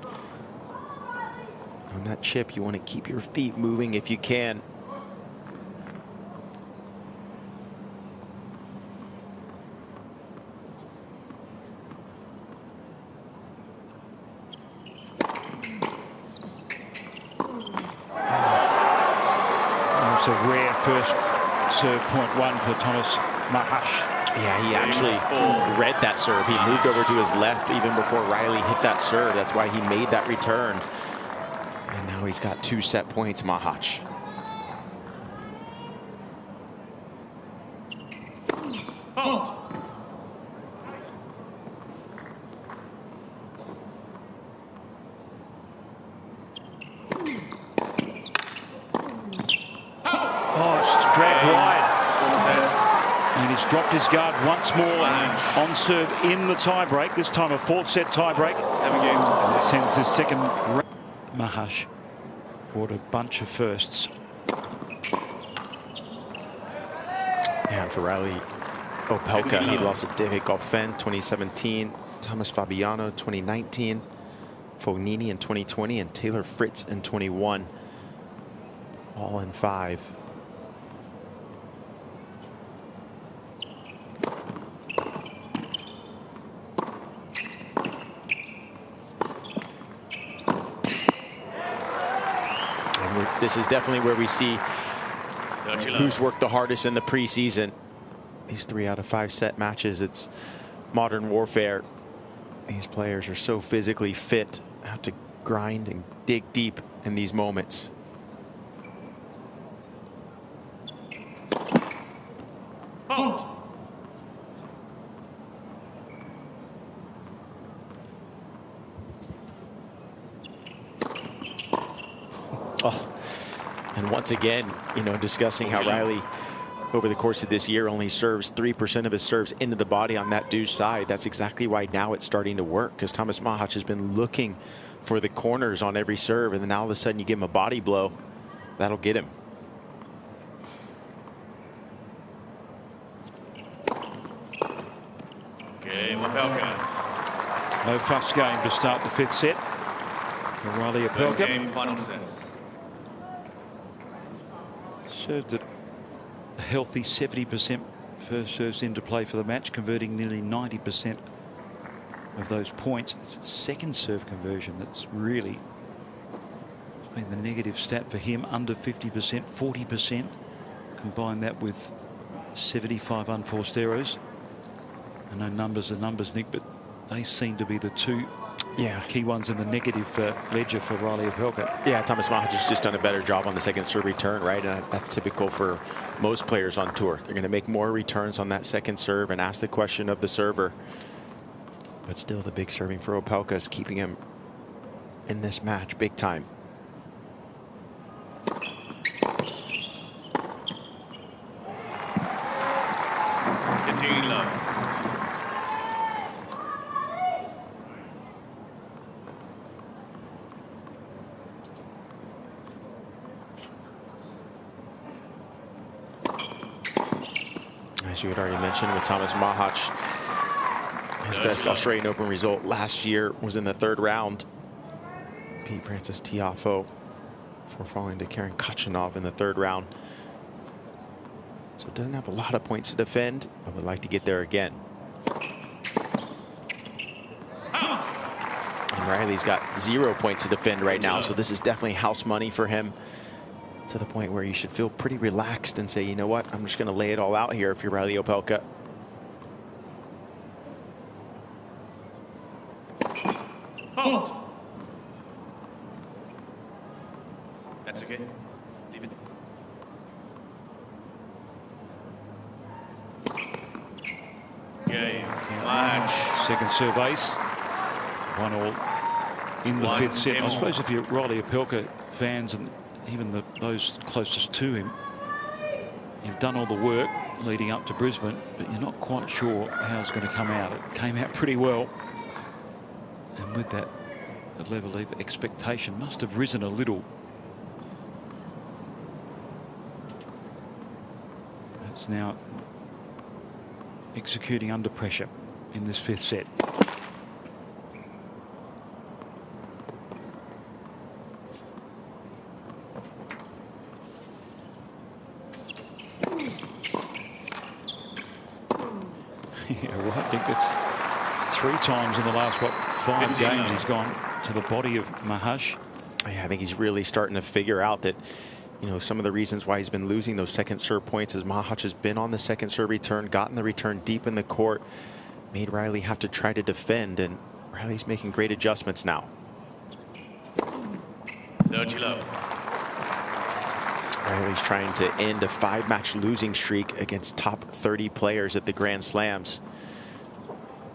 S3: On that chip, you want to keep your feet moving if you can.
S2: It's a rare first serve, point one for Tomas Machac.
S3: Yeah, he actually read that serve. He moved over to his left even before Reilly hit that serve. That's why he made that return. And now he's got 2 set points, Machac.
S1: Out.
S2: Dropped his guard once more on serve in the tiebreak. This time a 4th set tiebreak.
S1: 7 games to 6.
S2: Sends his second. Machac brought a bunch of firsts.
S3: Yeah, for Reilly Opelka, he lost to David Goffin 2017, Thomas Fabiano 2019, Fognini in 2020, and Taylor Fritz in 21. All in 5. This is definitely where we see who's worked the hardest in the preseason. These 3 out of 5 set matches, it's modern warfare. These players are so physically fit, have to grind and dig deep in these moments.
S1: Halt.
S3: Oh, and once again, you know, discussing how Reilly over the course of this year only serves 3% of his serves into the body on that deuce side. That's exactly why now it's starting to work, because Tomas Machac has been looking for the corners on every serve, and then all of a sudden you give him a body blow, that'll get him.
S1: Cain, Opelka.
S2: No fuss game to start the 5th set. Reilly
S1: First
S2: Opelka
S1: game, final sets.
S2: served at a healthy 70% first serves into play for the match, converting nearly 90% of those points. It's a second serve conversion that's really been the negative stat for him. Under 50%, 40%. Combine that with 75 unforced errors. I know numbers are numbers, Nick, but they seem to be the two key ones in the negative ledger for Reilly Opelka.
S3: Yeah, Tomas Machac has just done a better job on the second serve return, right? And that's typical for most players on tour. They're going to make more returns on that second serve and ask the question of the server. But still, the big serving for Opelka is keeping him in this match big time.
S1: Continuing low.
S3: As you had already mentioned with Tomas Machac, his best Australian Open result last year was in the 3rd round. Beat Francis Tiafoe before falling to Karen Khachanov in the 3rd round. So doesn't have a lot of points to defend, but would like to get there again. And Reilly's got 0 points to defend right now, so this is definitely house money for him, to the point where you should feel pretty relaxed and say, you know what, I'm just going to lay it all out here if you're Reilly Opelka.
S1: Halt. That's okay. Leave it. Game. Match.
S2: Second serve ace. 1-all in the 5th set. I suppose if you're Reilly Opelka fans and even those closest to him, you've done all the work leading up to Brisbane, but you're not quite sure how it's going to come out. It came out pretty well. And with that, the level of expectation must have risen a little. It's now executing under pressure in this 5th set. Yeah, well, I think it's 3 times in the last, 5 games he's gone to the body of Machac.
S3: Yeah, I think he's really starting to figure out that, you know, some of the reasons why he's been losing those second serve points is Machac has been on the second serve return, gotten the return deep in the court, made Reilly have to try to defend, and Reilly's making great adjustments now.
S1: 30 love.
S3: Reilly's trying to end a 5-match losing streak against top 30 players at the Grand Slams.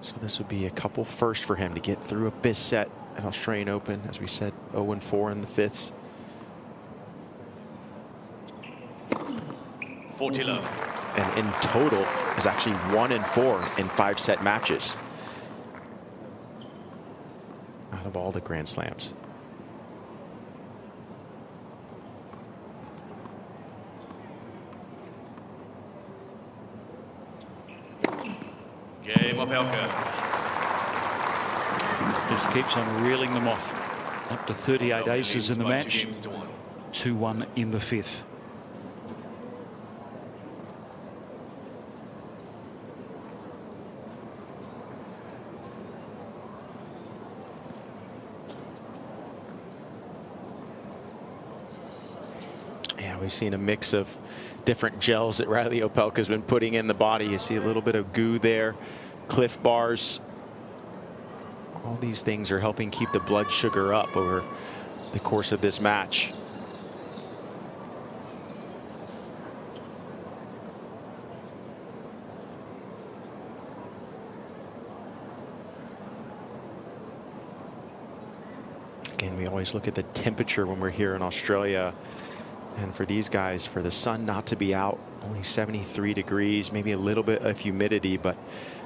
S3: So this would be a couple firsts for him to get through a 5th set at Australian Open. As we said, 0-4 in the 5ths.
S1: 40 love.
S3: And in total is actually 1-4 in 5-set matches out of all the Grand Slams.
S1: Game Opelka.
S2: Just keeps on reeling them off. Up to 38 aces in the match. 2-1 in the 5th.
S3: Yeah, we've seen a mix of different gels that Reilly Opelka has been putting in the body. You see a little bit of goo there, Cliff Bars. All these things are helping keep the blood sugar up over the course of this match. Again, we always look at the temperature when we're here in Australia. And for these guys, for the sun not to be out, only 73 degrees, maybe a little bit of humidity. But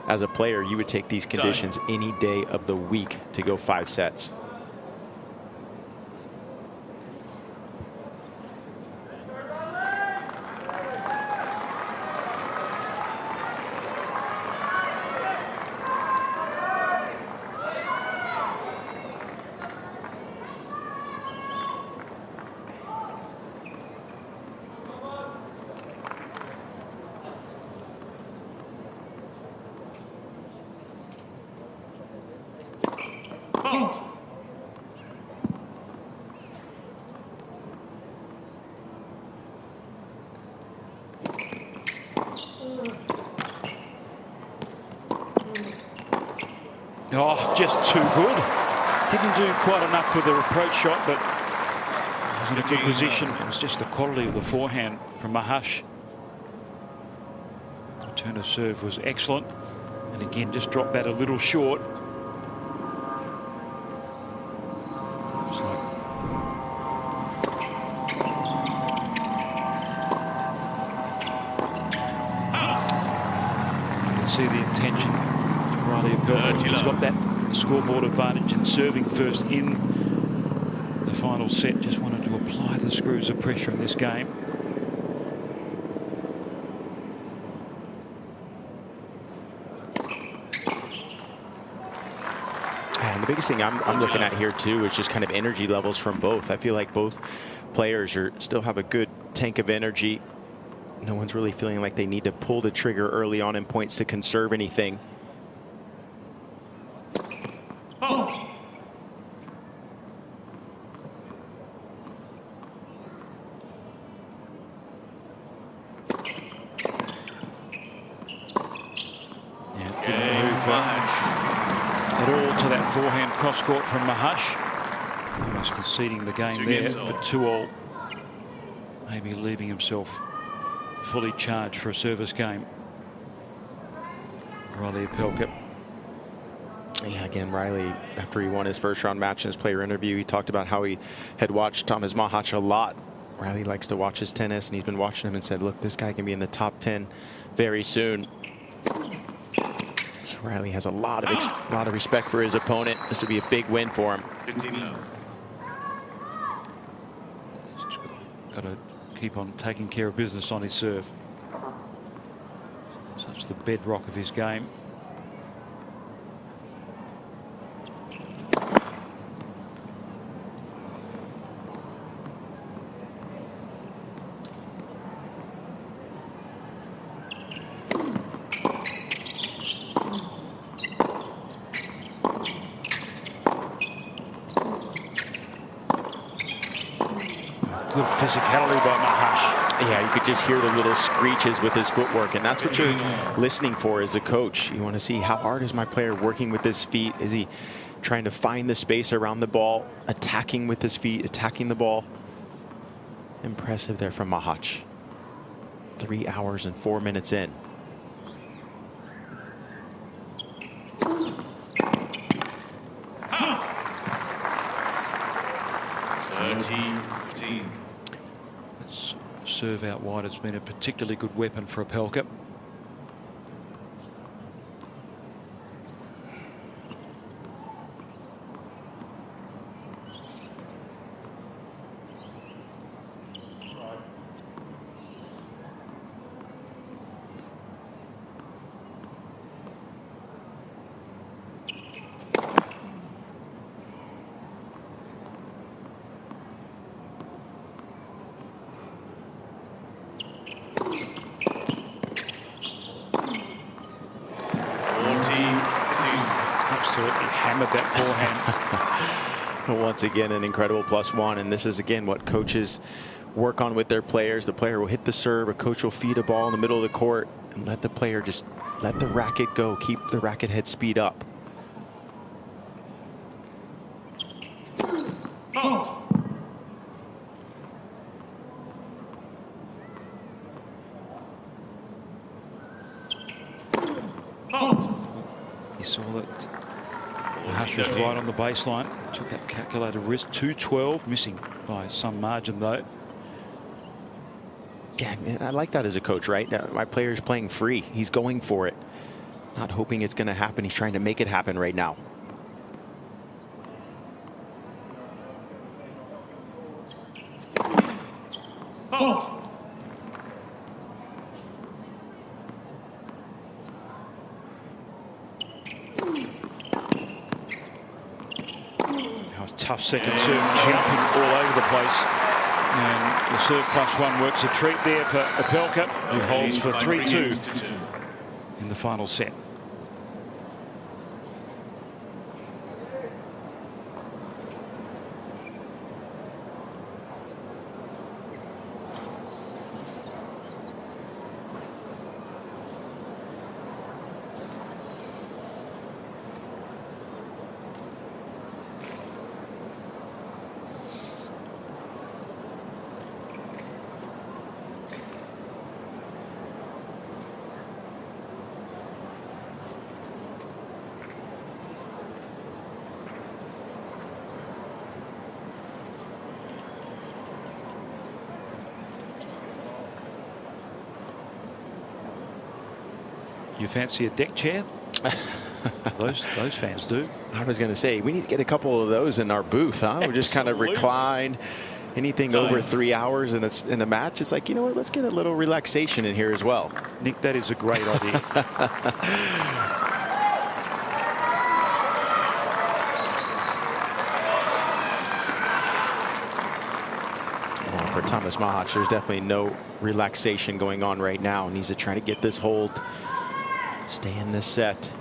S3: as a player, you would take these conditions any day of the week to go 5 sets.
S2: Oh, just too good. Didn't do quite enough with the approach shot, but was in a good position. It was just the quality of the forehand from Machac. Return of serve was excellent. And again, just dropped that a little short. You can see the intention. Reilly Opelka has got that scoreboard advantage in serving first in the final set. Just wanted to apply the screws of pressure in this game.
S3: And the biggest thing I'm looking at here too is just kind of energy levels from both. I feel like both players still have a good tank of energy. No one's really feeling like they need to pull the trigger early on in points to conserve anything.
S2: Forehand cross court from Machac. Almost conceding the game there, but 2-all. Maybe leaving himself fully charged for a service game. Reilly Opelka.
S3: Yeah, again, Reilly, after he won his first round match in his player interview, he talked about how he had watched Tomas Machac a lot. Reilly likes to watch his tennis, and he's been watching him and said, look, this guy can be in the top 10 very soon. Reilly has a lot of respect for his opponent. This would be a big win for him.
S2: Got to keep on taking care of business on his serve. Such the bedrock of his game. Good physicality by Machac.
S3: Yeah, you could just hear the little screeches with his footwork, and that's what you're listening for as a coach. You want to see how hard is my player working with his feet? Is he trying to find the space around the ball, attacking with his feet, attacking the ball? Impressive there from Machac. 3 hours and 4 minutes in.
S2: Serve out wide has been a particularly good weapon for Opelka. Hammered that forehand.
S3: Once again, an incredible +1, and this is again what coaches work on with their players. The player will hit the serve, a coach will feed a ball in the middle of the court and let the player just let the racket go, keep the racket head speed up.
S2: He saw that Machac was right on the baseline. Took that calculated risk. 2-12, missing by some margin though.
S3: Yeah, I like that as a coach, right? My player's playing free. He's going for it. Not hoping it's going to happen. He's trying to make it happen right now.
S2: Tough second serve, jumping all over the place. And the serve +1 works a treat there for Opelka, who holds for 3-2 in the final set. You fancy a deck chair? those fans do.
S3: I was going to say, we need to get a couple of those in our booth, huh? We just kind of recline. Anything over 3 hours and it's in the match, it's like, you know what, let's get a little relaxation in here as well.
S2: Nick, that is a great idea.
S3: For Tomas Machac, there's definitely no relaxation going on right now. Needs to try to get this hold, stay in this set.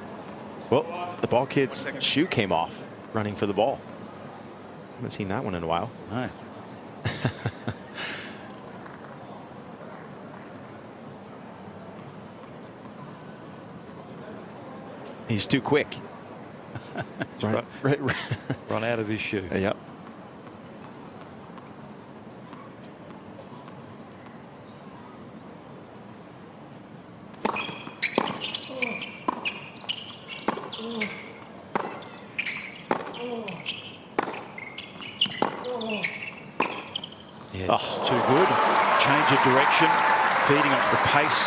S3: Well, the ball kid's shoe came off running for the ball. Haven't seen that one in a while.
S2: No.
S3: He's too quick.
S2: Run out of his shoe.
S3: Yep.
S2: Yeah, it's too good. Change of direction, feeding off the pace.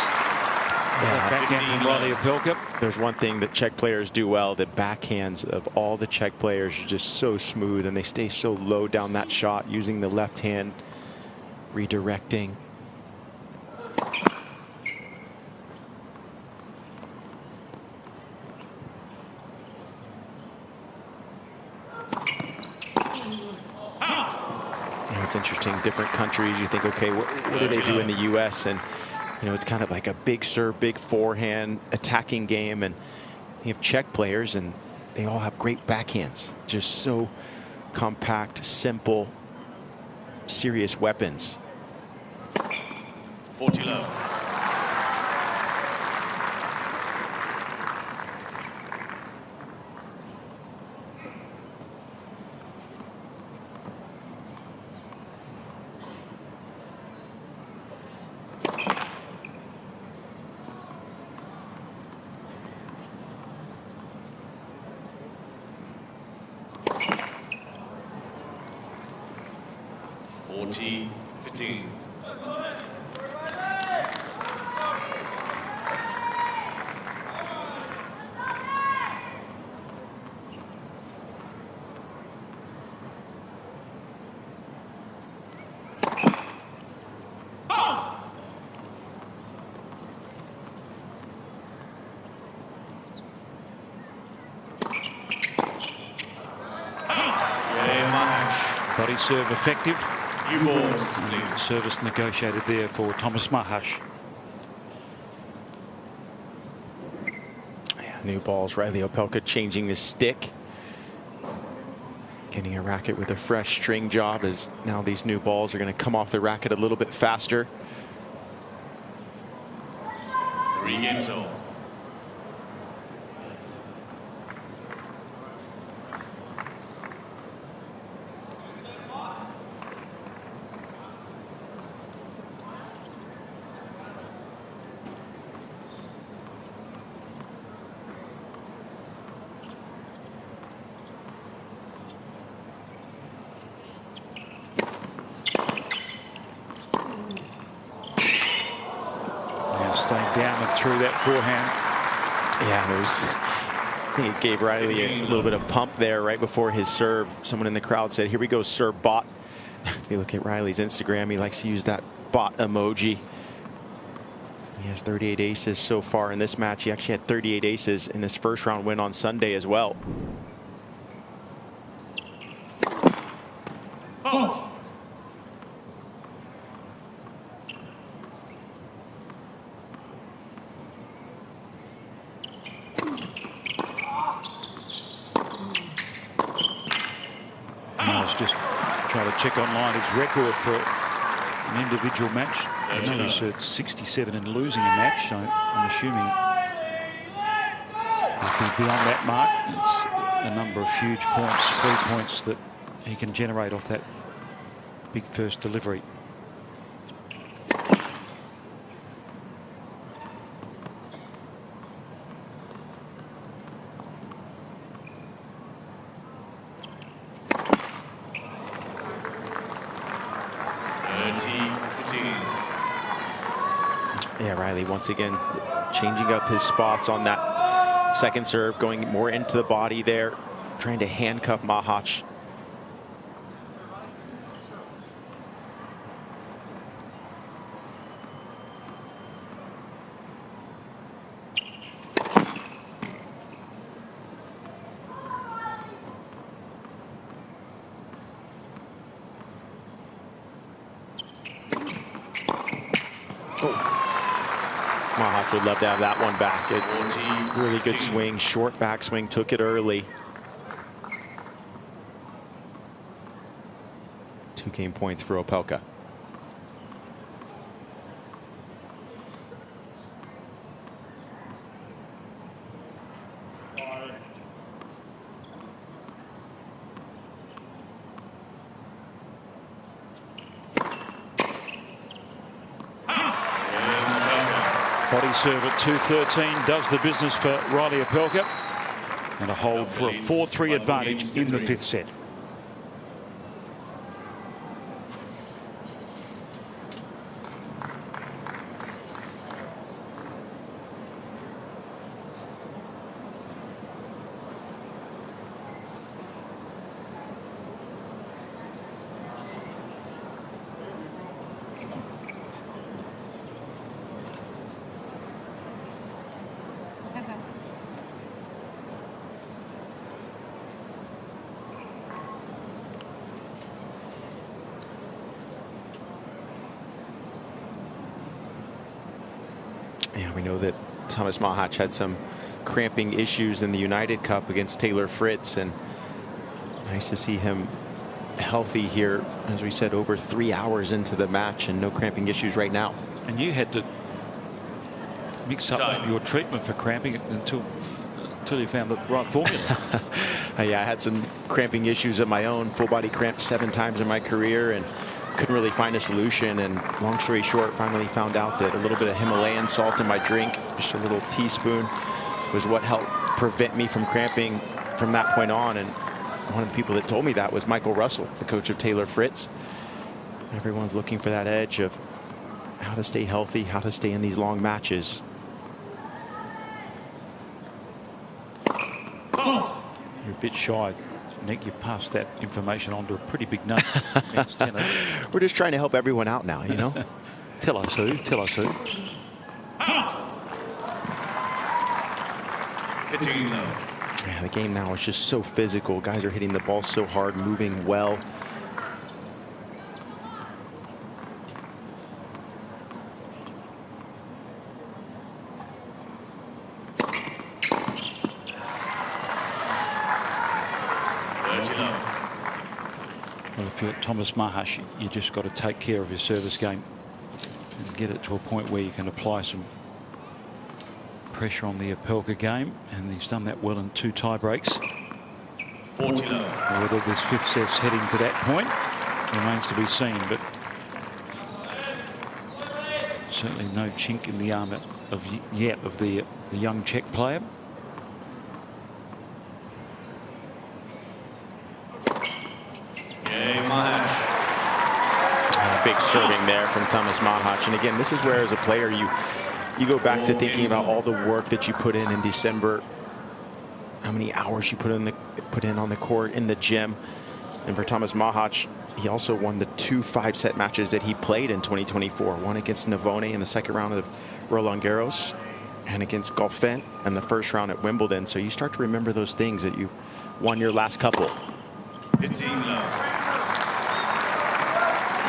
S2: Yeah, backhand from Reilly Opelka.
S3: There's one thing that Czech players do well. The backhands of all the Czech players are just so smooth, and they stay so low down that shot, using the left hand, redirecting. It's interesting, different countries, you think, okay, what do they do in the U.S.? And, you know, it's kind of like a big serve, big forehand attacking game. And you have Czech players, and they all have great backhands. Just so compact, simple, serious weapons.
S1: 40 love. Fifteen.
S2: Body serve effective.
S1: You balls, please.
S2: Service negotiated there for Tomas Machac.
S3: Yeah, new balls. Reilly Opelka changing his stick. Getting a racket with a fresh string job, as now these new balls are going to come off the racket a little bit faster.
S1: 3 games old.
S2: Down and through that forehand.
S3: Yeah, I think it gave Reilly a little bit of pump there right before his serve. Someone in the crowd said, "Here we go, serve bot." If you look at Reilly's Instagram, he likes to use that bot emoji. He has 38 aces so far in this match. He actually had 38 aces in this first round win on Sunday as well.
S1: Oh.
S2: Just try to check online his record for an individual match. I know he's at 67 in losing a match, so I'm assuming he'll be beyond that mark. It's a number of huge points, 3 points that he can generate off that big first delivery.
S3: Yeah, Reilly once again changing up his spots on that second serve, going more into the body there, trying to handcuff Machac. Machac would love to have that one back. A really good swing, short backswing, took it early. 2 game points for Opelka.
S2: Body serve at 2-13 does the business for Reilly Opelka, and a hold for a 4-3 advantage in the 5th set.
S3: Yeah, we know that Tomas Machac had some cramping issues in the United Cup against Taylor Fritz, and nice to see him healthy here, as we said, over 3 hours into the match and no cramping issues right now.
S2: And you had to mix up your treatment for cramping until you found the right formula.
S3: Yeah, I had some cramping issues of my own, full body cramp 7 times in my career, and couldn't really find a solution. And long story short, finally found out that a little bit of Himalayan salt in my drink, just a little teaspoon, was what helped prevent me from cramping from that point on. And one of the people that told me that was Michael Russell, the coach of Taylor Fritz. Everyone's looking for that edge of how to stay healthy, how to stay in these long matches.
S2: You're a bit shy, Nick. You passed that information on to a pretty big name.
S3: We're just trying to help everyone out now, you know.
S2: Tell us who. Tell us who.
S3: Yeah, the game now is just so physical. Guys are hitting the ball so hard, moving well.
S2: if you're Tomas Machac, you just got to take care of your service game and get it to a point where you can apply some pressure on the Opelka game, and he's done that well in 2 tie breaks.
S1: 40 love.
S2: Whether this 5th set's heading to that point remains to be seen, but certainly no chink in the armour yet of the young Czech player.
S3: Big serving there from Tomas Machac. And again, this is where, as a player, you go back to thinking about all the work that you put in December, how many hours you put in on the court, in the gym. And for Tomas Machac, he also won the 2 5-set matches that he played in 2024. One against Navone in the 2nd round of Roland Garros, and against Goffin in the 1st round at Wimbledon. So you start to remember those things that you won your last couple.
S1: 15 love.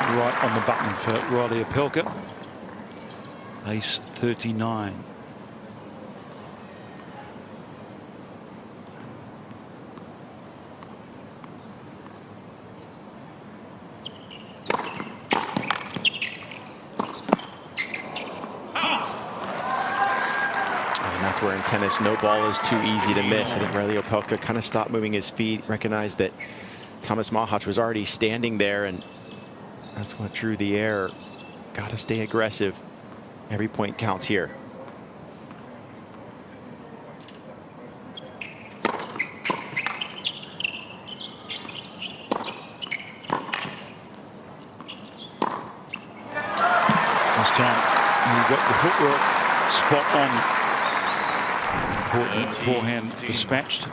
S2: Right on the button for Reilly Opelka. Ace 39.
S3: Where in tennis, no ball is too easy to miss. I think Reilly Opelka kind of stopped moving his feet, recognized that Tomas Machac was already standing there, and that's what drew the air. Got to stay aggressive. Every point counts here.
S2: This time you got the footwork spot on. Important forehand dispatched.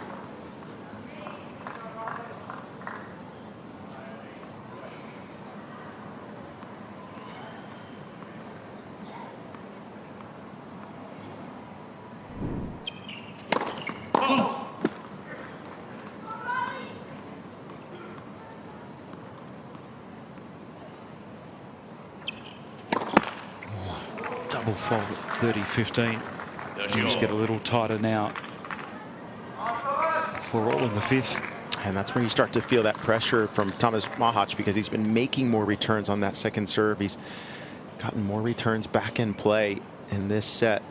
S2: Double fault at 30-15. Things get a little tighter now for all in the 5th.
S3: And that's where you start to feel that pressure from Tomas Machac, because he's been making more returns on that 2nd serve. He's gotten more returns back in play in this set.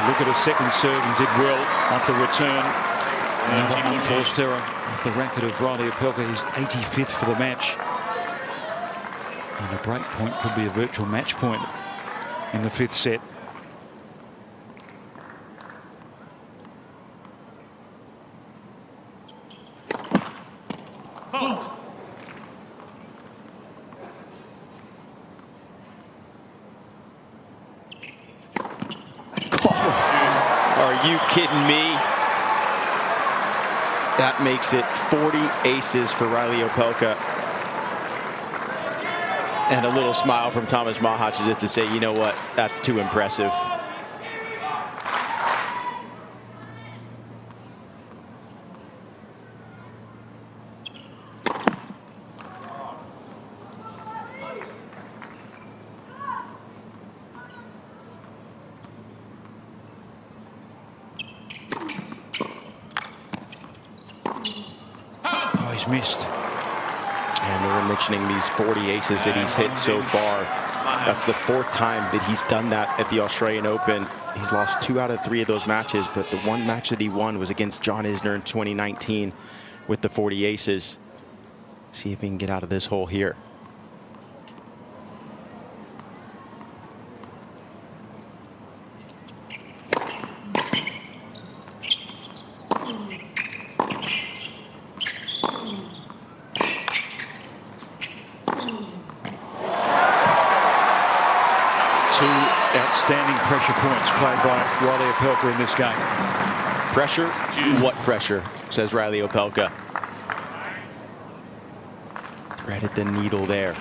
S2: Look at a 2nd serve, and did well off the return. Another unforced error off the racket of Reilly Opelka. He's 85th for the match. And a break point could be a virtual match point in the 5th set.
S3: Are you kidding me? That makes it 40 aces for Reilly Opelka. And a little smile from Tomas Machac as if to say, you know what, that's too impressive.
S2: Missed.
S3: And we were mentioning these 40 aces that he's hit so far. That's the 4th time that he's done that at the Australian Open. He's lost 2 out of 3 of those matches, but the one match that he won was against John Isner in 2019 with the 40 aces. See if he can get out of this hole here.
S2: Outstanding pressure points played by Reilly Opelka in this game.
S3: Pressure? What pressure, says Reilly Opelka. Threaded the needle there.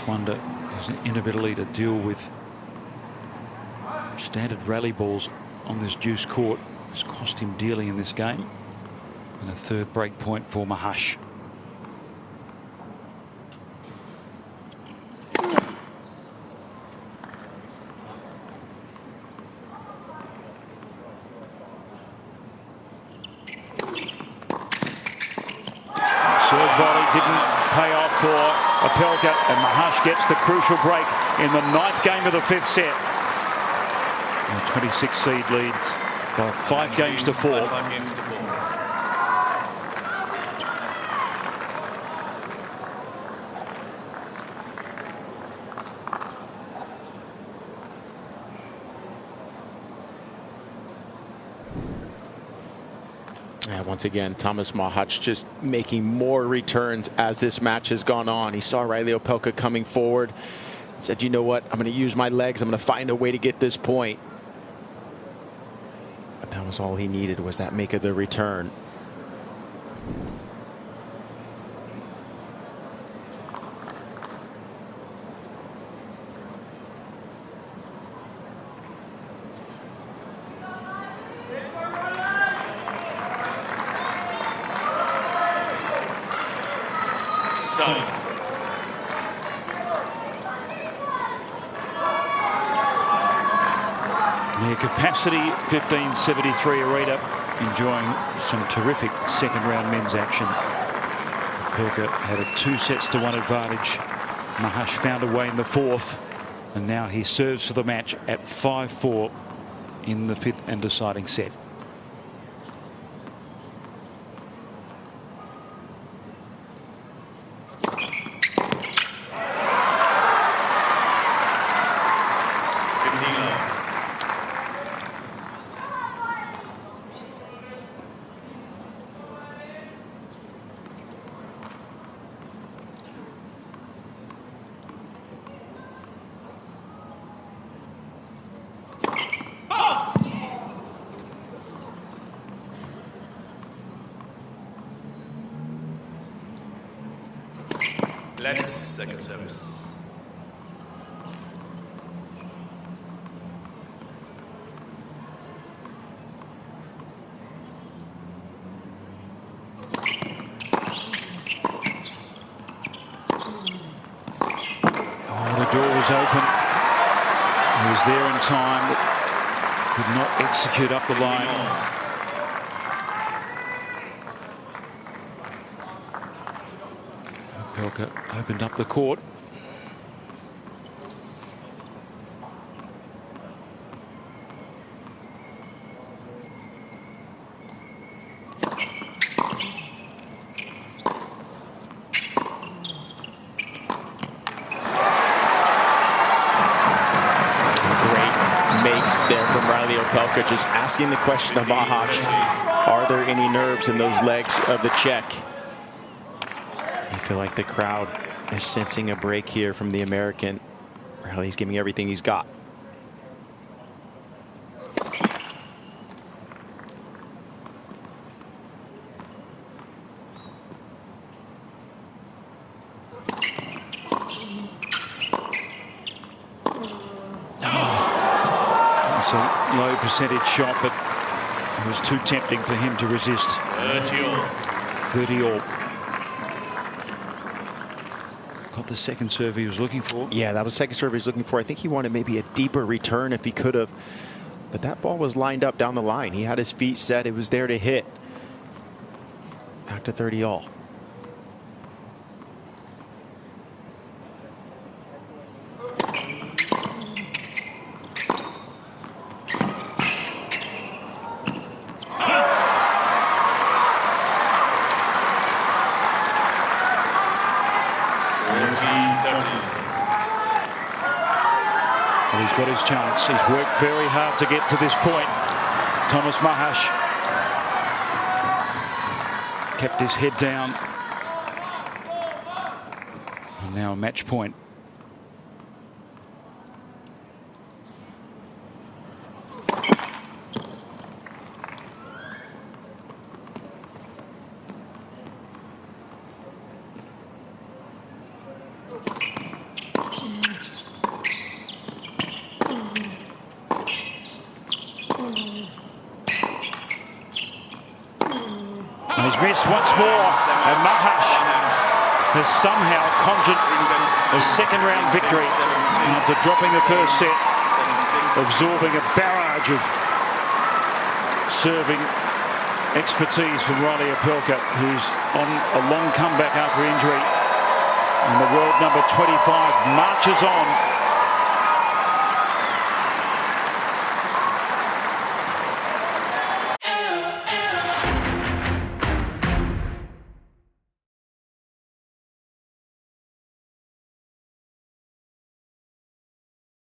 S2: wonder his inability to deal with standard rally balls on this juice court has cost him dearly in this game. And a third break point for Machac. Serve volley didn't pay off for Opelka, and Machac gets the crucial break in the 9th game of the 5th set. The 26 seed leads by 5 games to 4.
S1: 5 games to 4.
S3: Yeah, once again, Tomas Machac just making more returns as this match has gone on. He saw Reilly Opelka coming forward and said, you know what, I'm going to use my legs. I'm going to find a way to get this point. But that was all he needed, was that make of the return.
S2: Near capacity 1573 Arena, enjoying some terrific second round men's action. Opelka had a 2-1 advantage. Machac found a way in the 4th, and now he serves for the match at 5-4 in the 5th and deciding set.
S1: Let's second service.
S2: The door was open. He was there in time, but could not execute up the line. Opelka opened up the court.
S3: There from Reilly Opelka, just asking the question of Machac, are there any nerves in those legs of the Czech? I feel like the crowd is sensing a break here from the American. Reilly's giving everything he's got.
S2: Low percentage shot, but it was too tempting for him to resist.
S1: 30 all.
S2: 30 all. Got the second serve he was looking for.
S3: Yeah, that was second serve he was looking for. I think he wanted maybe a deeper return if he could have, but that ball was lined up down the line. He had his feet set. It was there to hit. Back to 30 all.
S2: He's got his chance. He's worked very hard to get to this point. Tomas Machac kept his head down. And now a match point. And he's missed once more. And Machac has somehow conjured a second round victory after dropping the first set, absorbing a barrage of serving expertise from Reilly Opelka, who's on a long comeback after injury. And the world number 25 marches on